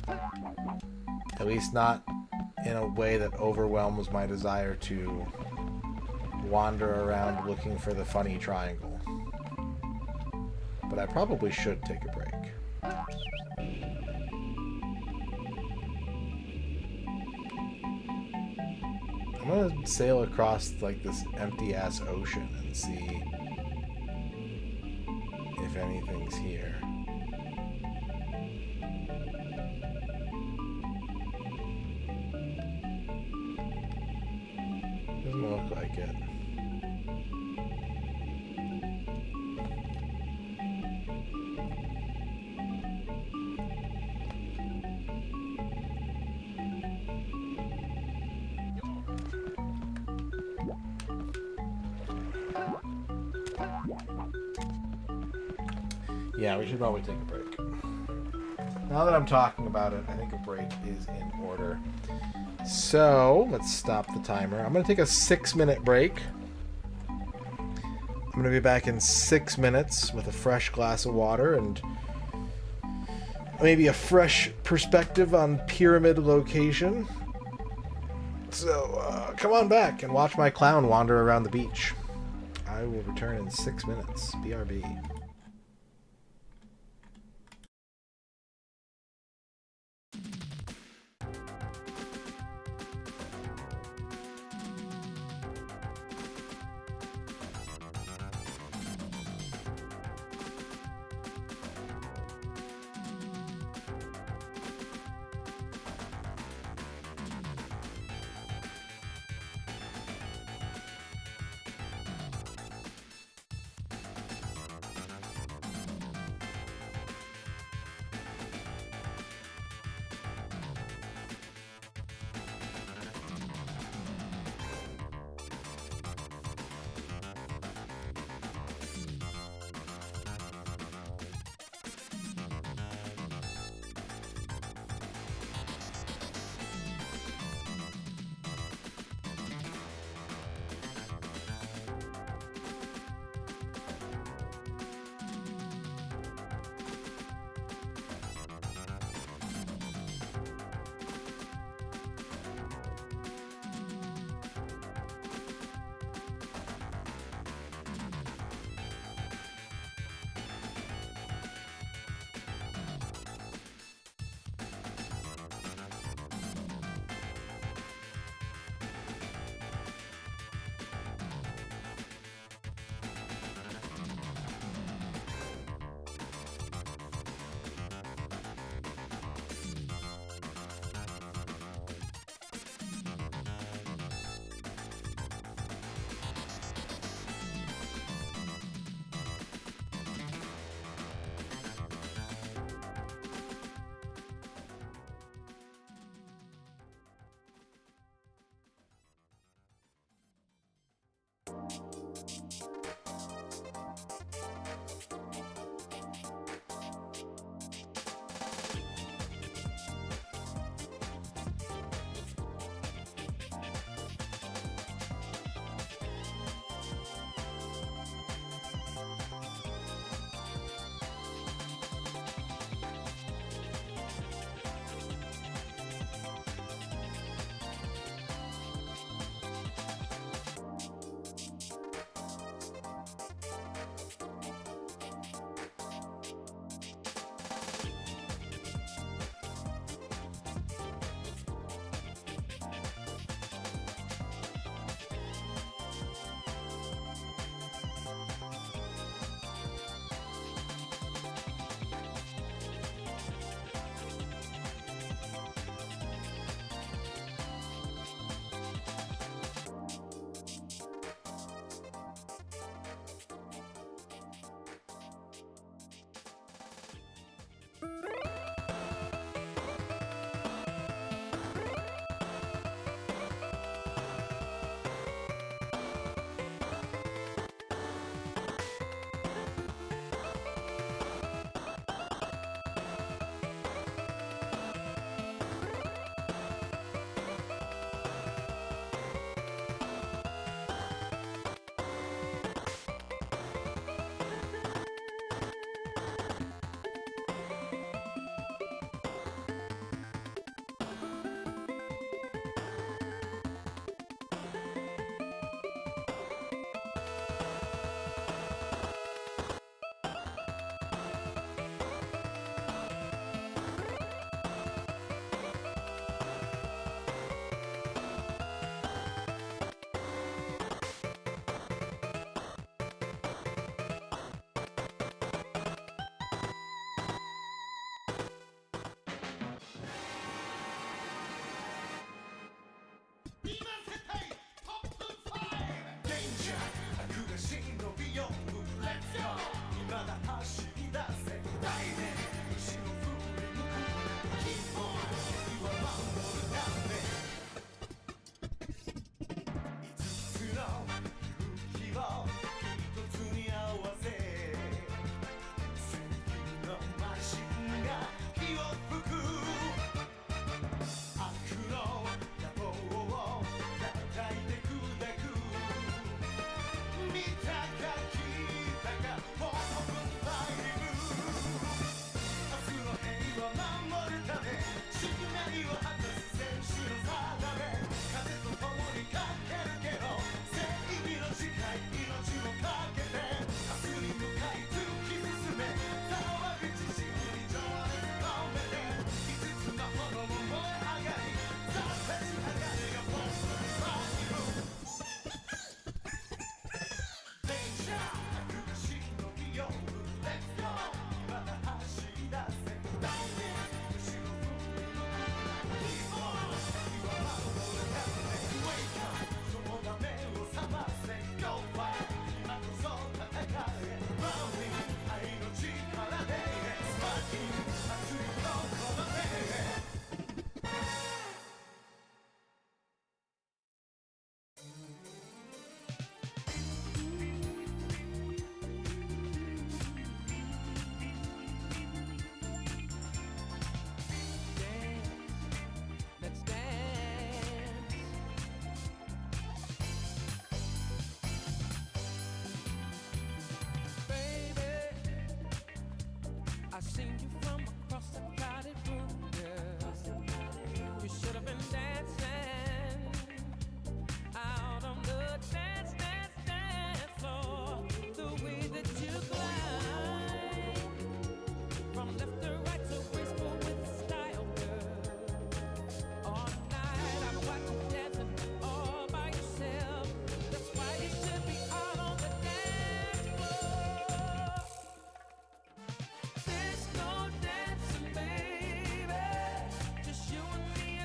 At least not in a way that overwhelms my desire to wander around looking for the funny triangle. But I probably should take a break. I'm gonna sail across like this empty-ass ocean and see if anything's here. Doesn't look like it. Yeah, we should probably take a break. Now that I'm talking about it, I think a break is in order. So, let's stop the timer. I'm going to take a 6-minute break. I'm going to be back in 6 minutes with a fresh glass of water and maybe a fresh perspective on pyramid location. So, come on back and watch my clown wander around the beach. I will return in 6 minutes. BRB.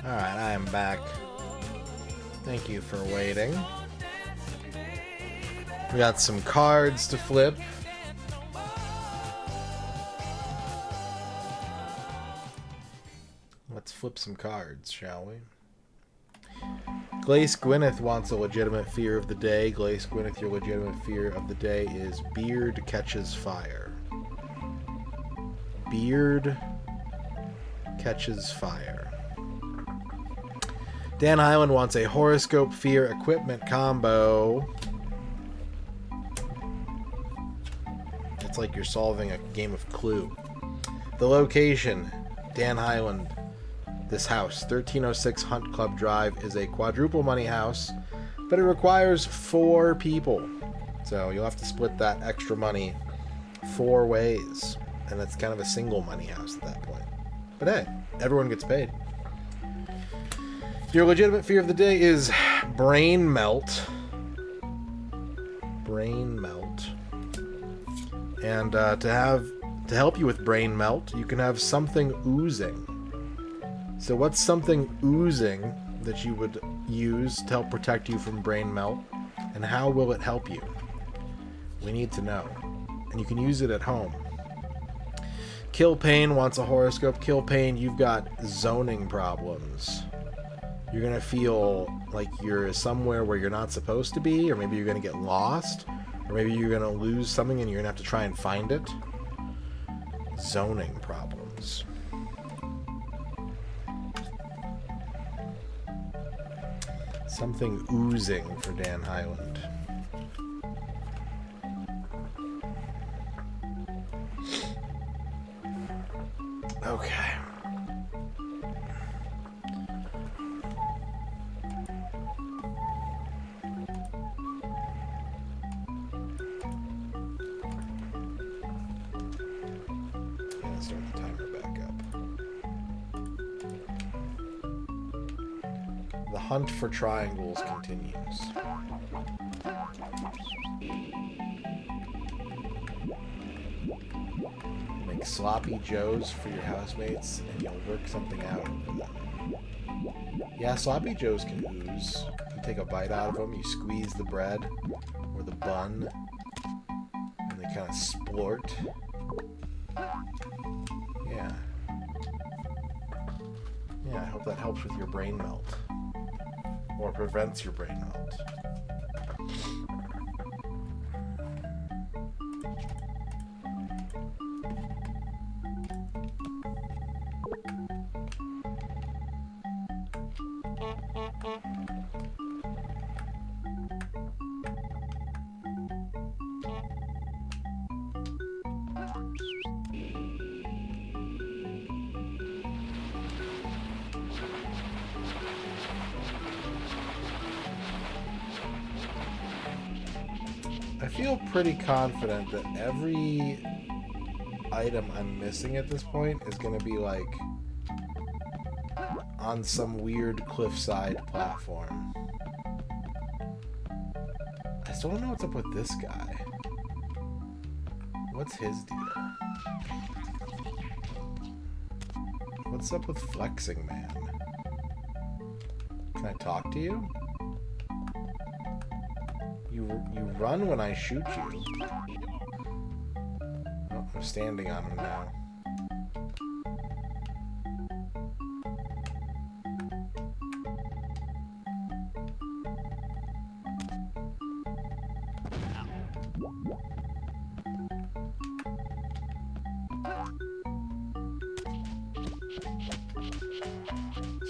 Alright, I am back. Thank you for waiting. We got some cards to flip. Let's flip some cards, shall we? Glace Gwyneth wants a legitimate fear of the day. Glace Gwyneth, your legitimate fear of the day is beard catches fire. Beard catches fire. Dan Highland wants a horoscope fear equipment combo. It's like you're solving a game of Clue. The location, Dan Highland. This house, 1306 Hunt Club Drive, is a quadruple money house, but it requires 4 people. So you'll have to split that extra money 4 ways. And it's kind of a single money house at that point. But hey, everyone gets paid. Your legitimate fear of the day is brain melt. Brain melt. And to help you with brain melt, you can have something oozing. So what's something oozing that you would use to help protect you from brain melt? And how will it help you? We need to know. And you can use it at home. Kill Pain wants a horoscope. Kill Pain, you've got zoning problems. You're going to feel like you're somewhere where you're not supposed to be, or maybe you're going to get lost, or maybe you're going to lose something and you're going to have to try and find it. Zoning problems. Something oozing for Dan Highland. Okay. Gonna start the timer back up. The hunt for triangles continues. Make sloppy joes for your housemates and you'll work something out over them. Yeah, sloppy joes can ooze. You take a bite out of them, you squeeze the bread or the bun, and they kind of splort. Yeah. Yeah, I hope that helps with your brain melt. Or prevents your brain melt. I feel pretty confident that every item I'm missing at this point is going to be like on some weird cliffside platform. I still don't know what's up with this guy. What's his deal? What's up with Flexing Man? Can I talk to you? You run when I shoot you. Oh, I'm standing on him now.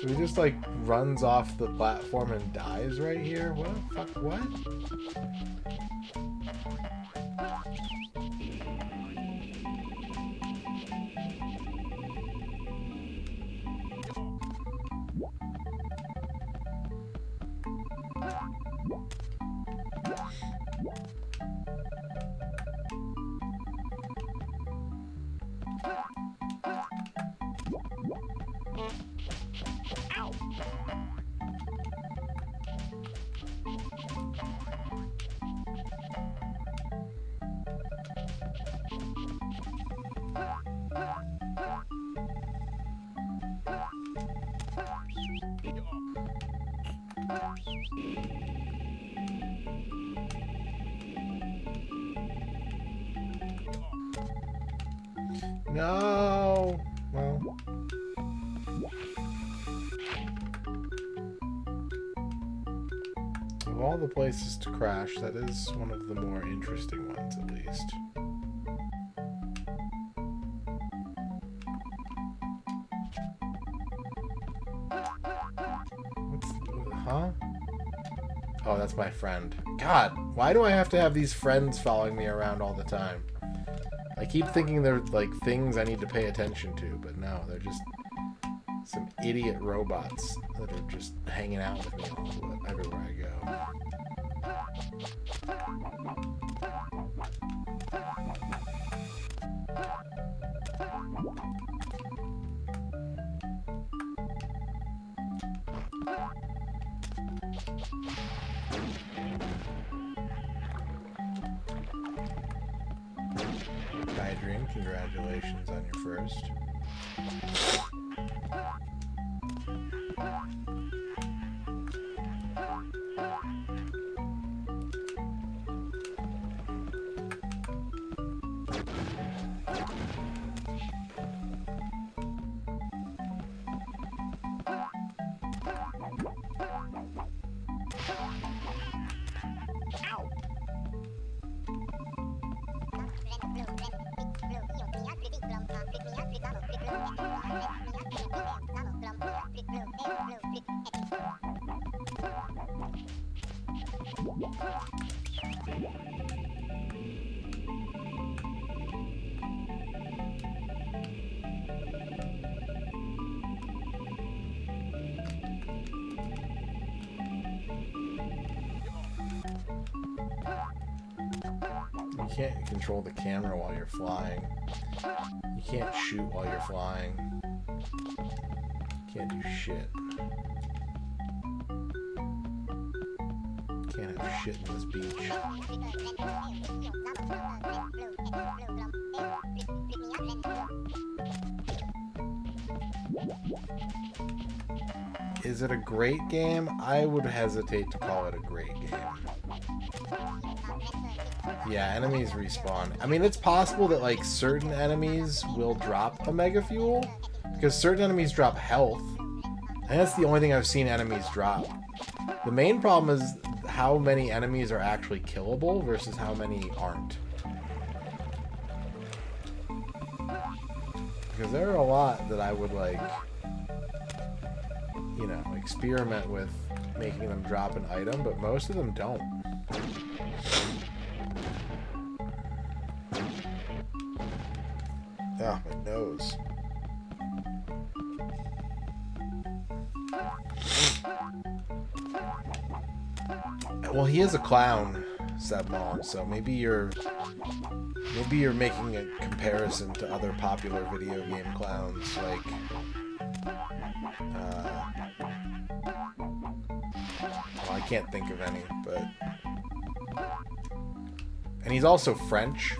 So he just like runs off the platform and dies right here? What the fuck? What? No. Well. Of all the places to crash, that is one of the more interesting ones, at least. Huh? Oh, that's my friend. God, why do I have to have these friends following me around all the time? I keep thinking they're like things I need to pay attention to, but no, they're just some idiot robots that are just hanging out with me everywhere I go. Adrian, congratulations on your first. You can't control the camera while you're flying. You can't shoot while you're flying. You can't do shit. Can't have shit in this beach. Is it a great game? I would hesitate to call it a great game. Yeah, enemies respawn. I mean, it's possible that, like, certain enemies will drop a Mega Fuel, because certain enemies drop health, and that's the only thing I've seen enemies drop. The main problem is how many enemies are actually killable versus how many aren't. Because there are a lot that I would, like, you know, experiment with making them drop an item, but most of them don't. Ah, my nose. Well, he is a clown, Sebmon, so maybe you're making a comparison to other popular video game clowns, like well, I can't think of any, but and he's also French.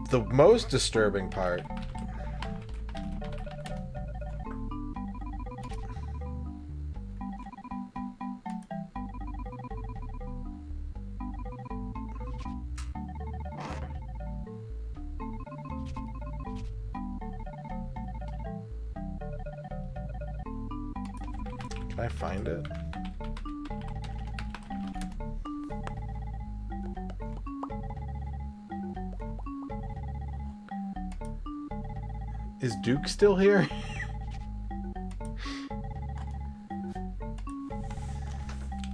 The most disturbing part can I find it? Is Duke still here?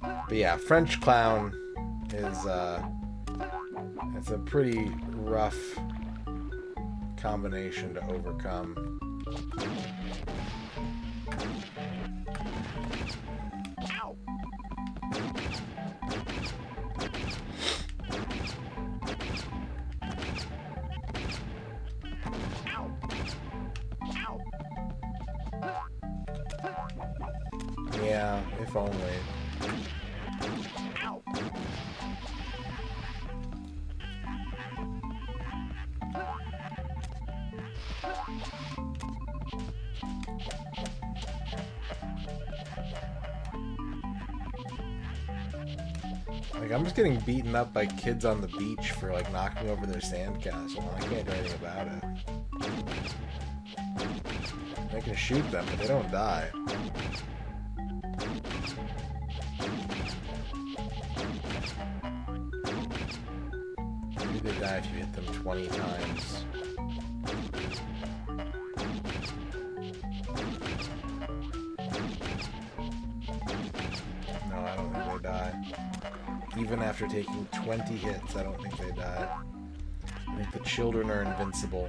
But yeah, French clown is it's a pretty rough combination to overcome. Yeah, if only. Like, I'm just getting beaten up by kids on the beach for, like, knocking over their sandcastle, and I can't do anything about it. I can shoot them, but they don't die. Maybe they die if you hit them 20 times. No, I don't think they die. Even after taking 20 hits, I don't think they die. I think the children are invincible.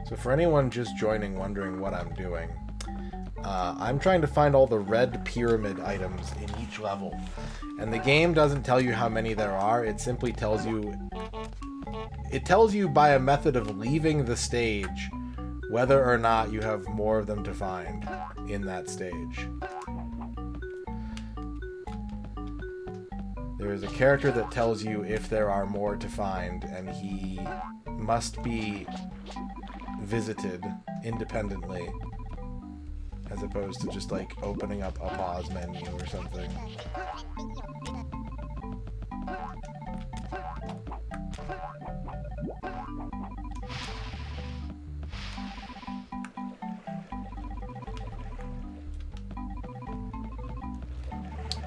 So for anyone just joining, wondering what I'm doing, I'm trying to find all the red pyramid items in each level. And the game doesn't tell you how many there are, it simply tells you... It tells you by a method of leaving the stage whether or not you have more of them to find in that stage. There is a character that tells you if there are more to find, and he must be visited independently, as opposed to just like opening up a pause menu or something.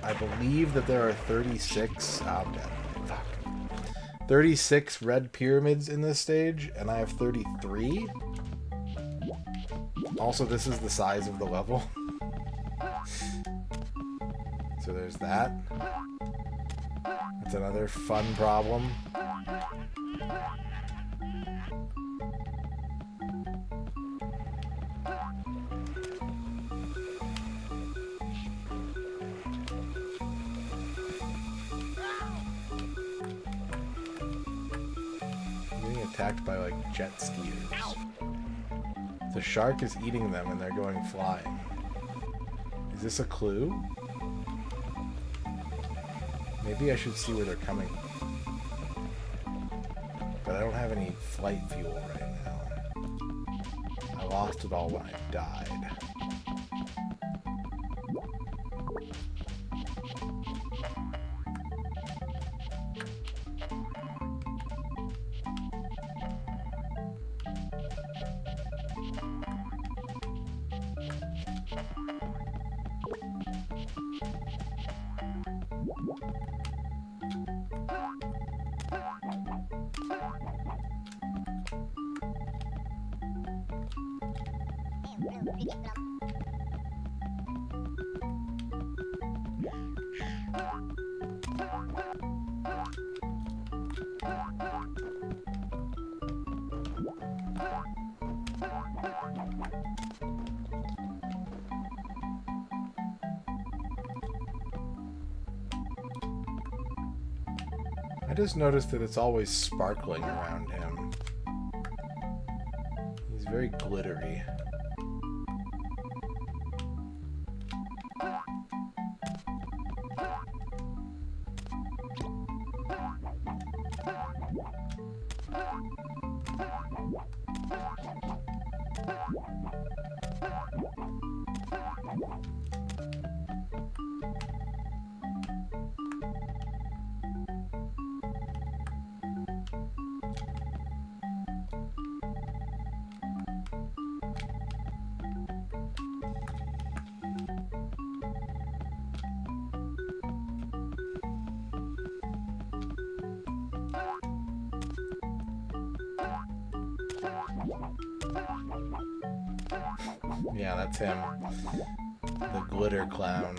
I believe that there are 36 36 red pyramids in this stage, and I have 33. Also, this is the size of the level. So there's that. That's another fun problem. Attacked by like jet skiers. The shark is eating them and they're going flying. Is this a clue? Maybe I should see where they're coming from. But I don't have any flight fuel right now. I lost it all when I died. I just noticed that it's always sparkling around him. He's very glittery. Yeah, that's him. The glitter clown.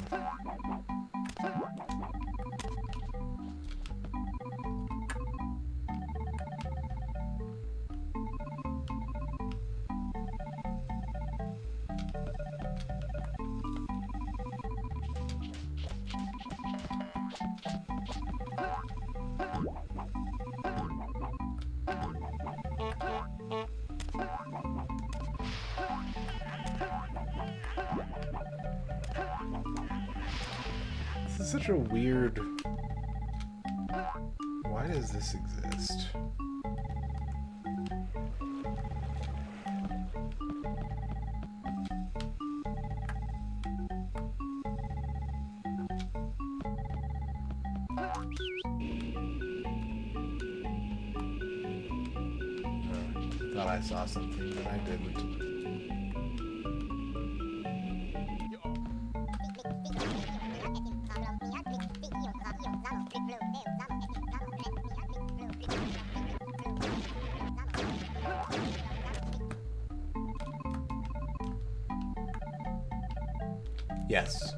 is such a weird... Why does this exist? Thought I saw something, but I didn't. Yes.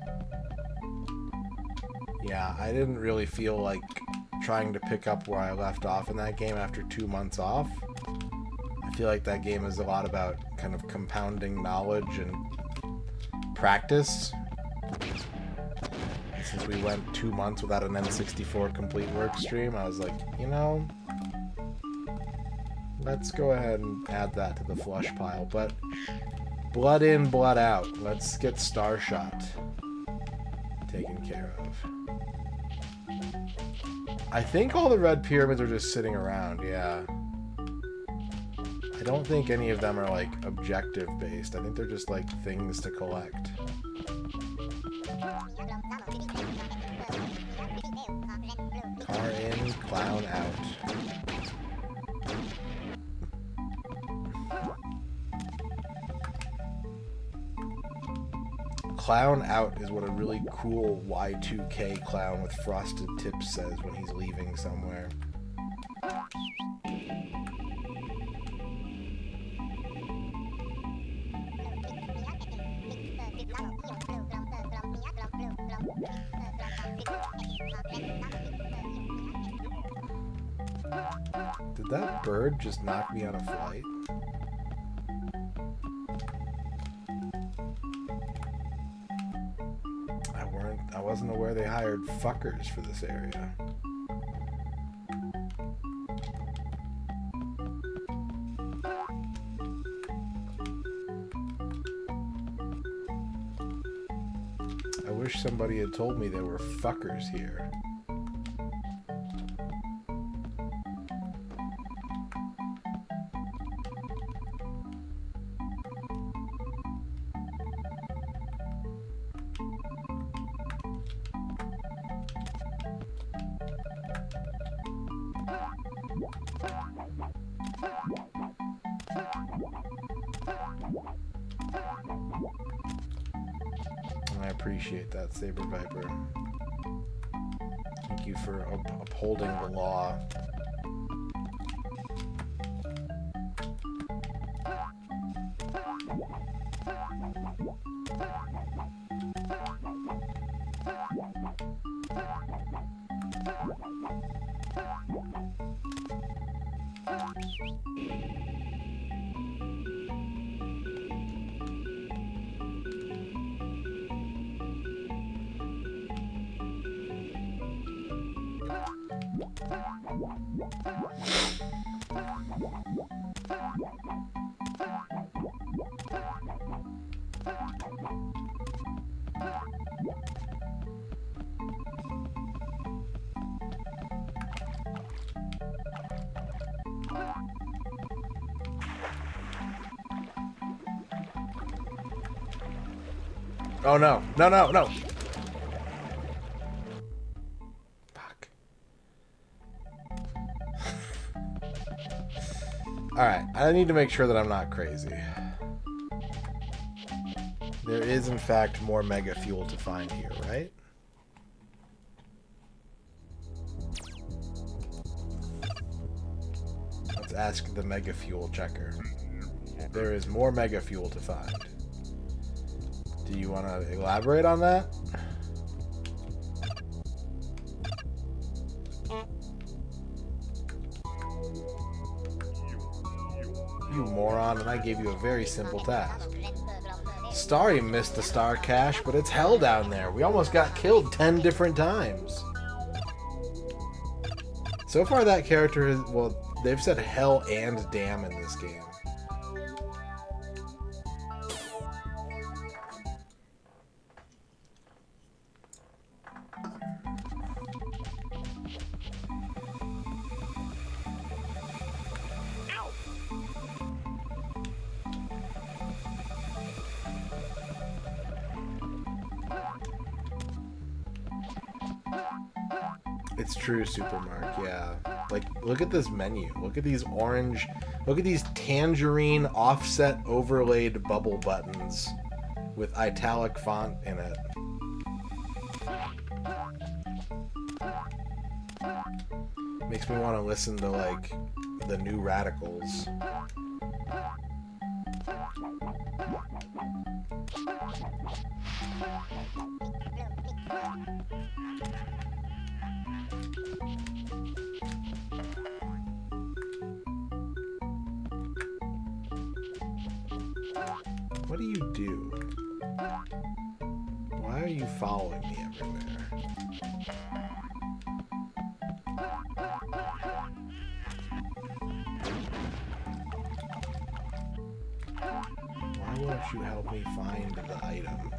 Yeah, I didn't really feel like trying to pick up where I left off in that game after 2 months off. I feel like that game is a lot about kind of compounding knowledge and practice. Since we went 2 months without an N64 complete work stream, I was like, you know, let's go ahead and add that to the flush pile. But blood in, blood out. Let's get Starshot taken care of. I think all the red pyramids are just sitting around, yeah. I don't think any of them are, like, objective based. I think they're just, like, things to collect. Car in, clown out. Clown out is what a really cool Y2K clown with frosted tips says when he's leaving somewhere. Did that bird just knock me on a flight? I wasn't aware they hired fuckers for this area. I wish somebody had told me there were fuckers here. I appreciate that, Saber Viper. Thank you for upholding the law. Oh no, no, no, no! Fuck. Alright, I need to make sure that I'm not crazy. There is, in fact, more mega fuel to find here, right? Let's ask the mega fuel checker. There is more mega fuel to find. Do you want to elaborate on that? You moron, and I gave you a very simple task. Starry missed the star cache, but it's hell down there. We almost got killed 10 different times. So far that character is, well, they've said hell and damn in this game. It's true, Supermark, yeah. Like, look at this menu. Look at these orange... Look at these tangerine offset overlaid bubble buttons with italic font in it. Makes me want to listen to, like, the New Radicals. What do you do? Why are you following me everywhere? Why won't you help me find the item?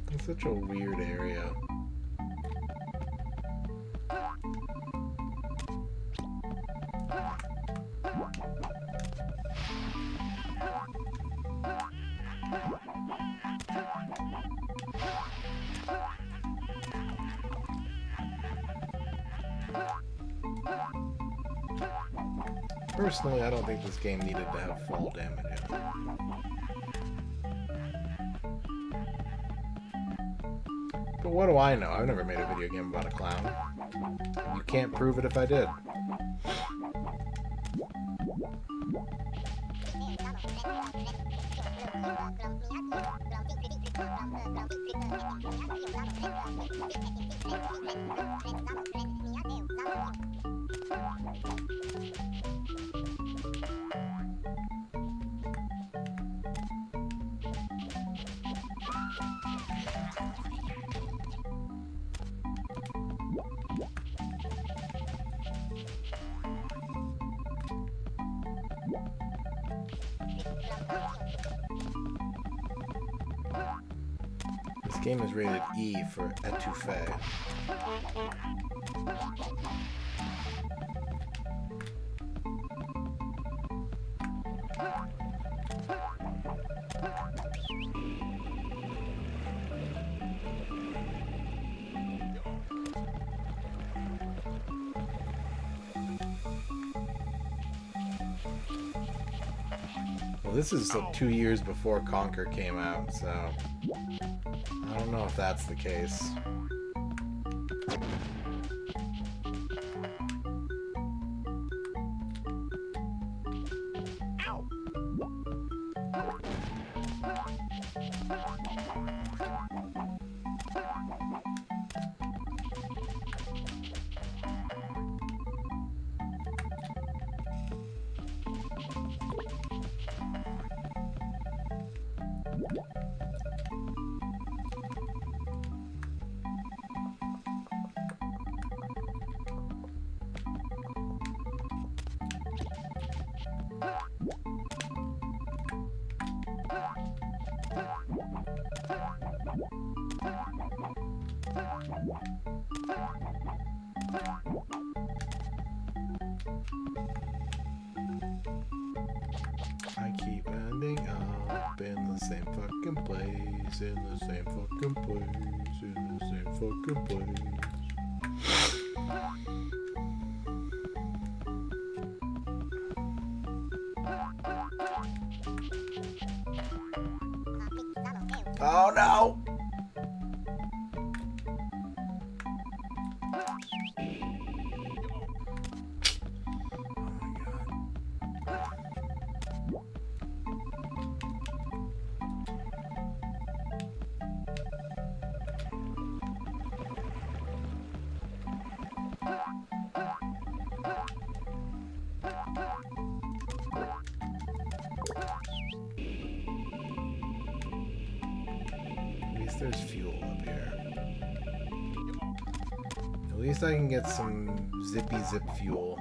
It's such a weird area. Personally, I don't think this game needed to have fall damage in it. But what do I know? I've never made a video game about a clown. You can't prove it if I did. This game is rated E for étouffé. Well, this is like 2 years before Conquer came out, so I don't know if that's the case. I keep ending up in the same fucking place, in the same fucking place, in the same fucking place. Oh no! At least I can get some zippy zip fuel.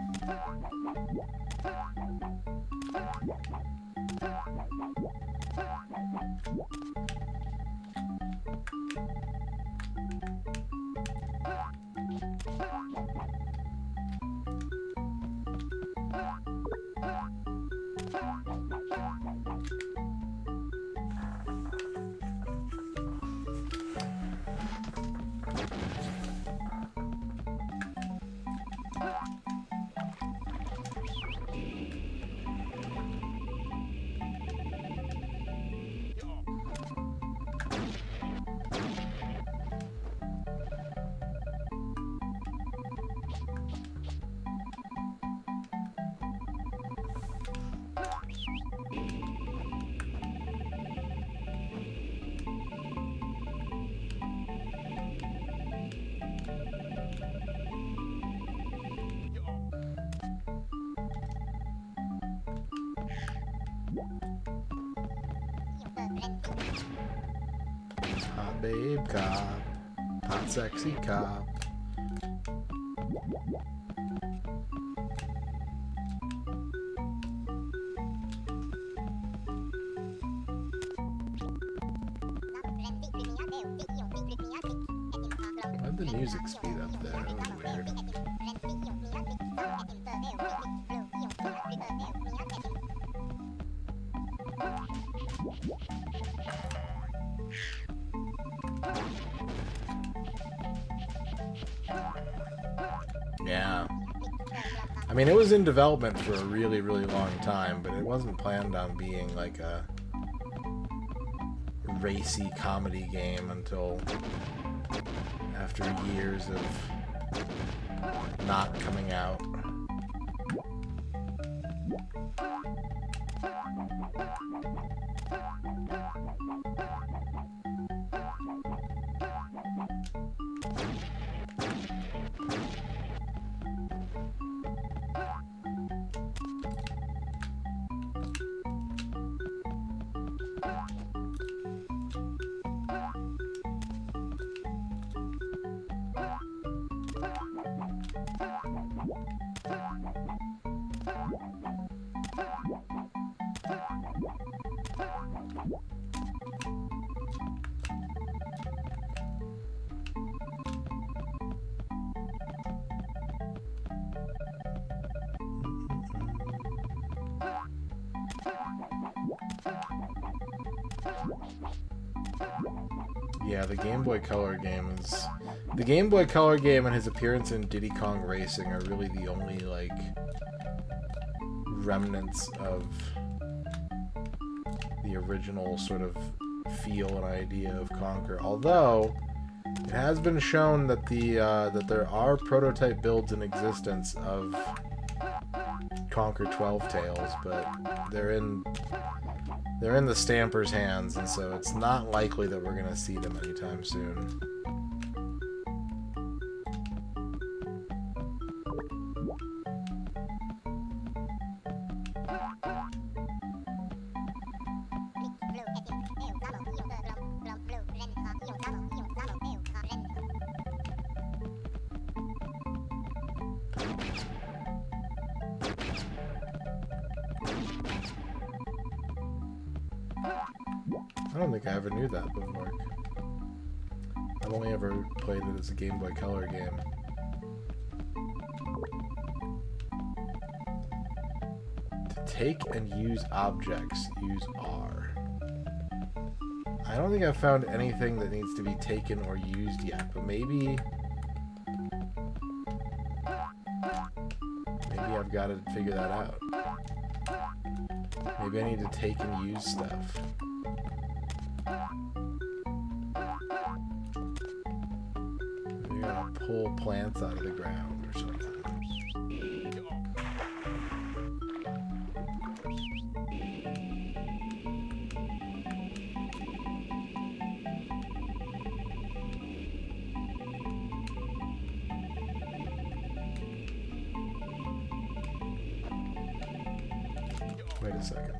Hot babe cop. Hot sexy cop. Why'd the music speed up there? That was weird. Yeah. I mean, it was in development for a really, really long time, but it wasn't planned on being like a racy comedy game until after years of not coming out. Yeah, the Game Boy Color game is... The Game Boy Color game and his appearance in Diddy Kong Racing are really the only, like, remnants of the original sort of feel and idea of Conker. Although, it has been shown that that there are prototype builds in existence of Conker 12 Tails, but they're in the stampers' hands, and so it's not likely that we're going to see them anytime soon. I don't think I ever knew that before. I've only ever played it as a Game Boy Color game. To take and use objects, use R. I don't think I've found anything that needs to be taken or used yet, but maybe I've got to figure that out. Maybe I need to take and use stuff. Maybe I gotta pull plants out of the ground or something. Wait a second.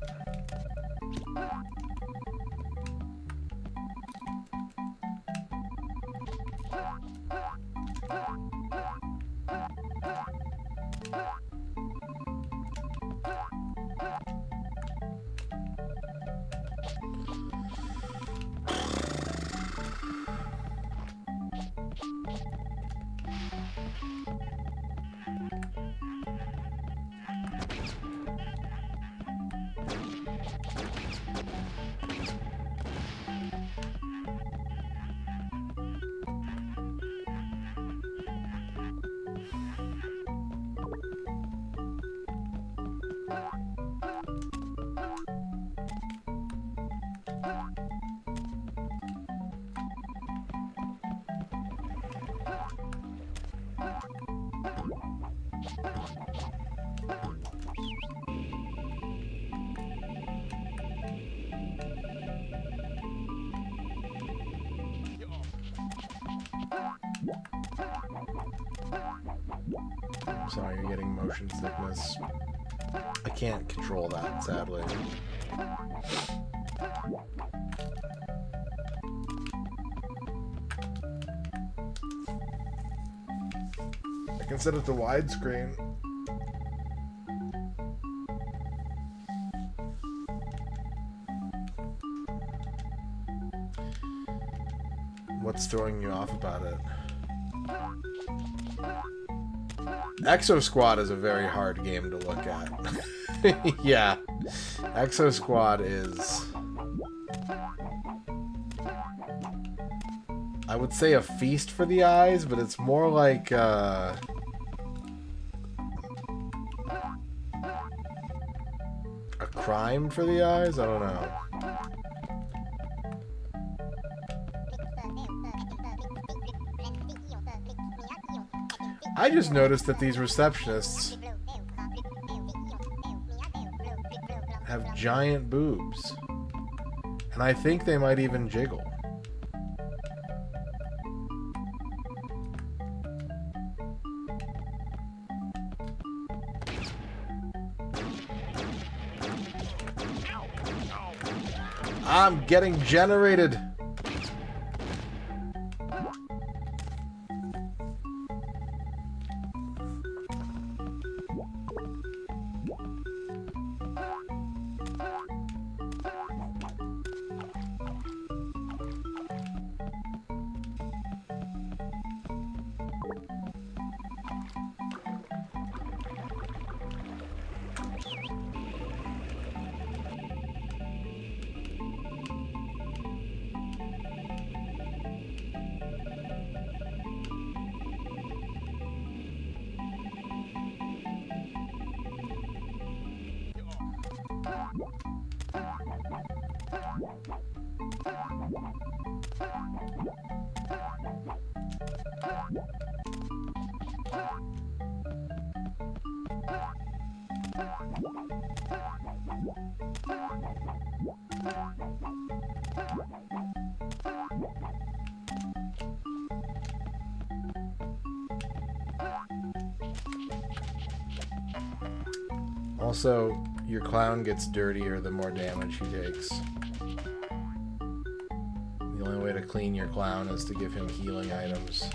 Sorry, you're getting motion sickness. I can't control that, sadly. I can set it to widescreen. What's throwing you off about it? Exo Squad is a very hard game to look at. Yeah. Exo Squad is... I would say a feast for the eyes, but it's more like a crime for the eyes? I don't know. I just noticed that these receptionists have giant boobs. And I think they might even jiggle. I'm getting generated. Also, your clown gets dirtier the more damage he takes. The only way to clean your clown is to give him healing items.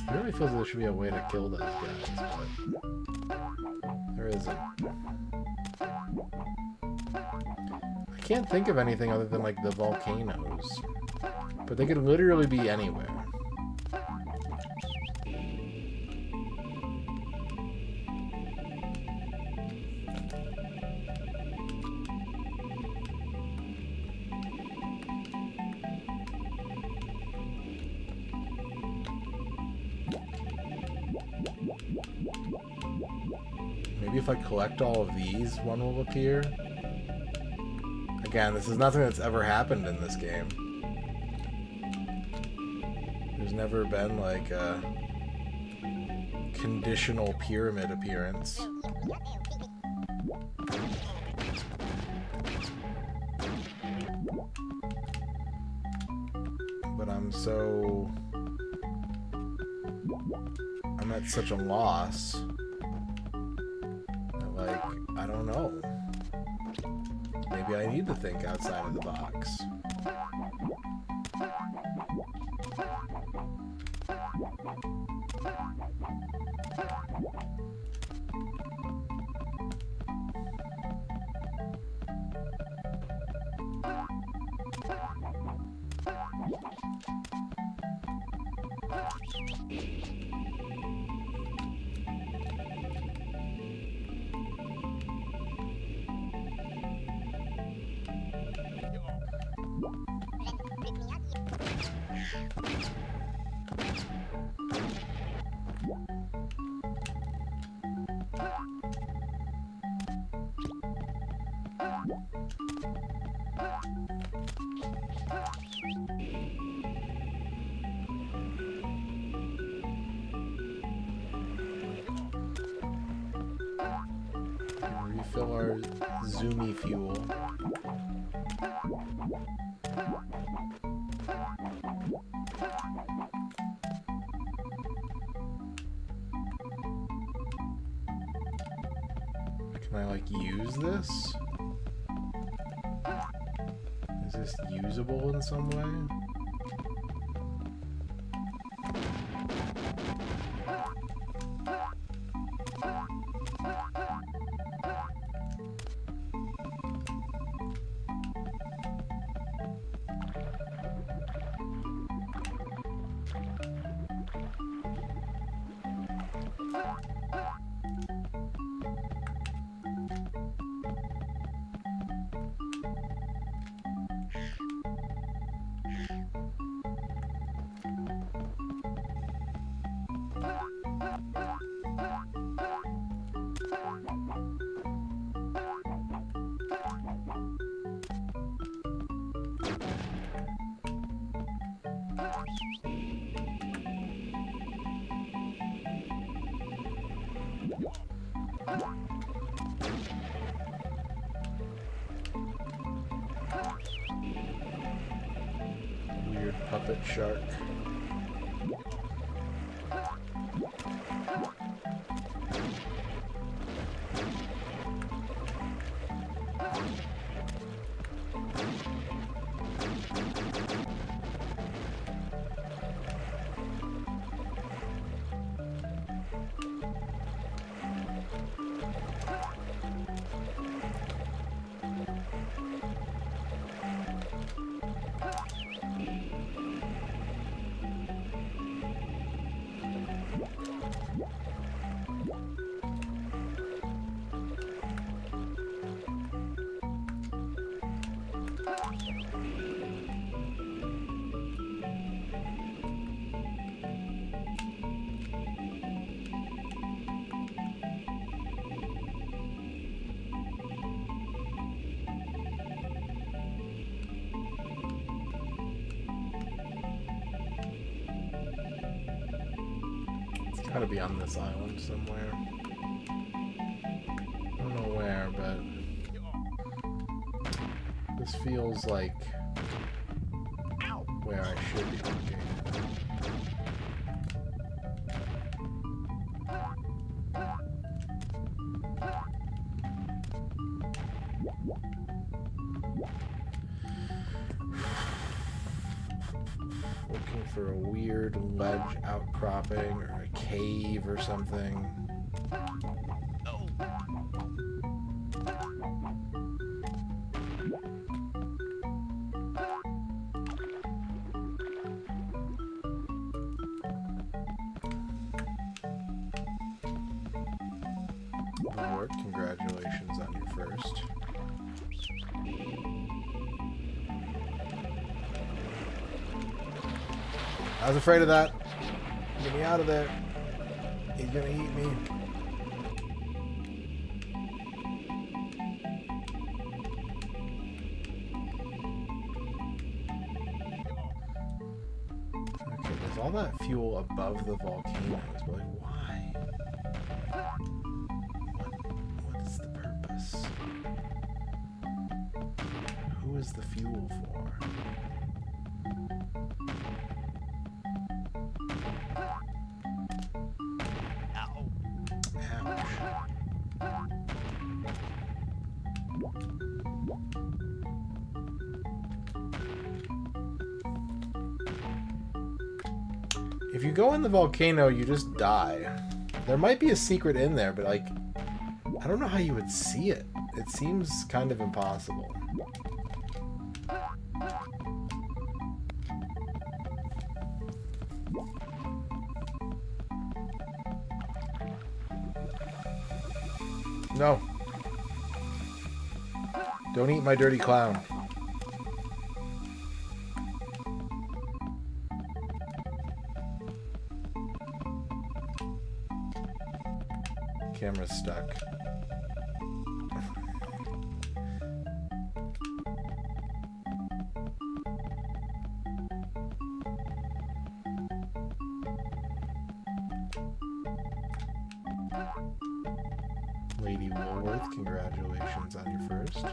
It really feels like there should be a way to kill those guys, but there isn't. I can't think of anything other than, like, the volcanoes. But they could literally be anywhere. Maybe if I collect all of these, one will appear. Again, this is nothing that's ever happened in this game. There's never been like a conditional pyramid appearance. But I'm at such a loss that, like, I don't know. Maybe I need to think outside of the box. Refill our zoomy fuel. Can I, like, use this? Is this usable in some way? Weird puppet shark. Gotta be on this island somewhere. I don't know where, but this feels like where I should be looking. Looking for a weird ledge outcropping or a cave or something. Good work. Congratulations on your first. I was afraid of that. Get me out of there. He's gonna eat me. There's all that fuel above the volcanoes, but like, why? What is the purpose? Who is the fuel for? Ouch. If you go in the volcano, you just die. There might be a secret in there, but like, I don't know how you would see it. It seems kind of impossible. No. Don't eat my dirty clown. Camera's stuck. Lady Woolworth, congratulations on your first.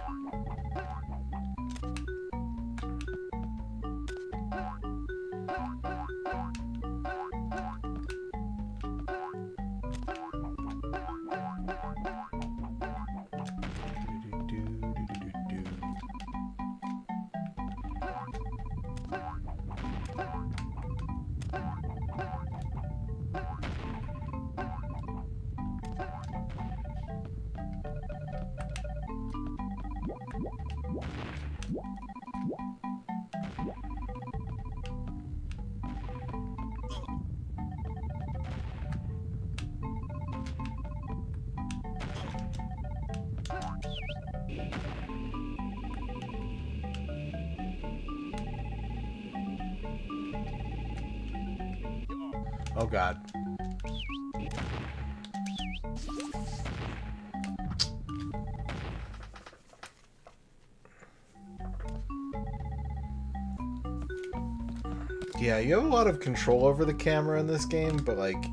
Oh God. Yeah, you have a lot of control over the camera in this game, but like,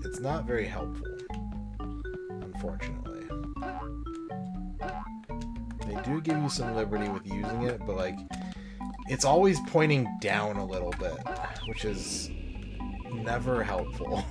it's not very helpful, unfortunately. They do give you some liberty with using it, but like, it's always pointing down a little bit, which is never helpful.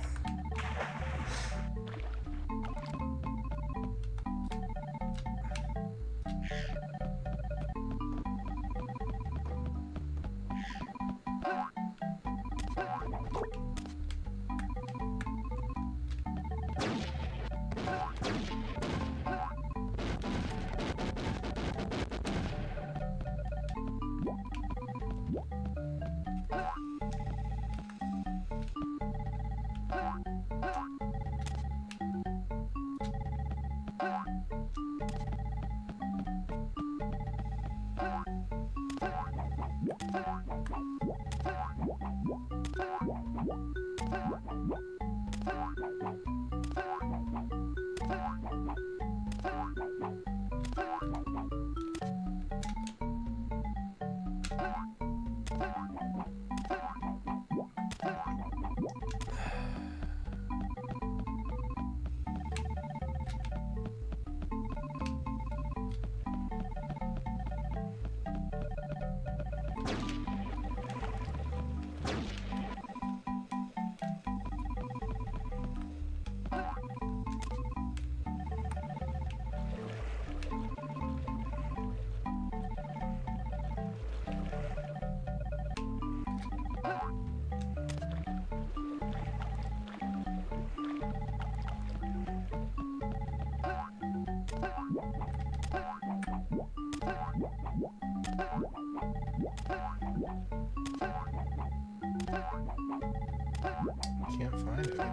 Can't find anything.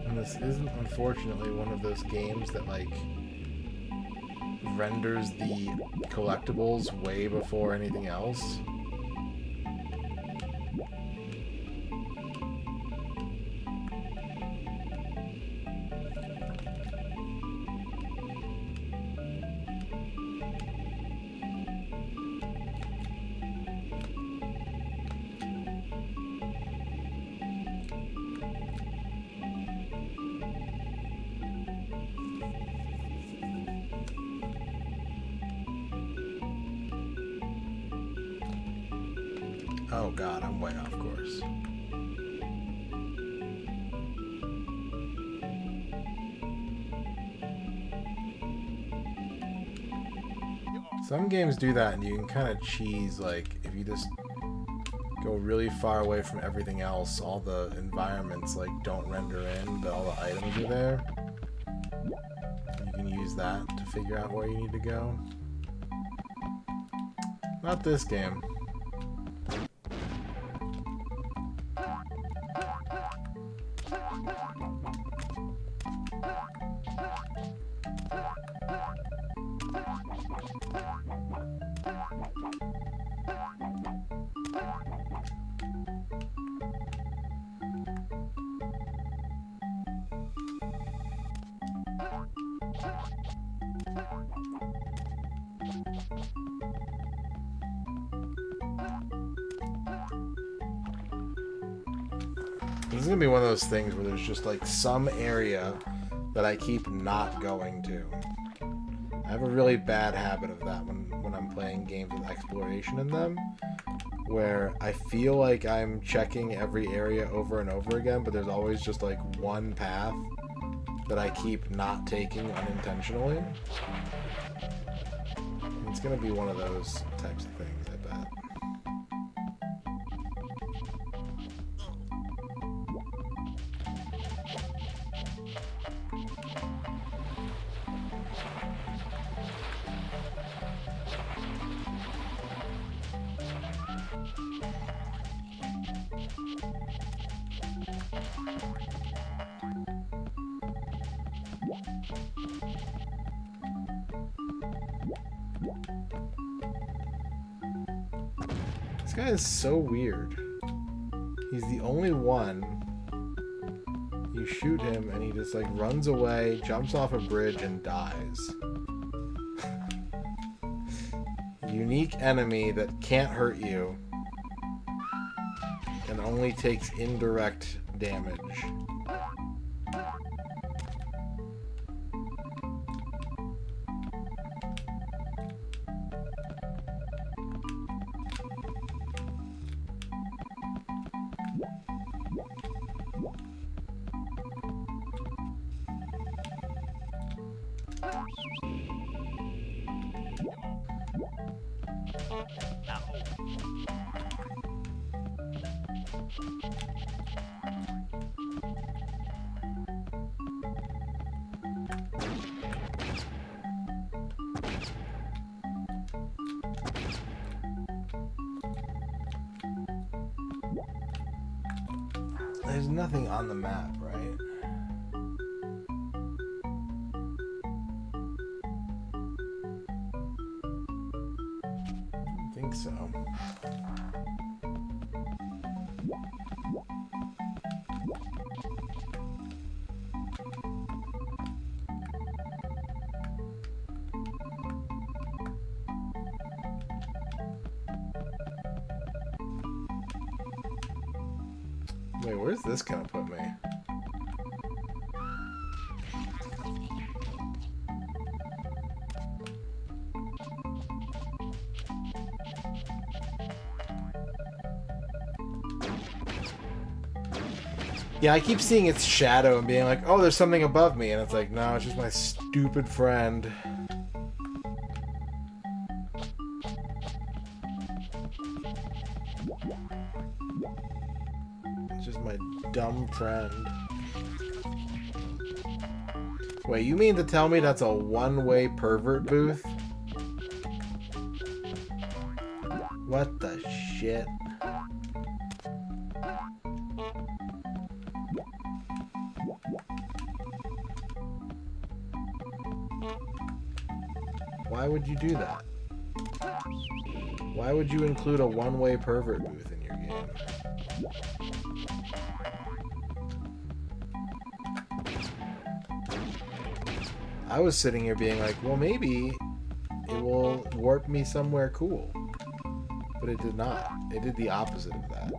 And this isn't unfortunately one of those games that like renders the collectibles way before anything else. Oh god, I'm way off course. Some games do that and you can kind of cheese, like, if you just go really far away from everything else, all the environments, like, don't render in, but all the items are there. You can use that to figure out where you need to go. Not this game. This is gonna be one of those things where there's just like some area that I keep not going to. I have a really bad habit of that when I'm playing games with exploration in them, where I feel like I'm checking every area over and over again, but there's always just like one path that I keep not taking unintentionally. It's gonna be one of those types of things, I bet. This guy is so weird. He's the only one. You shoot him and he just like runs away, jumps off a bridge and dies. Unique enemy that can't hurt you and only takes indirect damage. There's nothing on the map, right? I don't think so. Wait, where's this gonna put me? Yeah, I keep seeing its shadow and being like, oh, there's something above me. And it's like, no, it's just my stupid friend. It's just my dumb friend. Wait, you mean to tell me that's a one-way pervert booth? What the shit? Why would you do that? Why would you include a one-way pervert booth in your game? I was sitting here being like, well, maybe it will warp me somewhere cool. But it did not. It did the opposite of that.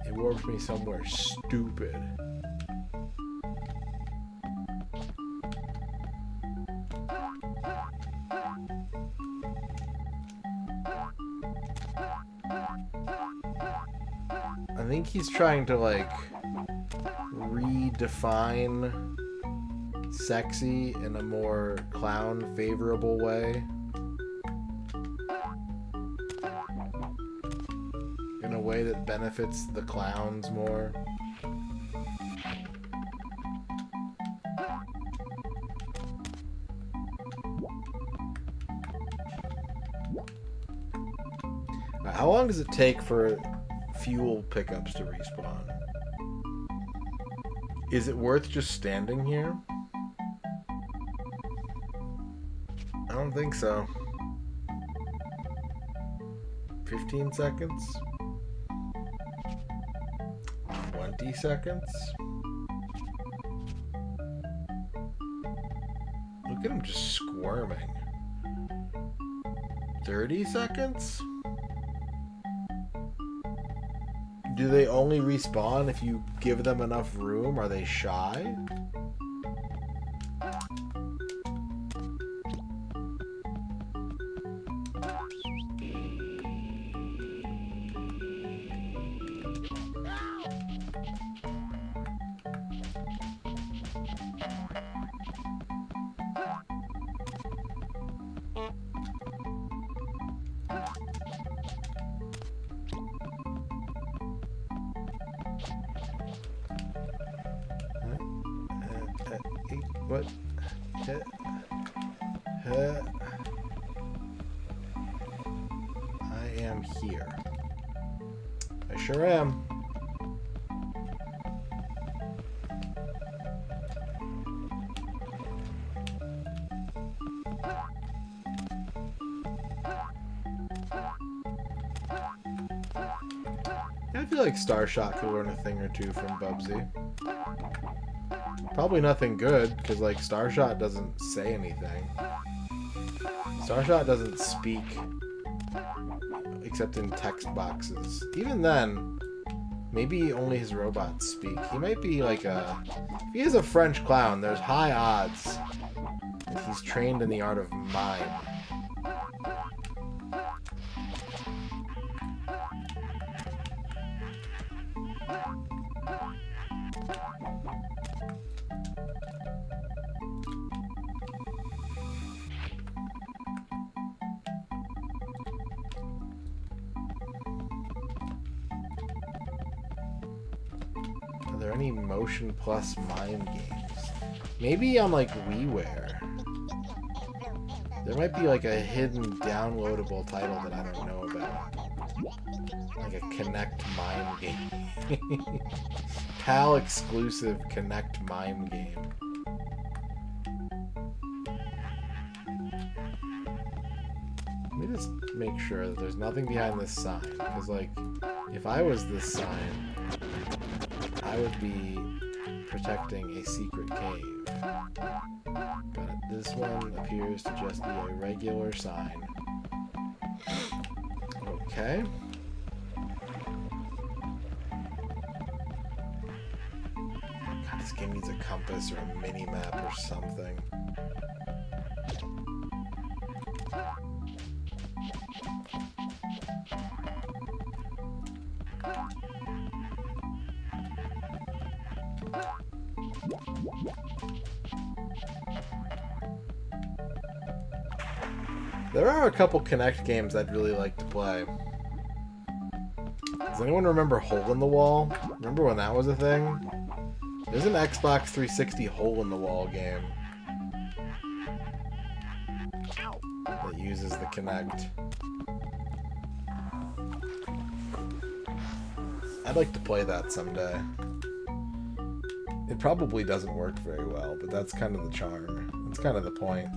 It warped me somewhere stupid. I think he's trying to, like, redefine sexy in a more clown favorable way. In a way that benefits the clowns more. How long does it take for fuel pickups to respawn? Is it worth just standing here? I don't think so. 15 seconds? 20 seconds? Look at him just squirming. 30 seconds? Do they only respawn if you give them enough room? Are they shy? What? I am here. I sure am. I feel like Starshot could learn a thing or two from Bubsy. Probably nothing good, because, like, Starshot doesn't say anything. Starshot doesn't speak, except in text boxes. Even then, maybe only his robots speak. He might be, like, a... If he is a French clown, there's high odds that he's trained in the art of mime. Are there any Motion Plus mime games? Maybe on, like, WiiWare. There might be, like, a hidden downloadable title that I don't know about. Like a Kinect mime game. PAL exclusive Kinect mime game. Let me just make sure that there's nothing behind this sign. Because, like, if I was this sign, I would be protecting a secret cave. But this one appears to just be a regular sign. Okay. God, this game needs a compass or a mini-map or something. There are a couple Kinect games I'd really like to play. Does anyone remember Hole in the Wall? Remember when that was a thing? There's an Xbox 360 Hole in the Wall game that uses the Kinect. I'd like to play that someday. It probably doesn't work very well, but that's kind of the charm. That's kind of the point.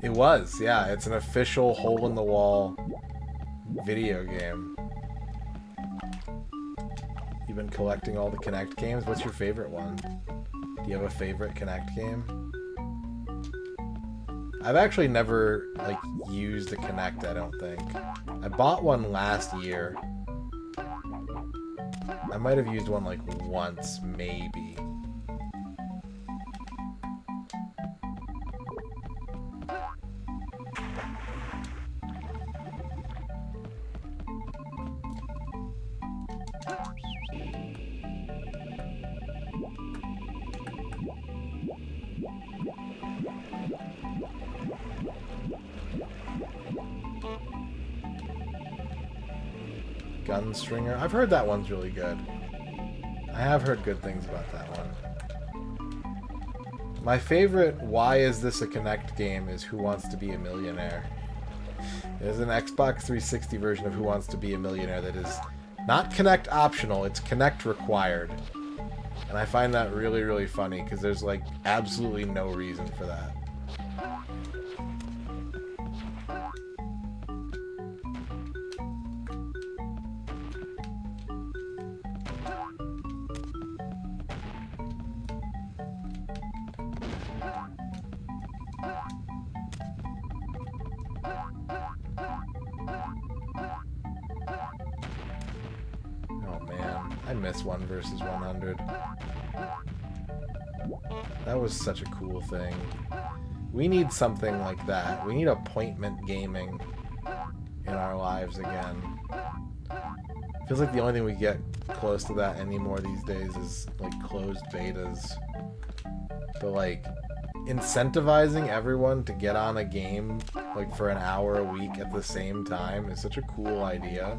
It was, yeah. It's an official hole-in-the-wall video game. You've been collecting all the Kinect games. What's your favorite one? Do you have a favorite Kinect game? I've actually never, like, used the Kinect, I don't think. I bought one last year. I might have used one, like, once, maybe. Gunstringer. I've heard that one's really good. I have heard good things about that one. My favorite why is this a Kinect game is Who Wants to Be a Millionaire. There's an Xbox 360 version of Who Wants to Be a Millionaire that is not Kinect optional, it's Kinect required. And I find that really, really funny because there's like absolutely no reason for that. Miss 1 versus 100. That was such a cool thing. We need something like that. We need appointment gaming in our lives again. Feels like the only thing we get close to that anymore these days is like closed betas. But like incentivizing everyone to get on a game like for an hour a week at the same time is such a cool idea.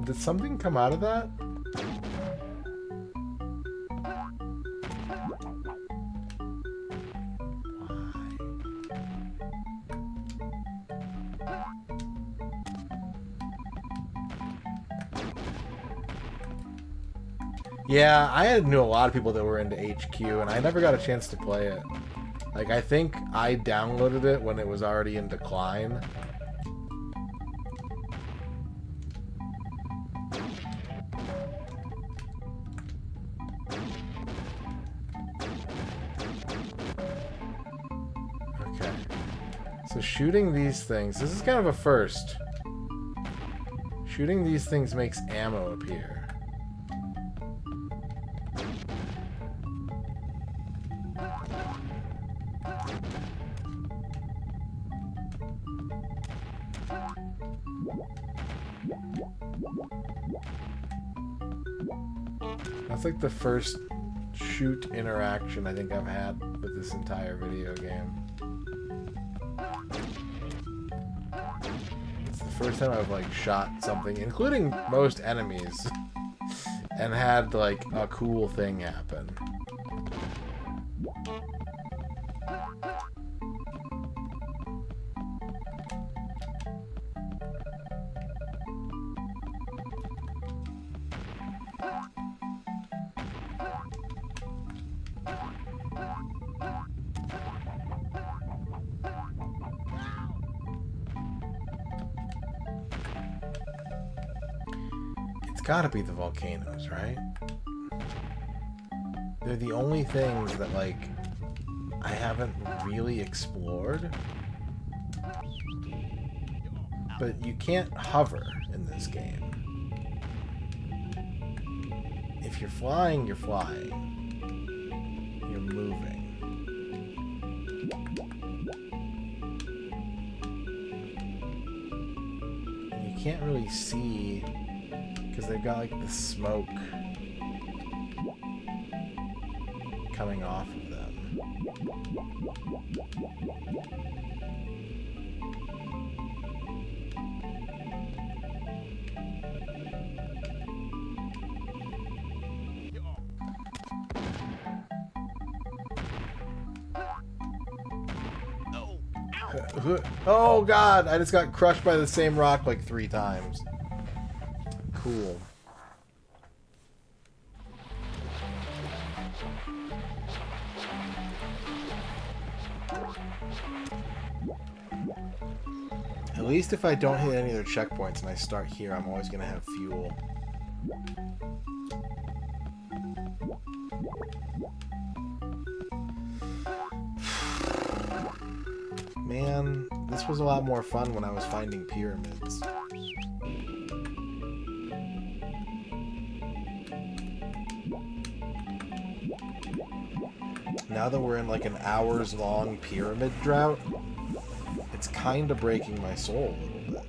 Did something come out of that? Yeah, I knew a lot of people that were into HQ, and I never got a chance to play it. Like, I think I downloaded it when it was already in decline. So shooting these things, this is kind of a first. Shooting these things makes ammo appear. That's like the first shoot interaction I think I've had with this entire video game. First time I've like shot something, including most enemies, and had like a cool thing happen. Gotta be the volcanoes, right? They're the only things that, like, I haven't really explored. But you can't hover in this game. If you're flying, you're flying. You're moving. And you can't really see because they've got like the smoke coming off of them. Oh god, I just got crushed by the same rock like 3 times. Cool. At least if I don't hit any of their checkpoints and I start here, I'm always going to have fuel. Man, this was a lot more fun when I was finding pyramids. Now that we're in like an hours-long pyramid drought, it's kind of breaking my soul a little bit.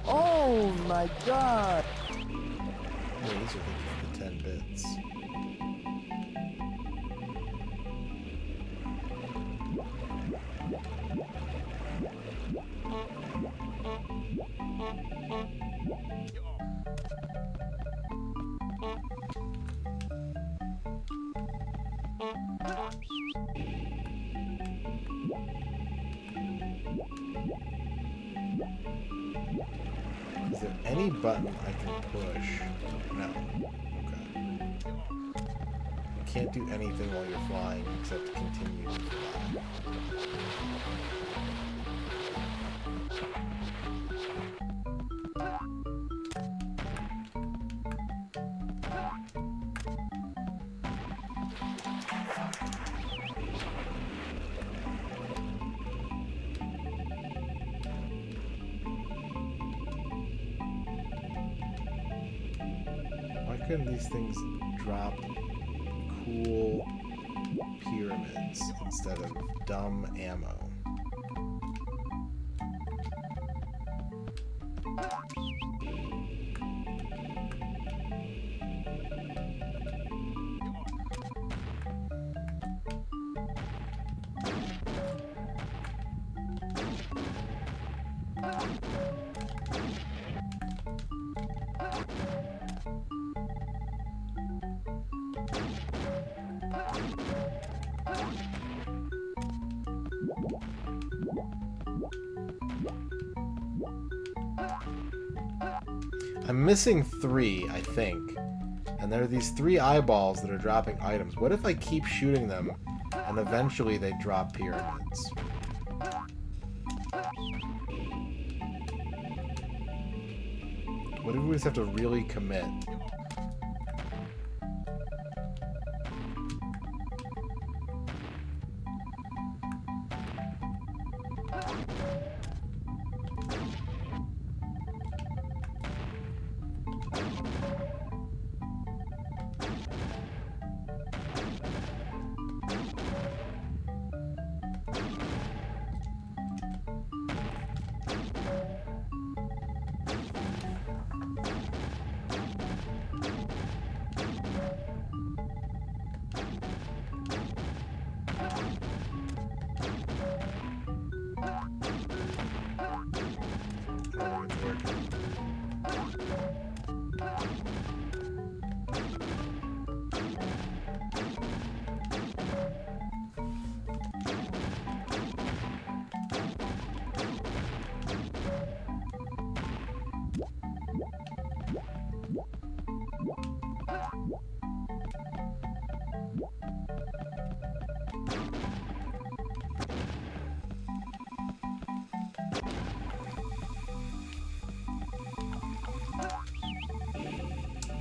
Oh my god! Oh, these are looking for the 10 bits. Is there any button I can push? No. Okay. You can't do anything while you're flying except continue to fly. Why couldn't these things drop cool pyramids instead of dumb ammo? I'm missing 3, I think. And there are these 3 eyeballs that are dropping items. What if I keep shooting them and eventually they drop pyramids? What if we just have to really commit?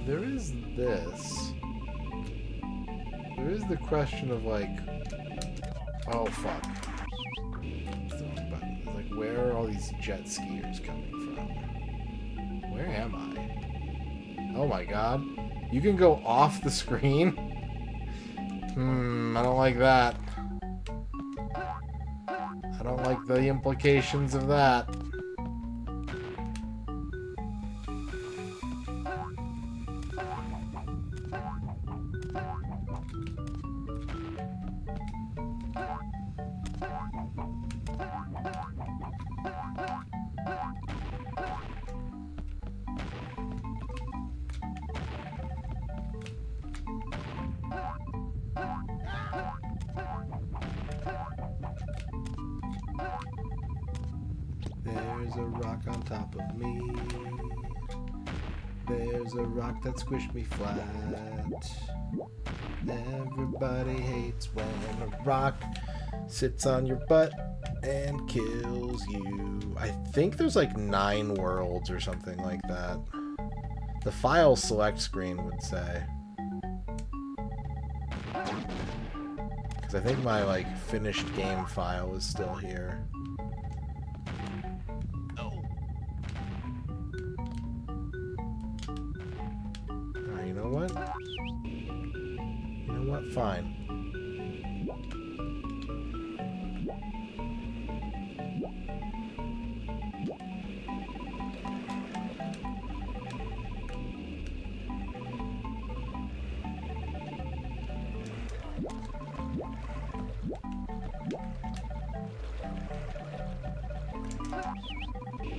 There is this. There is the question of like, oh fuck. It's the wrong button. It's like, where are all these jet skiers coming from? Where am I? Oh my god. You can go off the screen? I don't like that. I don't like the implications of that. a rock on top of me. There's a rock that squished me flat. Everybody hates when a rock sits on your butt and kills you. I think there's like 9 worlds or something like that. The file select screen would say. Because I think my like finished game file is still here. Alright, you know what? You know what? Fine.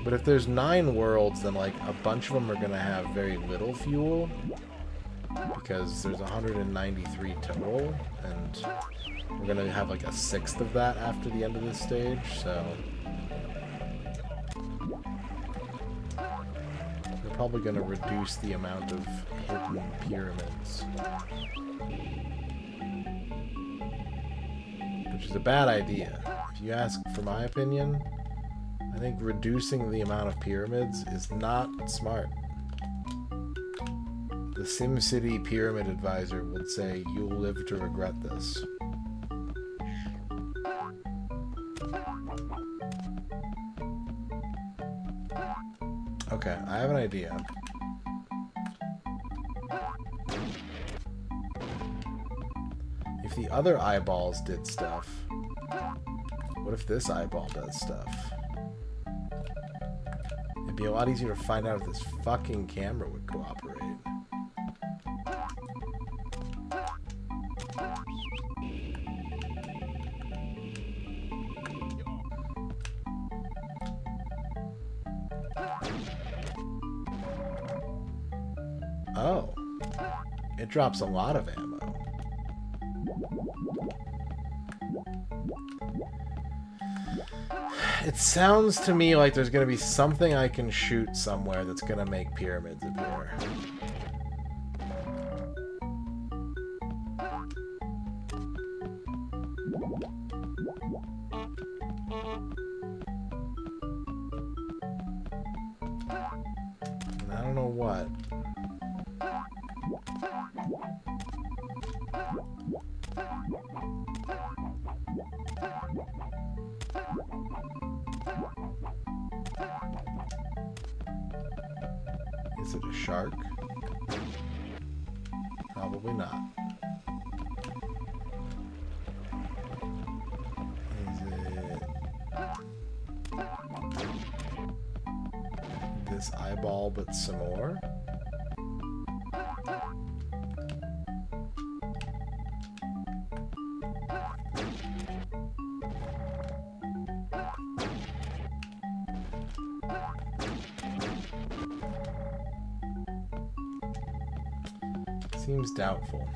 But if there's 9 worlds, then like a bunch of them are going to have very little fuel. Because there's 193 total. And we're going to have like a 1/6 of that after the end of this stage, so... They're probably going to reduce the amount of hidden pyramids. Which is a bad idea. If you ask for my opinion... I think reducing the amount of pyramids is not smart. The SimCity Pyramid Advisor would say, "You'll live to regret this." Okay, I have an idea. If the other eyeballs did stuff, what if this eyeball does stuff? It'd be a lot easier to find out if this fucking camera would cooperate. Oh. It drops a lot of ammo. It sounds to me like there's going to be something I can shoot somewhere that's going to make pyramids appear. And I don't know what. Is it a shark? Probably not. Is it this eyeball but some more? Seems doubtful.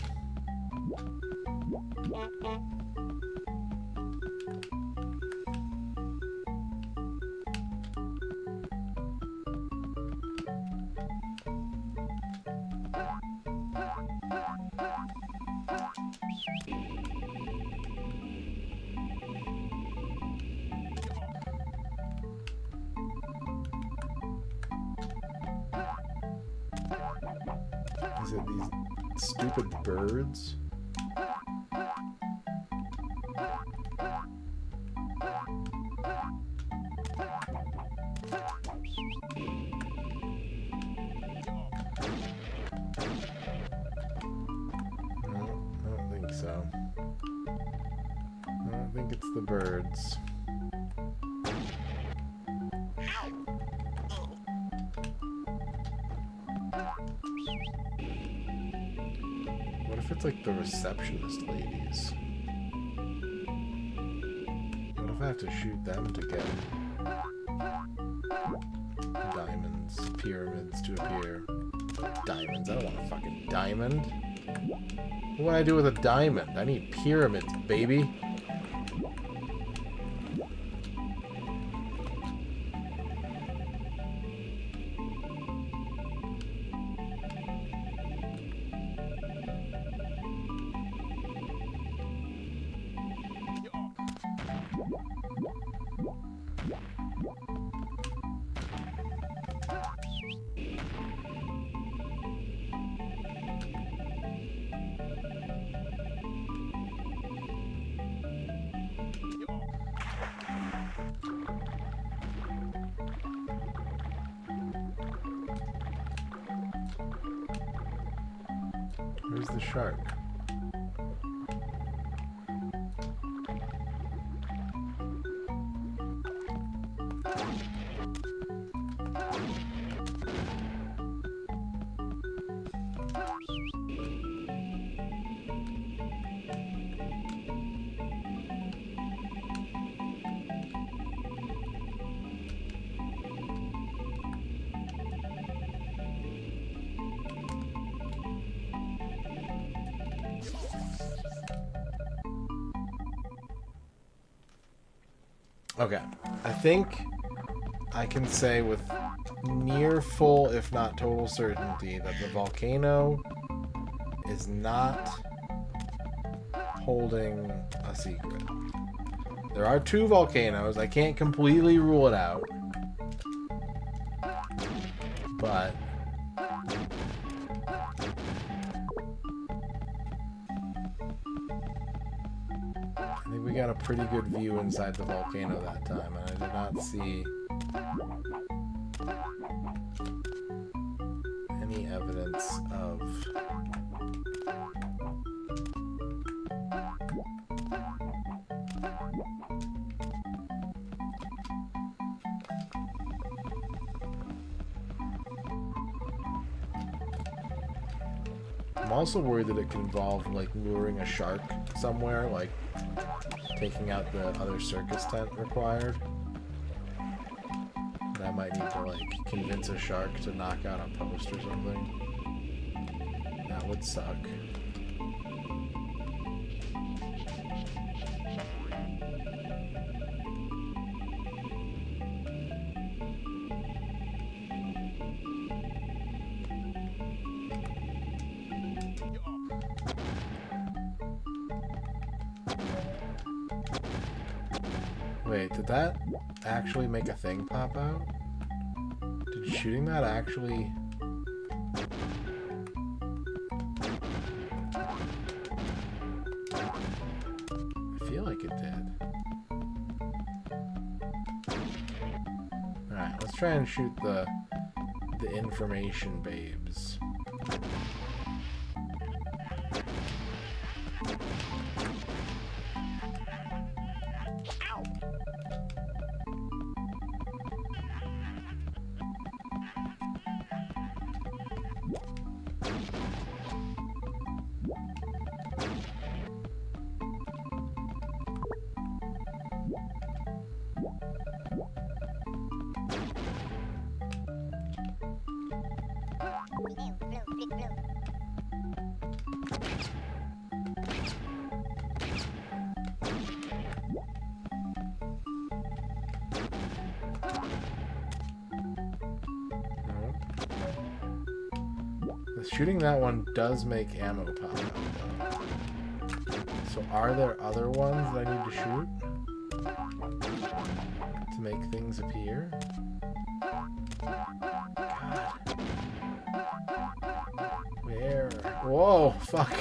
Is it these stupid birds? No, I don't think so. I don't think it's the birds. What if it's like the receptionist ladies? What if I have to shoot them to get diamonds, pyramids to appear? Diamonds? I don't want a fucking diamond. What would I do with a diamond? I need pyramids, baby. Where's the shark? Okay, I think I can say with near full, if not total certainty, that the volcano is not holding a secret. There are 2 volcanoes. I can't completely rule it out. But I think we got a pretty good view inside the volcano that time, and I did not see any evidence of I'm also worried that it could involve, like, luring a shark somewhere, like taking out the other circus tent required. And I might need to, like, convince a shark to knock out a post or something. That would suck. Wait, did that actually make a thing pop out? Did shooting that actually... I feel like it did. Alright, let's try and shoot the information babes. Shooting that one does make ammo pop out, though. So are there other ones that I need to shoot to make things appear? God. Where? Whoa, fuck.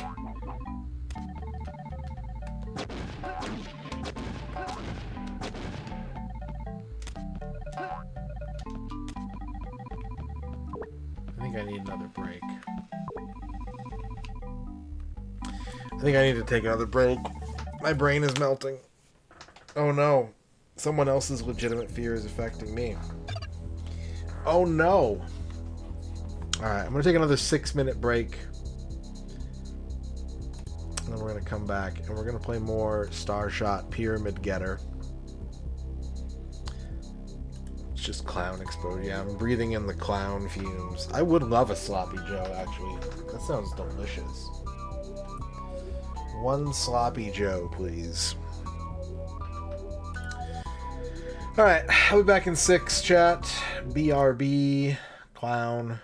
I think I need another break. I think I need to take another break. My brain is melting. Oh no. Someone else's legitimate fear is affecting me. Oh no. Alright, I'm going to take another 6-minute break. And then we're going to come back and we're going to play more Starshot Pyramid Getter. It's just clown exposure. Yeah, I'm breathing in the clown fumes. I would love a Sloppy Joe, actually. That sounds delicious. One Sloppy Joe, please. Alright, I'll be back in 6, chat. BRB, clown.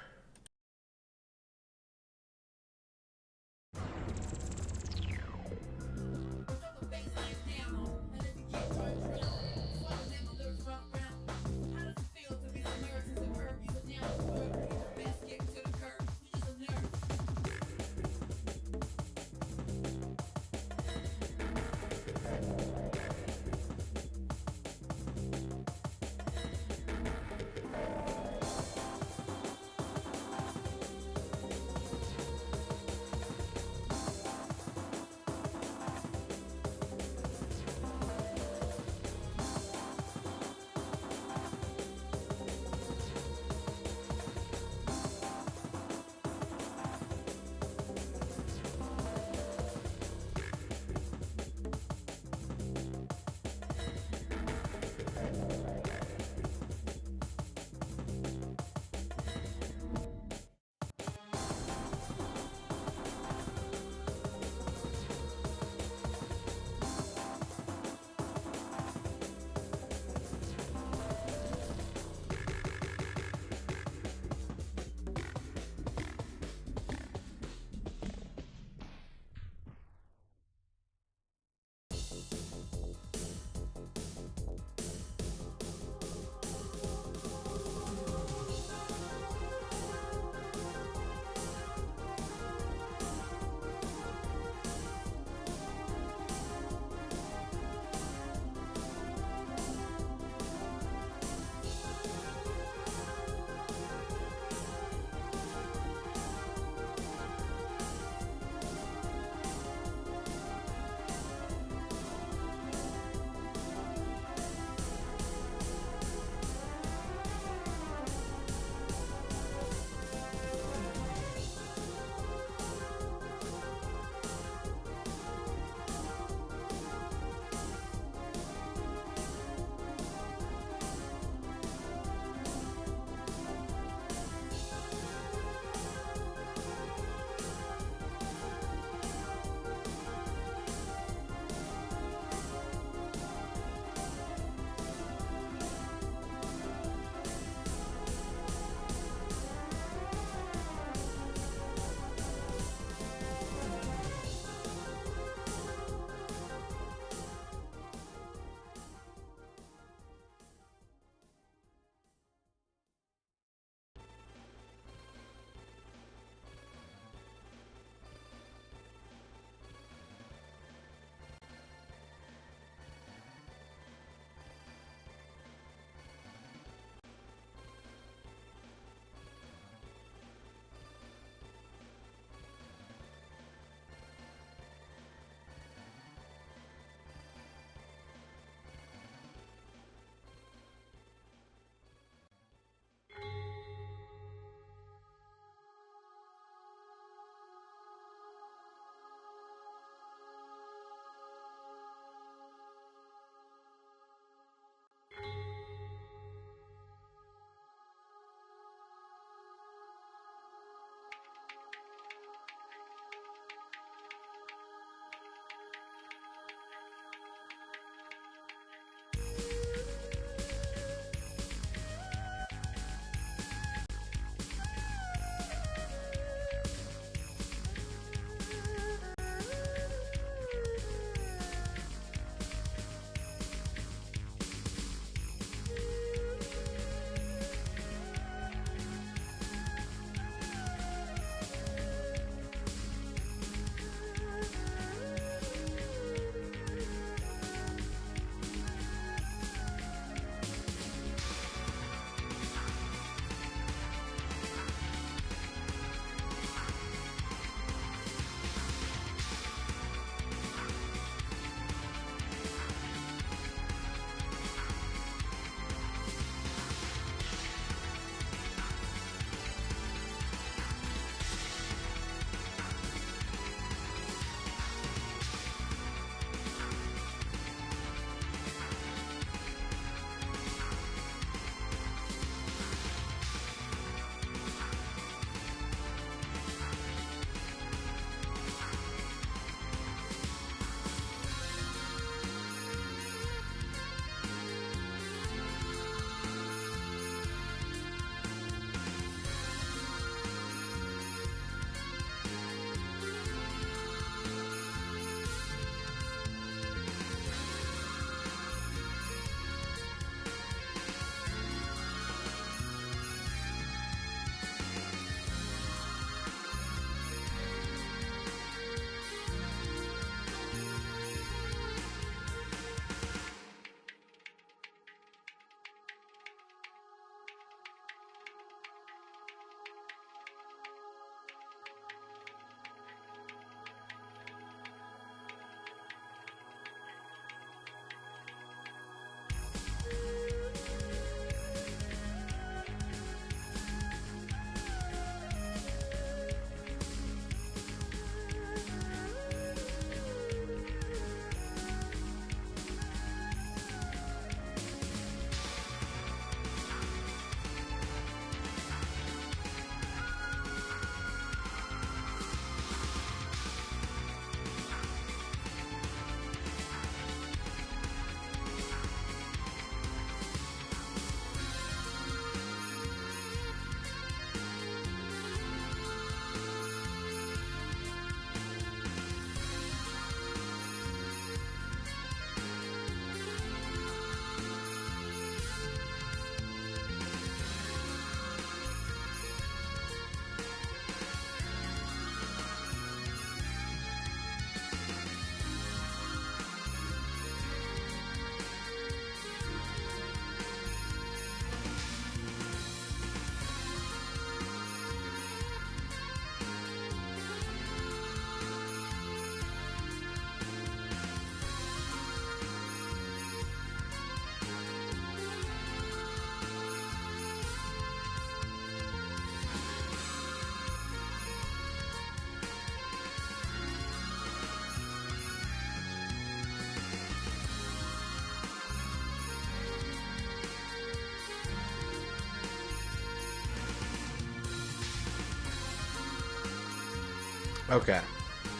Okay,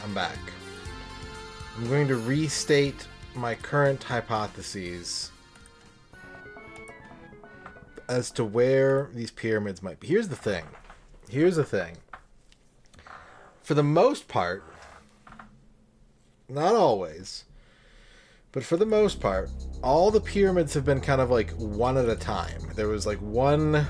I'm back. I'm going to restate my current hypotheses as to where these pyramids might be. Here's the thing. For the most part, not always, but for the most part, all the pyramids have been kind of like one at a time. There was like one,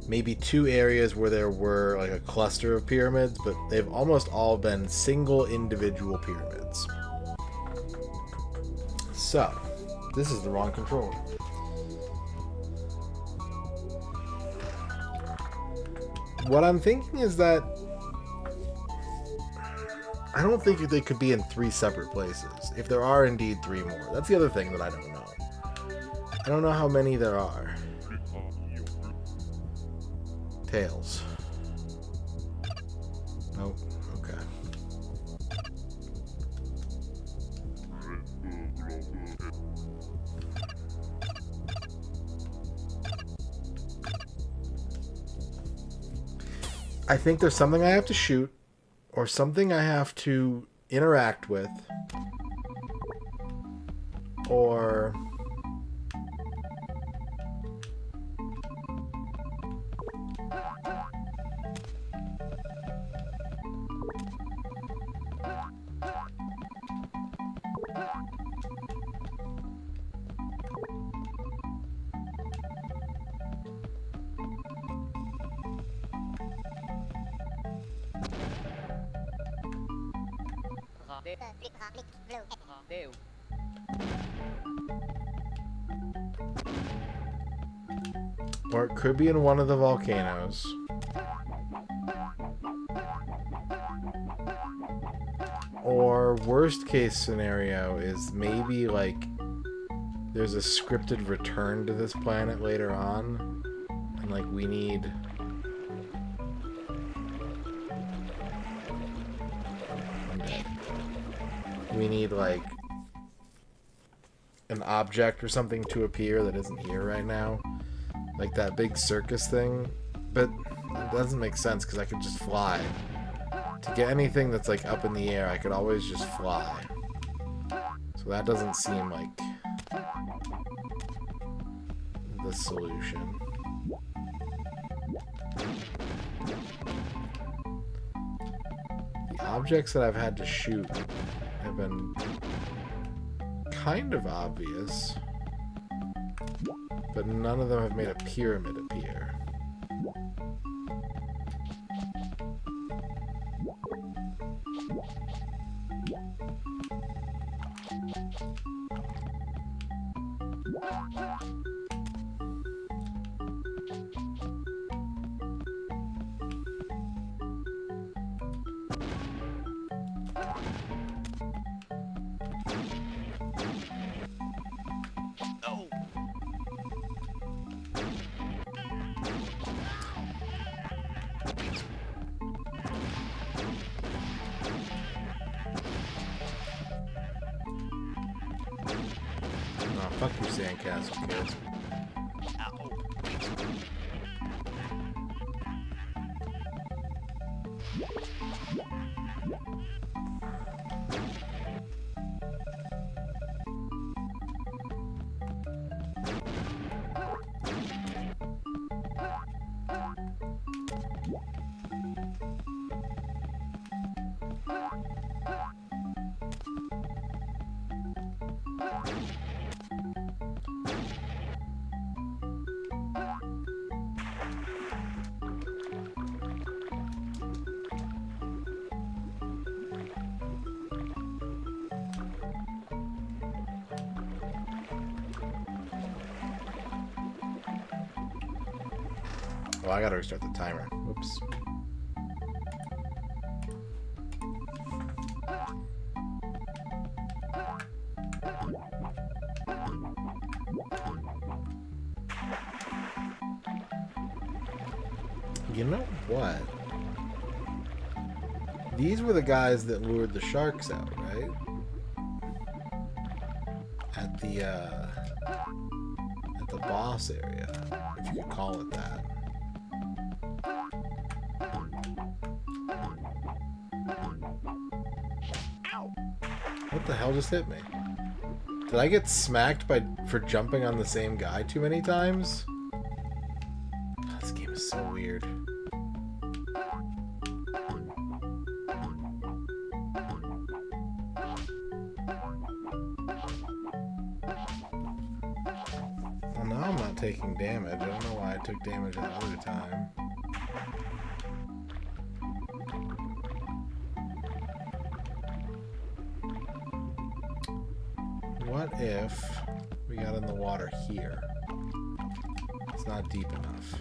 maybe two areas where there were like a cluster of pyramids, but they've almost all been single individual pyramids. So, this is the wrong controller. What I'm thinking is that I don't think they could be in 3 separate places. If there are indeed 3 more. That's the other thing that I don't know. I don't know how many there are. Tails. Nope. Okay. I think there's something I have to shoot, or something I have to interact with, or it could be in one of the volcanoes. Or worst case scenario is maybe like there's a scripted return to this planet later on, and like we need like an object or something to appear that isn't here right now, like that big circus thing, but it doesn't make sense because I could just fly. To get anything that's like up in the air, I could always just fly. So that doesn't seem like the solution. The objects that I've had to shoot have been kind of obvious, but none of them have made a pyramid appear. Fuck your sandcastle, kids. Well, I gotta restart the timer. Whoops. You know what? These were the guys that lured the sharks out, right? At the boss area, if you could call it that. the hell just hit me? Did I get smacked for jumping on the same guy too many times? This game is so weird. Well, now I'm not taking damage. I don't know why I took damage that other time. What if we got in the water here? It's not deep enough.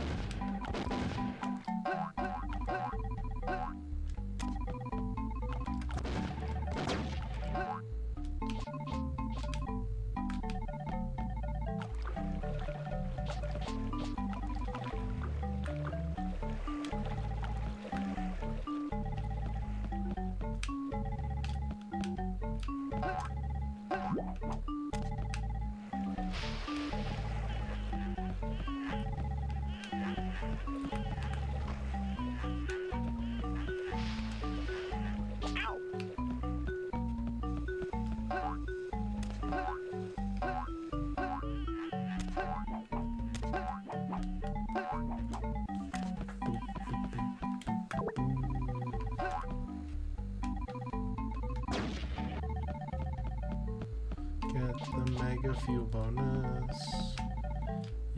Get the mega fuel bonus.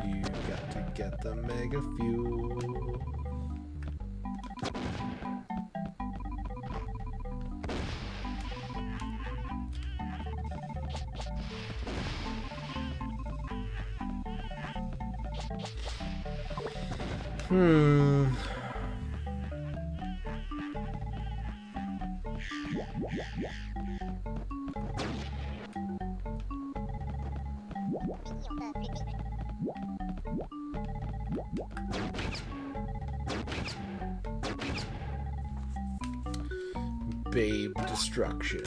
You got to get the mega fuel. Babe destruction.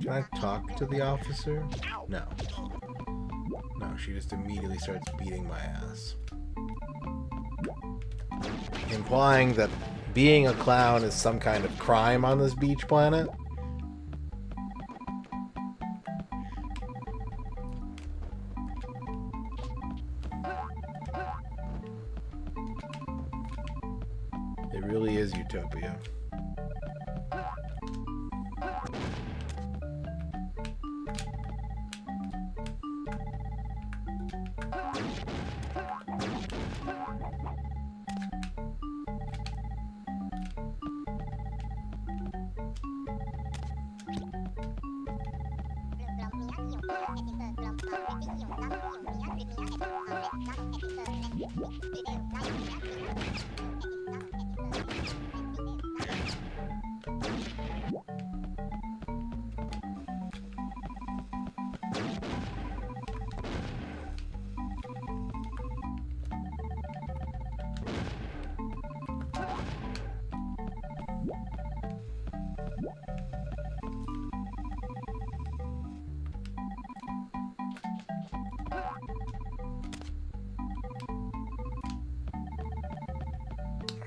Can I talk to the officer? No. No, she just immediately starts beating my ass. Implying that being a clown is some kind of crime on this beach planet. It really is utopia.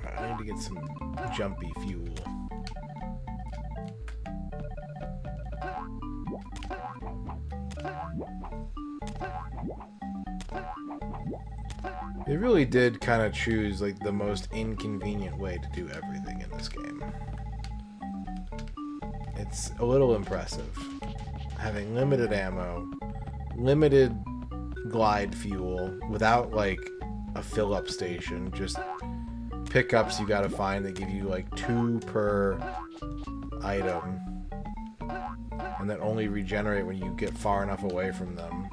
I need to get some jumpy fuel. They really did kind of choose like the most inconvenient way to do everything in this game. It's a little impressive. Having limited ammo, limited glide fuel, without like a fill-up station, just pickups you gotta find that give you like 2 per item, and that only regenerate when you get far enough away from them.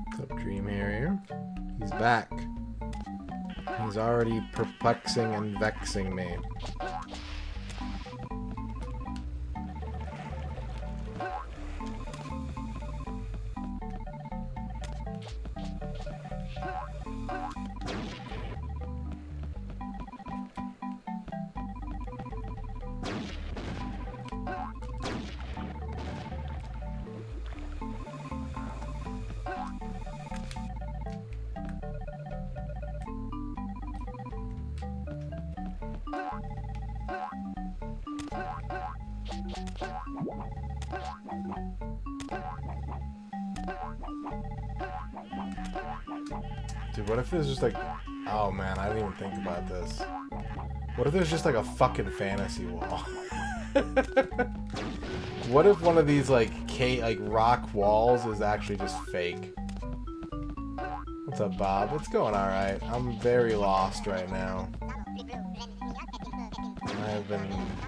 What's up, Dream Harrier? He's back. He's already perplexing and vexing me. Dude, what if there's just like... Oh man, I didn't even think about this. What if there's just like a fucking fantasy wall? What if one of these like rock walls is actually just fake? What's up, Bob? It's going alright. I'm very lost right now. I've been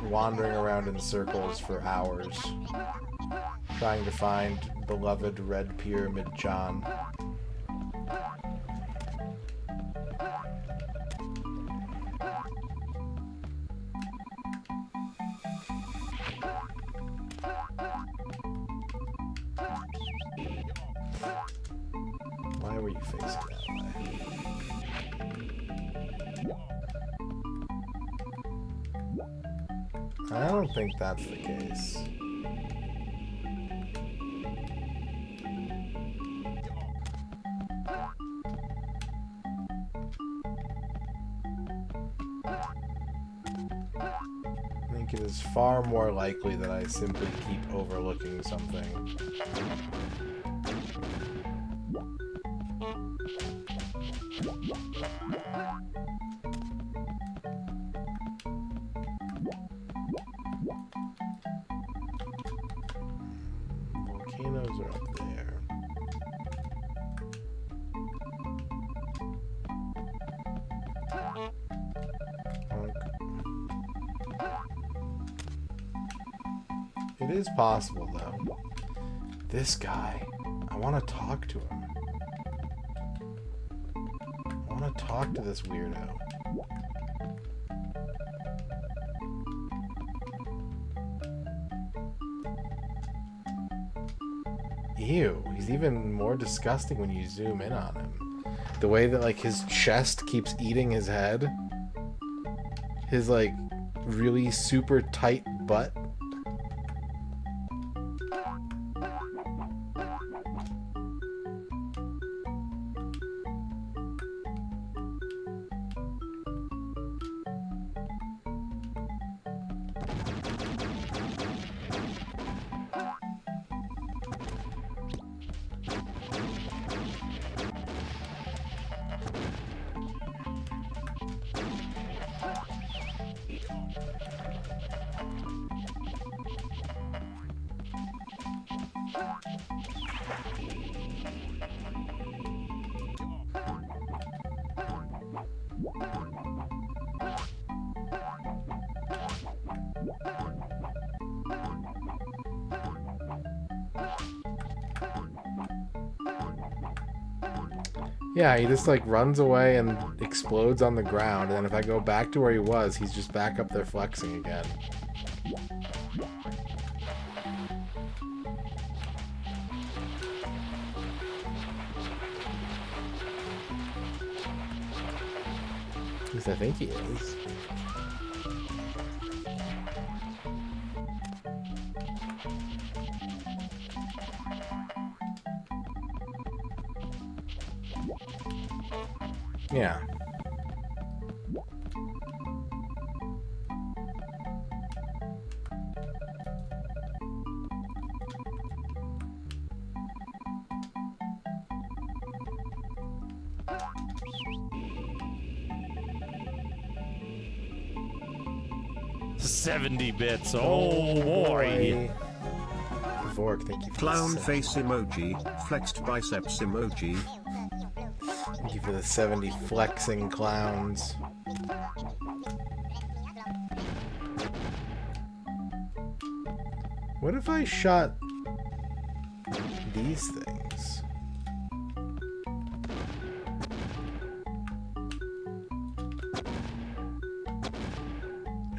wandering around in circles for hours, trying to find beloved Red Pyramid John. Why were you facing that way? I don't think that's the case. I think it is far more likely that I simply keep overlooking something. Volcanoes are up there. It is possible, though. This guy, I want to talk to him. I want to talk to this weirdo. Ew, he's even more disgusting when you zoom in on him. The way that, like, his chest keeps eating his head. His, like, really super tight butt. Yeah, he just like runs away and explodes on the ground, and then if I go back to where he was, he's just back up there flexing again. At least I think he is. Yeah. $70 bits. Oh boy. Vork, thank you for Clown the face emoji, flexed biceps emoji. Thank you for the 70 flexing clowns. What if I shot these things?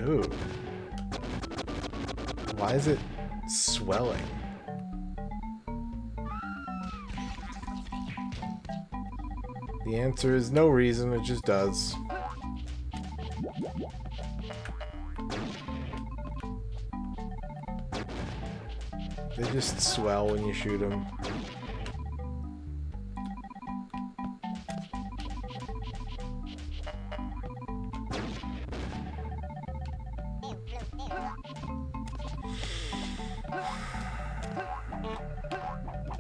Ooh. Why is it swelling? The answer is no reason, it just does. They just swell when you shoot them.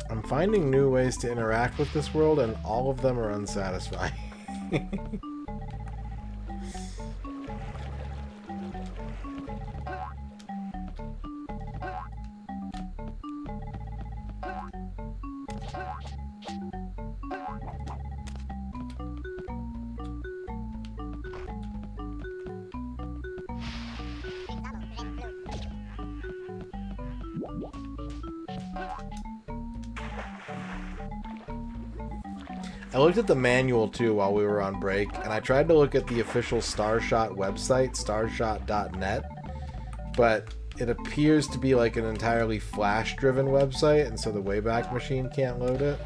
I'm finding new ways to interact with this world, and all of them are unsatisfying. I looked at the manual too while we were on break, and I tried to look at the official Starshot website, starshot.net, but it appears to be like an entirely Flash-driven website, and so the Wayback Machine can't load it.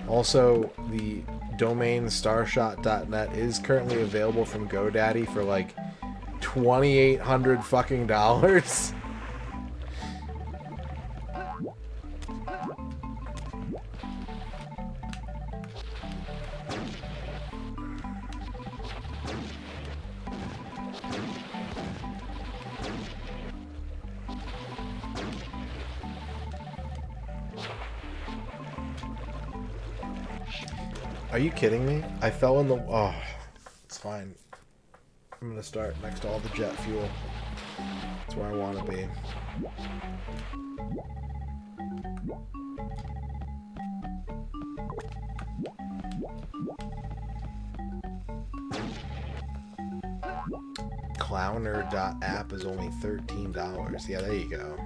Also, the domain starshot.net is currently available from GoDaddy for like $2,800 fucking dollars. Are you kidding me? I fell in the... Oh, it's fine. I'm gonna start next to all the jet fuel. That's where I want to be. Clowner.app is only $13. Yeah, there you go.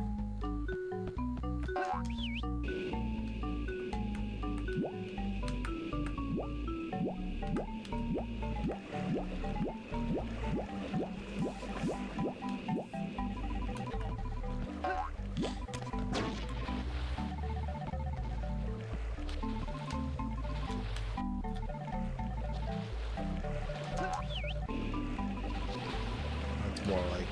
more like it.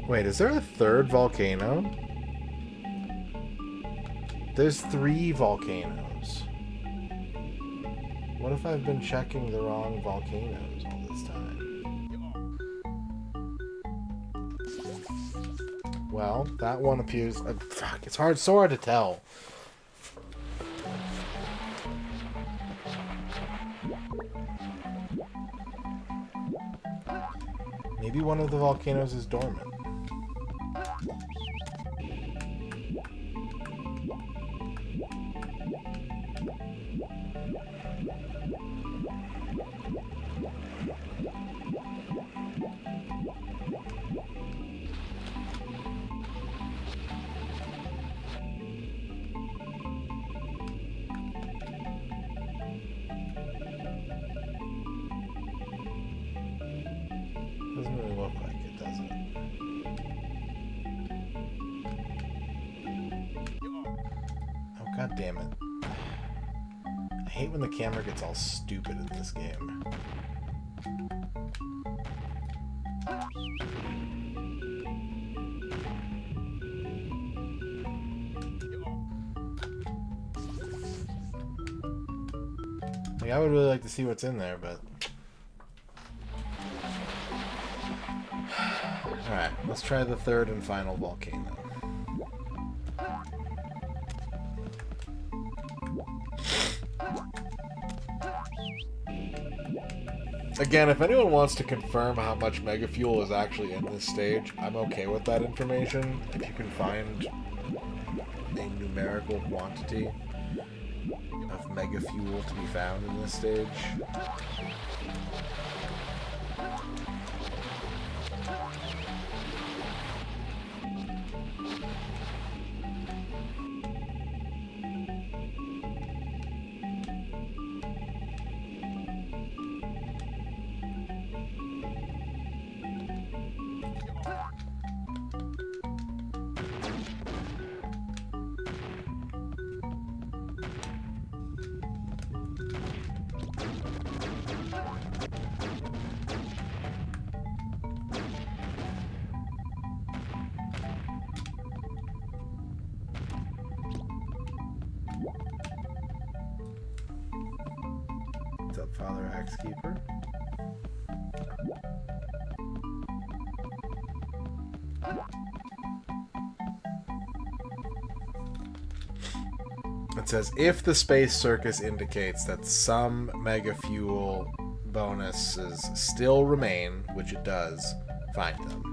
Wait, is there a third volcano? There's 3 volcanoes. What if I've been checking the wrong volcanoes all this time? Well, that one appears... fuck, it's so hard to tell. Maybe one of the volcanoes is dormant. Doesn't really look like it, does it? Oh, god damn it. I hate when the camera gets all stupid in this game. Like, I would really like to see what's in there, but... Alright, let's try the third and final volcano. Again, if anyone wants to confirm how much Mega Fuel is actually in this stage, I'm okay with that information. If you can find a numerical quantity of Mega Fuel to be found in this stage. What's up, Father Axe Keeper? It says, if the Space Circus indicates that some Mega Fuel bonuses still remain, which it does, find them.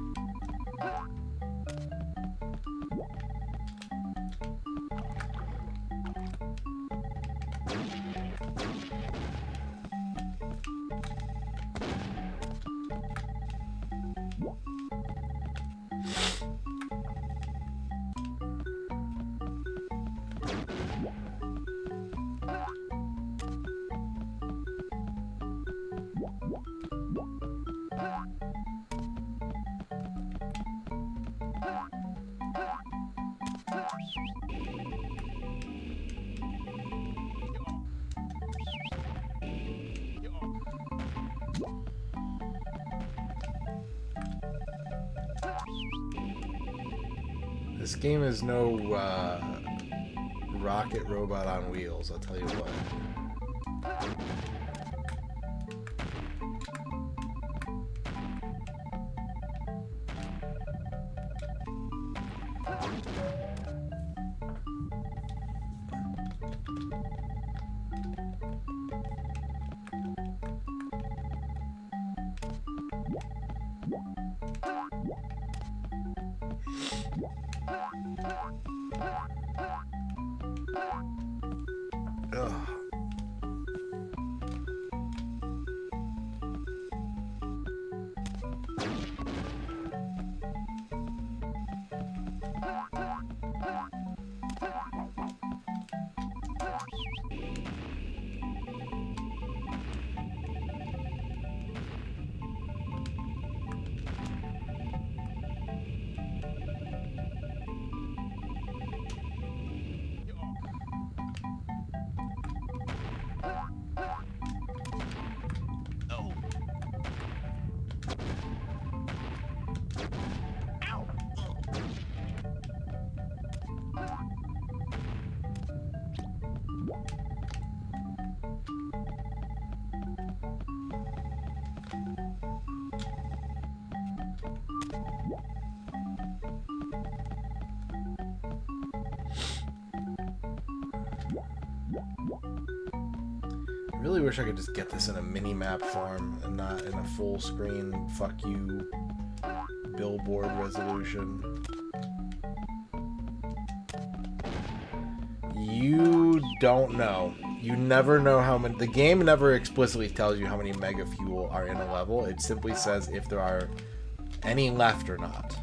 This game is no rocket robot on wheels, I'll tell you what. Ugh. really wish I could just get this in a mini-map form and not in a full screen fuck you billboard resolution. You don't know. You never know how many... The game never explicitly tells you how many mega fuel are in a level. It simply says if there are any left or not.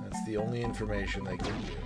That's the only information they give you.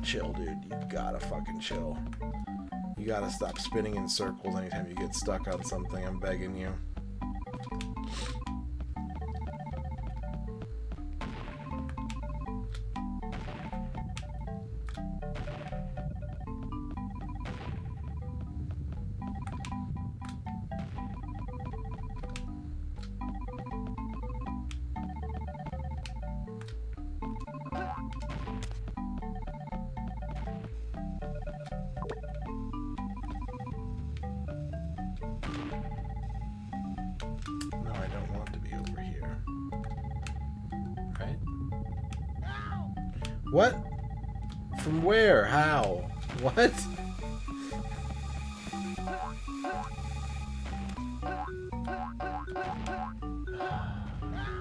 Chill, dude. You gotta fucking chill. You gotta stop spinning in circles anytime you get stuck on something. I'm begging you. What? From where? How? What?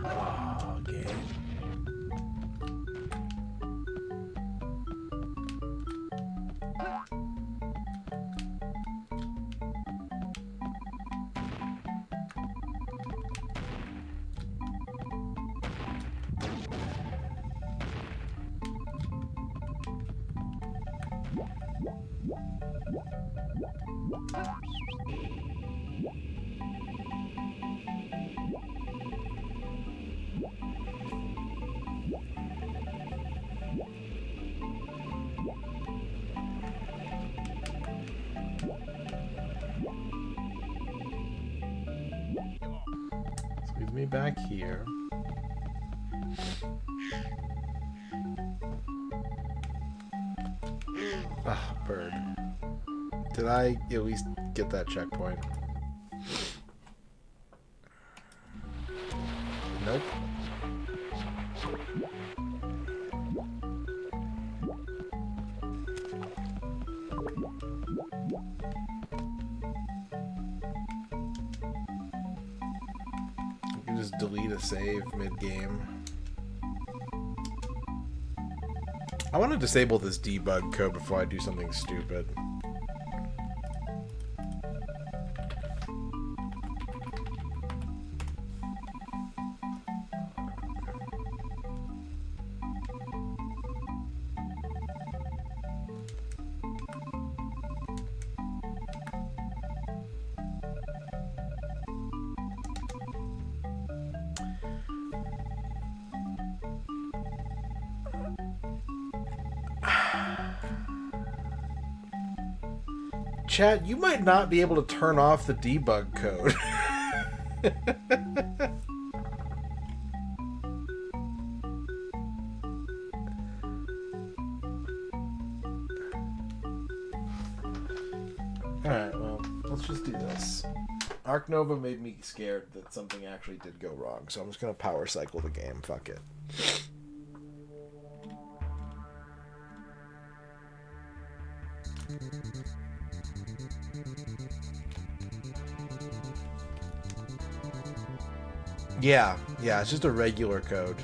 Oh, game. Squeeze me back here. Ah, bird. Did I at least get that checkpoint? Nope. You can just delete a save mid-game. I want to disable this debug code before I do something stupid. Chat, you might not be able to turn off the debug code. Alright, well, let's just do this. Arc Nova made me scared that something actually did go wrong, so I'm just gonna power cycle the game. Fuck it. Yeah, it's just a regular code.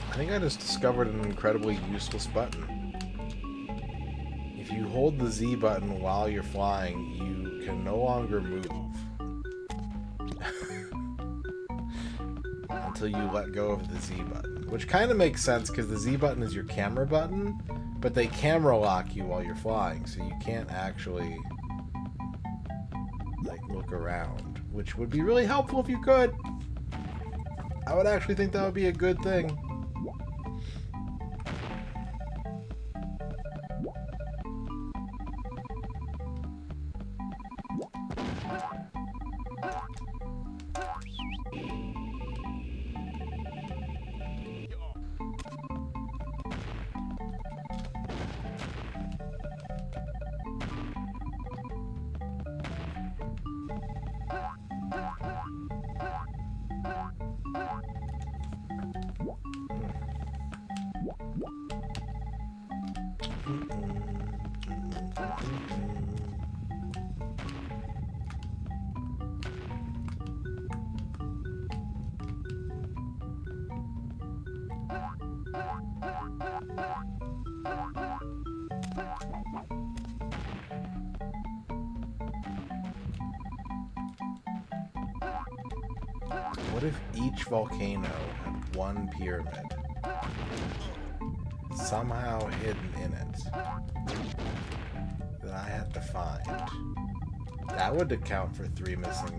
I think I just discovered an incredibly useless button. If you hold the Z button while you're flying, you can no longer move. Until you let go of the Z button. Which kind of makes sense because the Z button is your camera button, but they camera lock you while you're flying, so you can't actually like look around. Which would be really helpful if you could. I would actually think that would be a good thing. What if each volcano had one pyramid somehow hidden in it that I had to find? That would account for 3 missing.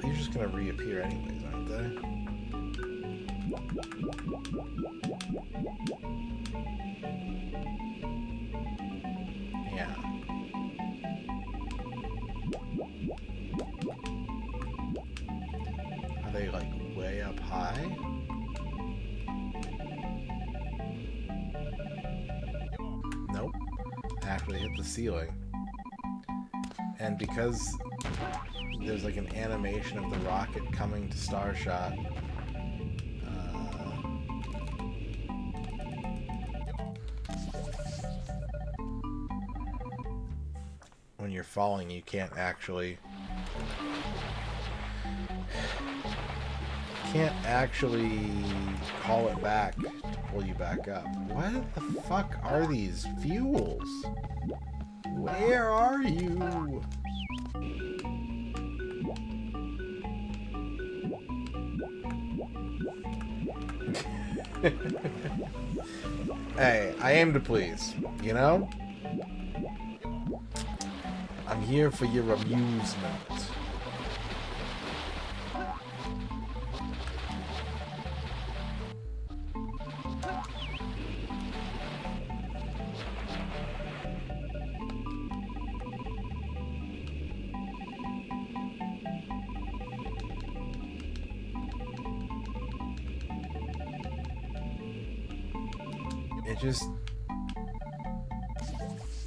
They're just gonna reappear anyways, aren't they? Yeah. Are they like way up high? Nope. Actually hit the ceiling. And because there's like an animation of the rocket coming to Starshot, when you're falling, you can't actually call it back to pull you back up. What the fuck are these fuels? Where are you? Hey, I aim to please, you know? I'm here for your amusement. It just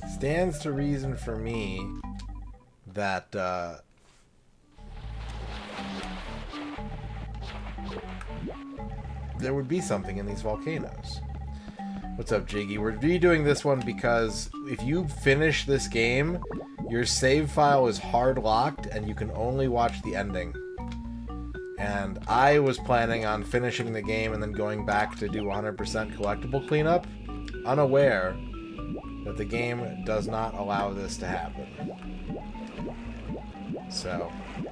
stands to reason for me that there would be something in these volcanoes. What's up, Jiggy? We're redoing this one because if you finish this game, your save file is hard locked and you can only watch the ending. And I was planning on finishing the game and then going back to do 100% collectible cleanup, unaware that the game does not allow this to happen. So,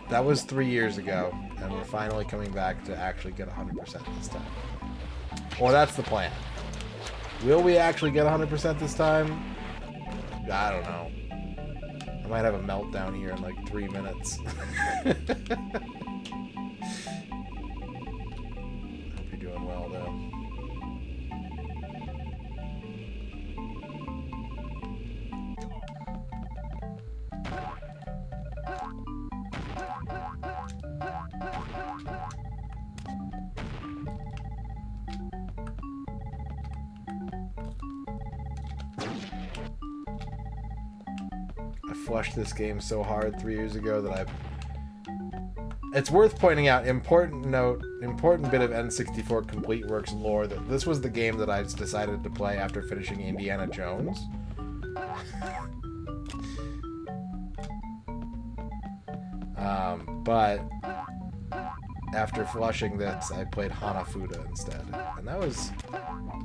that was 3 years ago. and we're finally coming back to actually get 100% this time. Or that's the plan. Will we actually get 100% this time? I don't know. I might have a meltdown here in like 3 minutes. Hope you're doing well, though. Flushed this game so hard 3 years ago that it's worth pointing out, important bit of N64 Complete Works lore, that this was the game that I decided to play after finishing Indiana Jones. But after flushing this, I played Hanafuda instead. And that was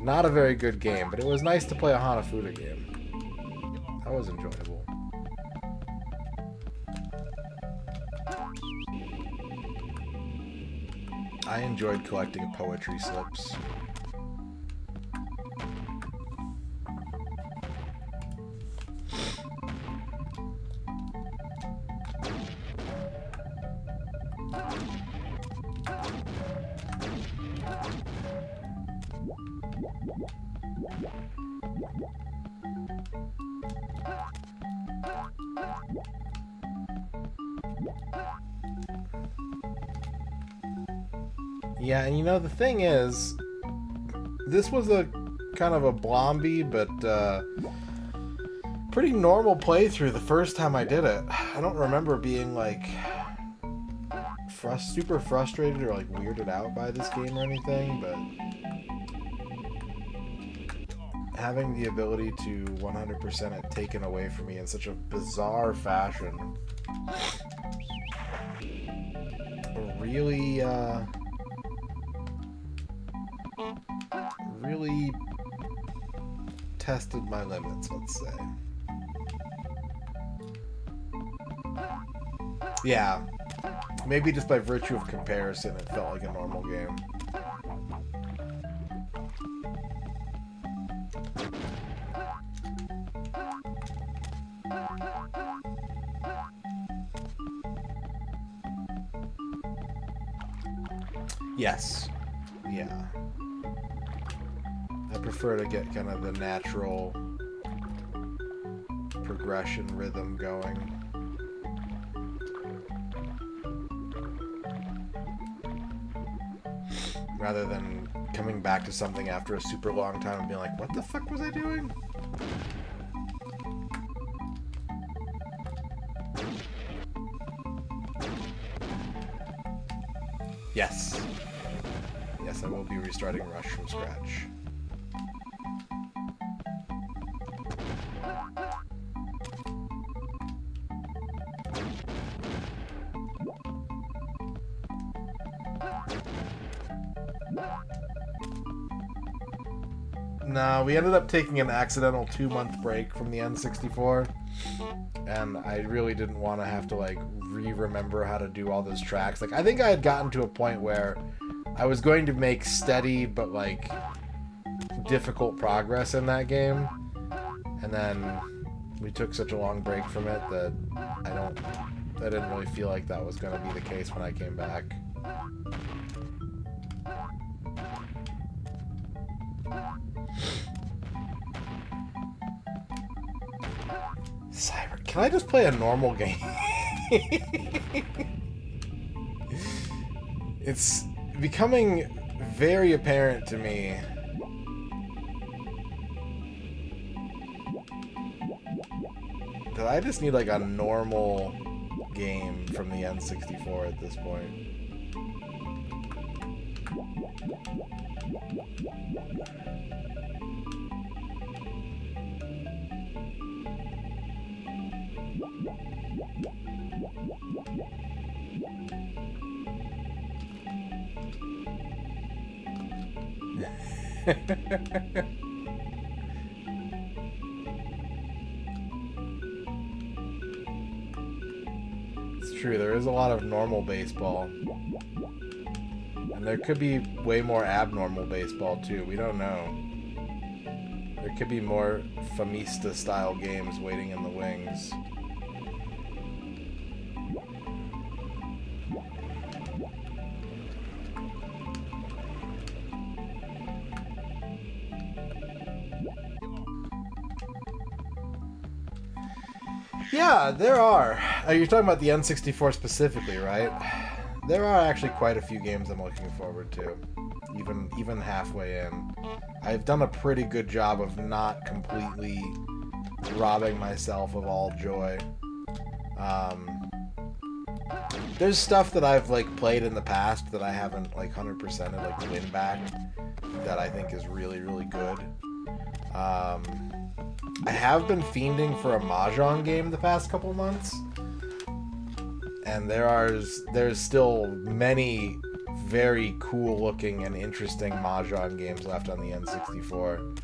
not a very good game, but it was nice to play a Hanafuda game. That was enjoyable. I enjoyed collecting poetry slips. Yeah, and you know, the thing is, this was a kind of a blomby, but pretty normal playthrough the first time I did it. I don't remember being, like, super frustrated or, like, weirded out by this game or anything, but having the ability to 100% it taken away from me in such a bizarre fashion really tested my limits, let's say. Yeah, maybe just by virtue of comparison, it felt like a normal game. Yes. Yeah. I prefer to get kind of the natural progression rhythm going. Rather than coming back to something after a super long time and being like, what the fuck was I doing? Yes. Yes, I will be restarting Rush from scratch. No, we ended up taking an accidental 2-month break from the N64, and I really didn't want to have to, like, remember how to do all those tracks. Like, I think I had gotten to a point where I was going to make steady but, like, difficult progress in that game, and then we took such a long break from it that I didn't really feel like that was going to be the case when I came back. Cyber, can I just play a normal game? It's becoming very apparent to me that I just need like a normal game from the N64 at this point. It's true. There is a lot of normal baseball. And there could be way more abnormal baseball, too. We don't know. There could be more Famista-style games waiting in the wings. Yeah, there are. You're talking about the N64 specifically, right? There are actually quite a few games I'm looking forward to, even halfway in. I've done a pretty good job of not completely robbing myself of all joy. There's stuff that I've like played in the past that I haven't like 100%ed, like win back, that I think is really, really good. I have been fiending for a Mahjong game the past couple months, and there's still many very cool looking and interesting Mahjong games left on the N64.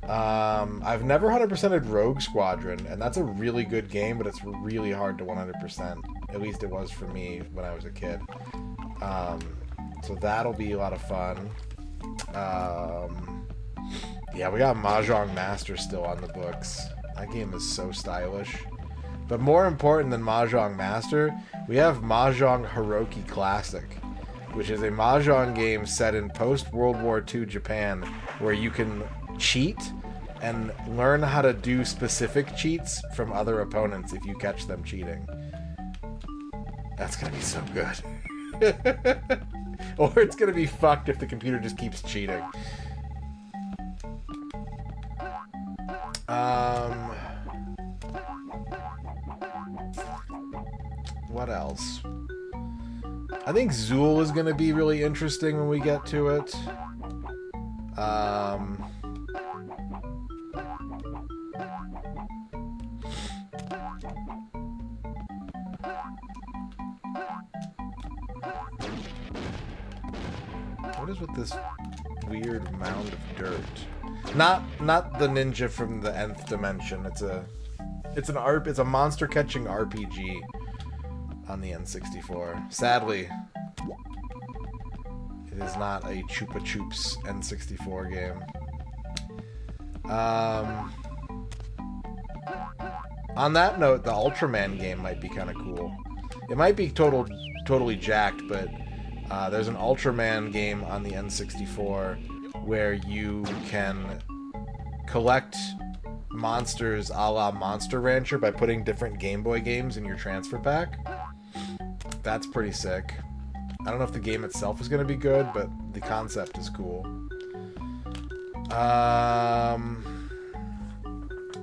I've never 100%ed Rogue Squadron, and that's a really good game, but it's really hard to 100%. At least it was for me when I was a kid. So that'll be a lot of fun. Yeah, we got Mahjong Master still on the books. That game is so stylish. But more important than Mahjong Master, we have Mahjong Hiroki Classic, which is a Mahjong game set in post-World War II Japan, where you can cheat and learn how to do specific cheats from other opponents if you catch them cheating. That's gonna be so good. Or it's gonna be fucked if the computer just keeps cheating. What else? I think Zool is going to be really interesting when we get to it. What is with this weird mound of dirt? Not the ninja from the nth dimension. It's a monster catching RPG on the N64. Sadly, it is not a Chupa Chups N64 game. On that note, the Ultraman game might be kind of cool. It might be totally jacked, but there's an Ultraman game on the N64 where you can collect monsters a la Monster Rancher by putting different Game Boy games in your transfer pack. That's pretty sick. I don't know if the game itself is going to be good, but the concept is cool.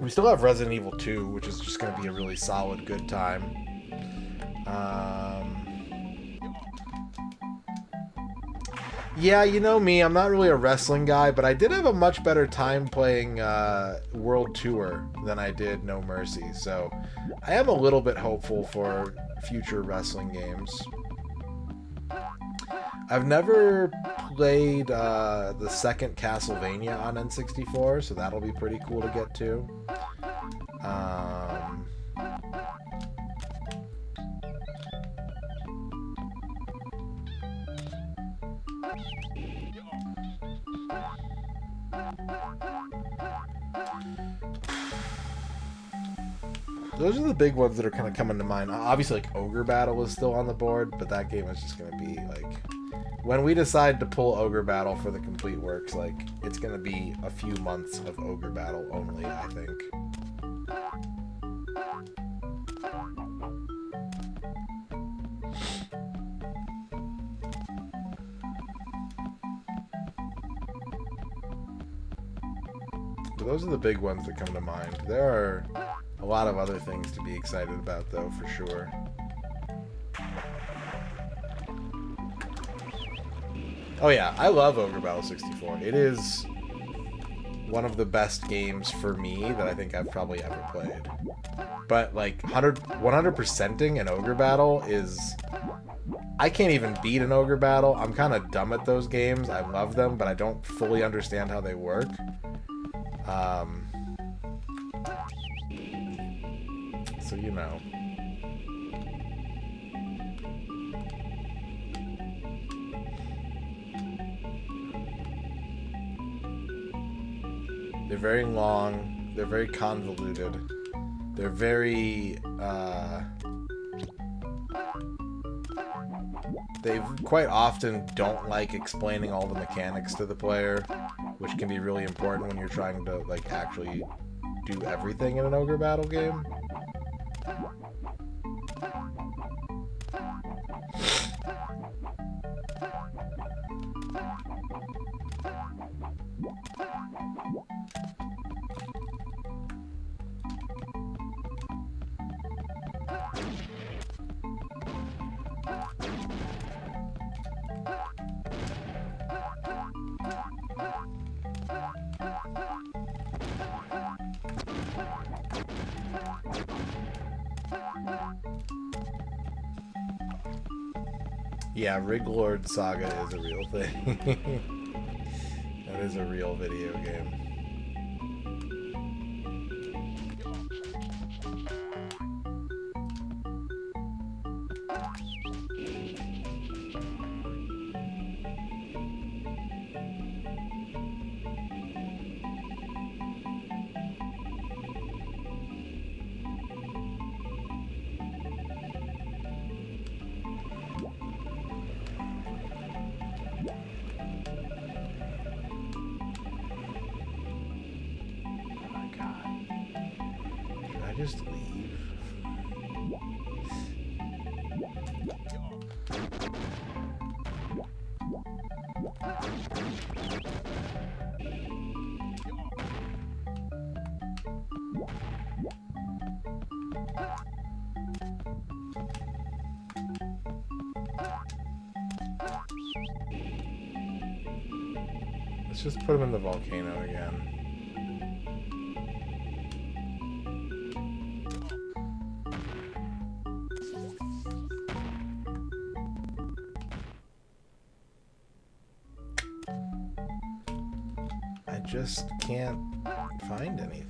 We still have Resident Evil 2, which is just going to be a really solid, good time. Yeah, you know me, I'm not really a wrestling guy, but I did have a much better time playing World Tour than I did No Mercy, so I am a little bit hopeful for future wrestling games. I've never played the second Castlevania on N64, so that'll be pretty cool to get to. Those are the big ones that are kind of coming to mind. Obviously, like, Ogre Battle is still on the board, but that game is just going to be, like... When we decide to pull Ogre Battle for the complete works, like, it's going to be a few months of Ogre Battle only, I think. But those are the big ones that come to mind. There are a lot of other things to be excited about, though, for sure. Oh yeah, I love Ogre Battle 64. It is one of the best games for me that I think I've probably ever played. But, like, 100%ing an Ogre Battle is... I can't even beat an Ogre Battle. I'm kind of dumb at those games. I love them, but I don't fully understand how they work. So, you know. They're very long. They're very convoluted. They're very, they quite often don't like explaining all the mechanics to the player, which can be really important when you're trying to, like, actually do everything in an ogre battle game. Yeah, Riglord Saga is a real thing. That is a real video game. Just leave. Let's just put him in the volcano again. Just can't find anything.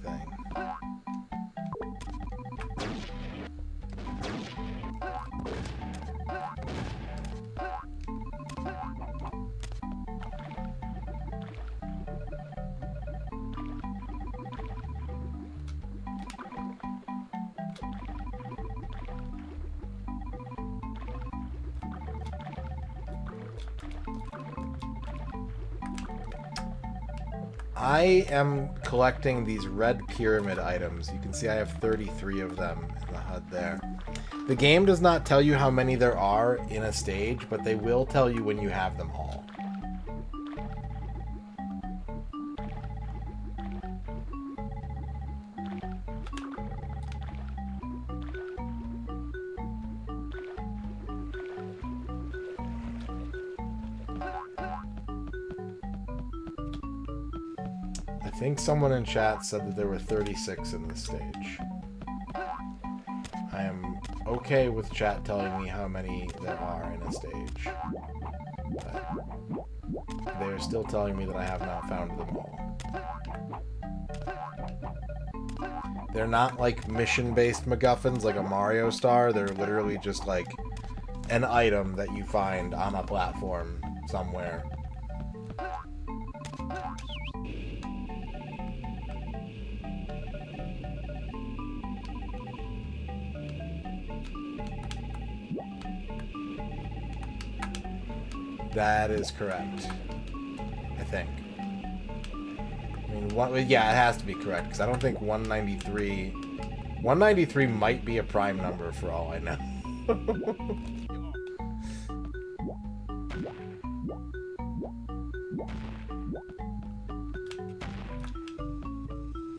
I am collecting these red pyramid items. You can see I have 33 of them in the HUD there. The game does not tell you how many there are in a stage, but they will tell you when you have them all. I think someone in chat said that there were 36 in this stage. I am okay with chat telling me how many there are in a stage, but they're still telling me that I have not found them all. They're not like mission-based MacGuffins like a Mario Star. They're literally just like an item that you find on a platform somewhere. That is correct. I think. I mean, yeah, it has to be correct, because I don't think 193... 193 might be a prime number for all I know.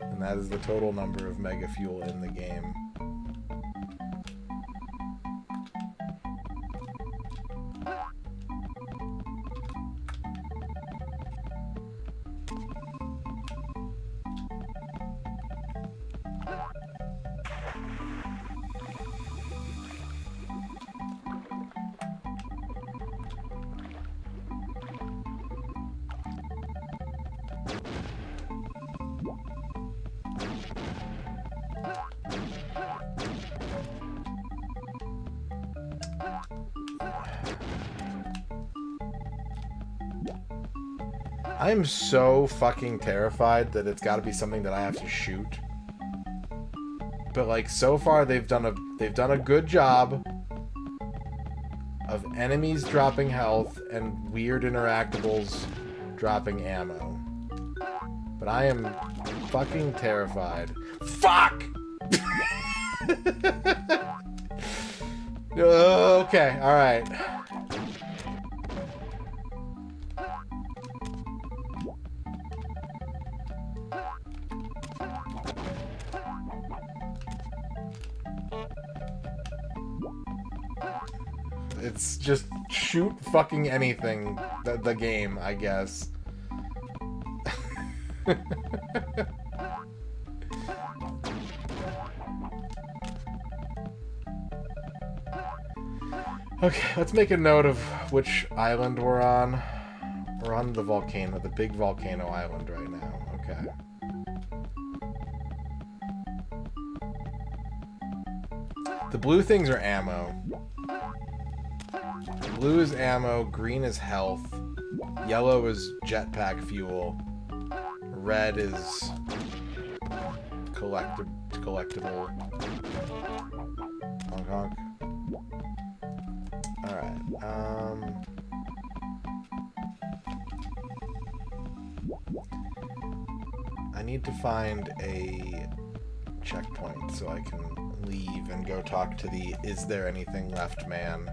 And that is the total number of Mega Fuel in the game. I'm so fucking terrified that it's got to be something that I have to shoot. But like so far they've done a good job of enemies dropping health and weird interactables dropping ammo. But I am fucking terrified. Fuck! Okay, alright. It's just shoot fucking anything, the game, I guess. Okay, let's make a note of which island we're on. We're on the volcano, the big volcano island right now. Okay. The blue things are ammo. Blue is ammo, green is health, yellow is jetpack fuel, red is collectible. Honk honk. Alright, I need to find a checkpoint so I can leave and go talk to the "Is there anything left" man.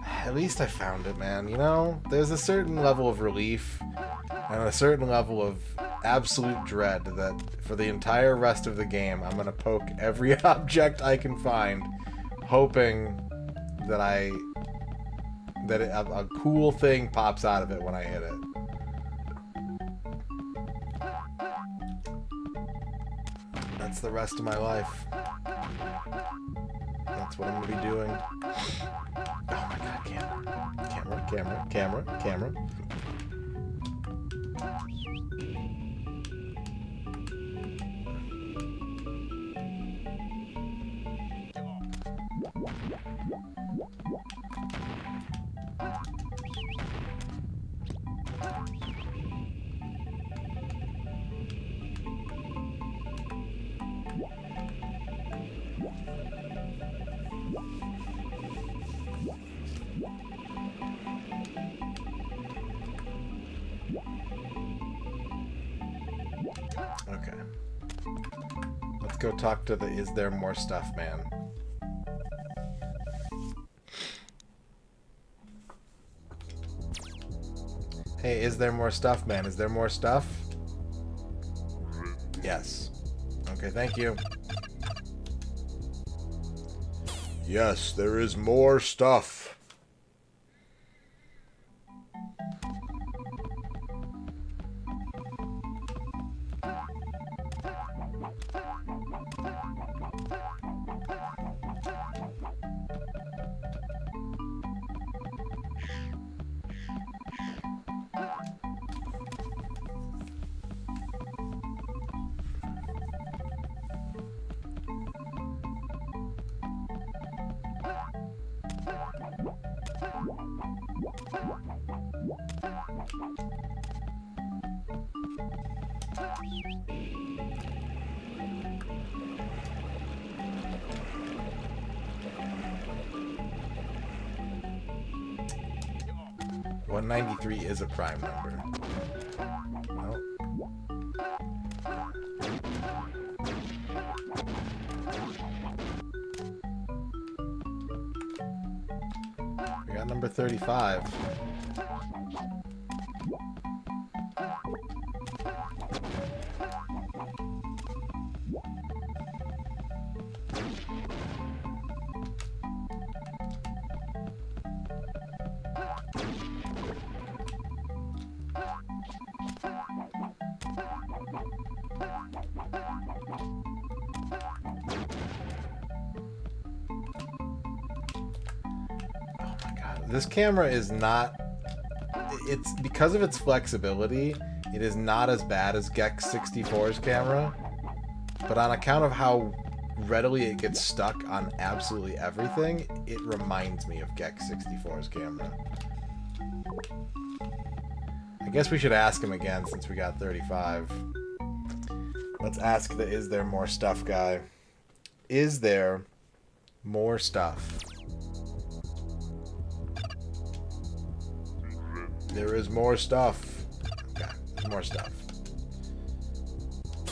At least I found it, man. You know, there's a certain level of relief and a certain level of absolute dread that for the entire rest of the game, I'm gonna poke every object I can find, hoping that a cool thing pops out of it when I hit it. That's the rest of my life. That's what I'm gonna be doing. Oh my god, camera. Okay. Let's go talk to the "Is there more stuff" man. Hey, is there more stuff, man? Is there more stuff? Yes. Okay, thank you. Yes, there is more stuff. .193 is a prime number. Well. We got number 35. This camera is not... It's because of its flexibility, it is not as bad as Gex 64's camera. But on account of how readily it gets stuck on absolutely everything, it reminds me of Gex64's camera. I guess we should ask him again since we got 35. Let's ask the is there more stuff guy. Is there more stuff? There is more stuff. Okay, there's more stuff.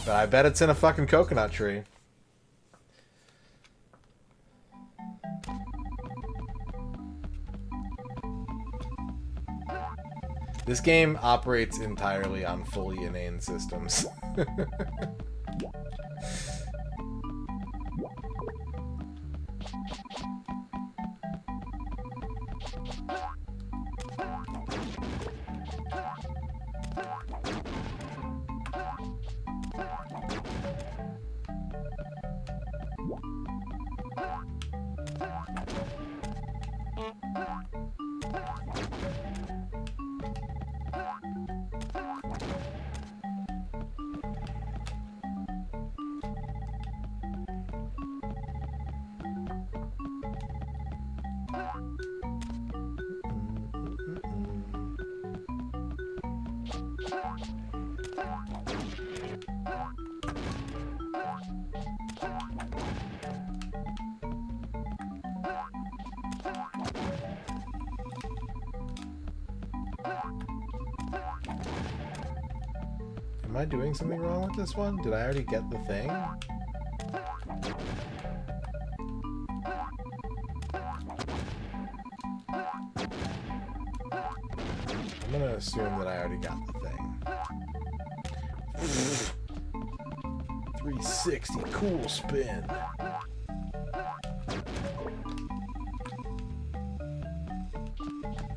But I bet it's in a fucking coconut tree. This game operates entirely on fully inane systems. Am I doing something wrong with this one? Did I already get the thing? I'm gonna assume that I already got the thing. 360, cool spin.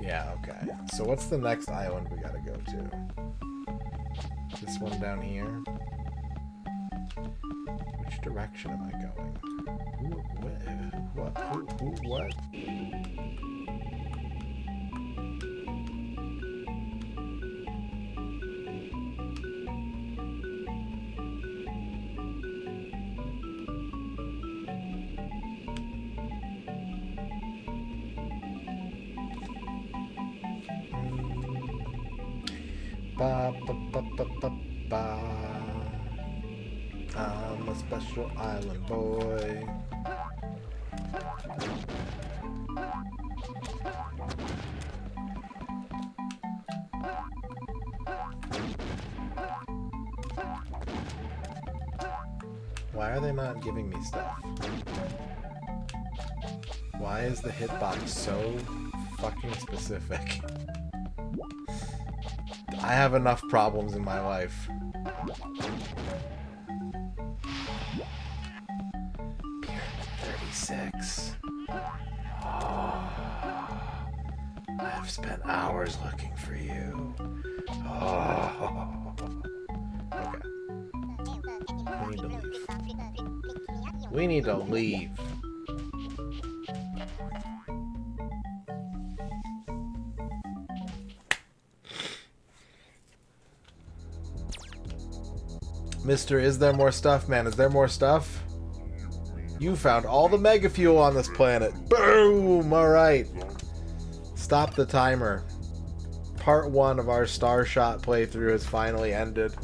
Yeah, okay. So what's the next island we gotta go to? This one down here. Which direction am I going? Who, what? Who, what? Ba, ba, ba, ba, ba, ba. I'm a special island boy. Why are they not giving me stuff? Why is the hitbox so fucking specific? I have enough problems in my life. Pyramid 36. Oh, I've spent hours looking for you. Oh. Okay. We need to leave. We need to leave. Mister, is there more stuff, man? Is there more stuff? You found all the mega fuel on this planet. Boom! Alright. Stop the timer. Part 1 of our Starshot playthrough has finally ended.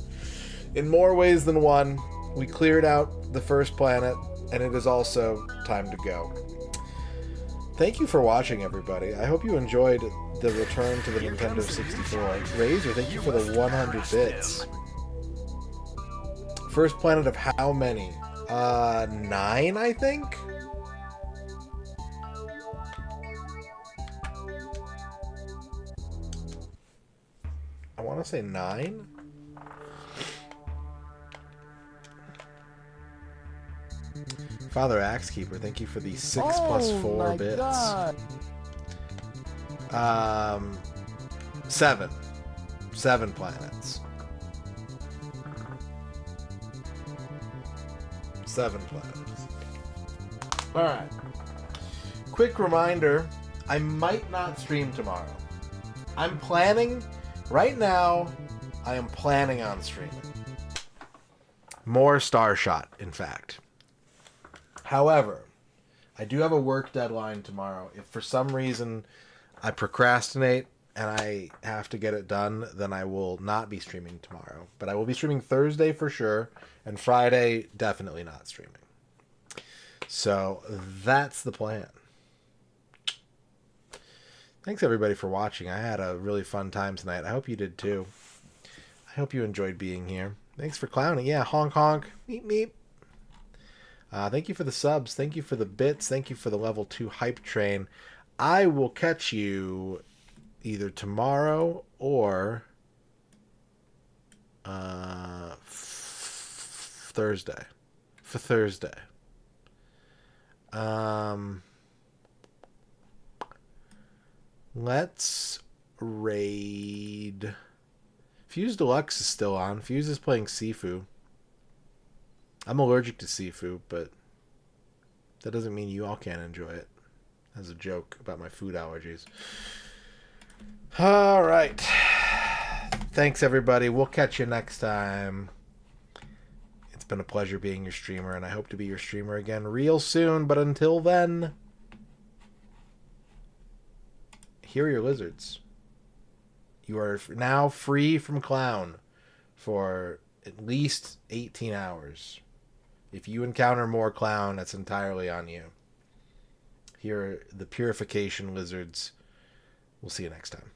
In more ways than one, we cleared out the first planet, and it is also time to go. Thank you for watching, everybody. I hope you enjoyed the return to the Nintendo 64. Razor, thank you for the 100 bits. First planet of how many? 9, I think? I want to say 9? Father Axekeeper, thank you for the 6 plus 4 bits. God. 7. 7 planets. 7 planets. Alright. Quick reminder, I might not stream tomorrow. I'm planning, right now, I am planning on streaming. More Starshot, in fact. However, I do have a work deadline tomorrow. If for some reason I procrastinate and I have to get it done, then I will not be streaming tomorrow. But I will be streaming Thursday for sure, and Friday definitely not streaming. So that's the plan. Thanks everybody for watching. I had a really fun time tonight. I hope you did too. I hope you enjoyed being here. Thanks for clowning. Yeah, honk honk. Meep meep. Thank you for the subs. Thank you for the bits. Thank you for the level 2 hype train. I will catch you either tomorrow or Thursday. For Thursday. Let's raid. Fuse Deluxe is still on. Fuse is playing Sifu. I'm allergic to seafood, but that doesn't mean you all can't enjoy it. As a joke about my food allergies. All right. Thanks, everybody. We'll catch you next time. It's been a pleasure being your streamer, and I hope to be your streamer again real soon. But until then, here are your lizards. You are now free from clown for at least 18 hours. If you encounter more clown, that's entirely on you. Here are the purification lizards. We'll see you next time.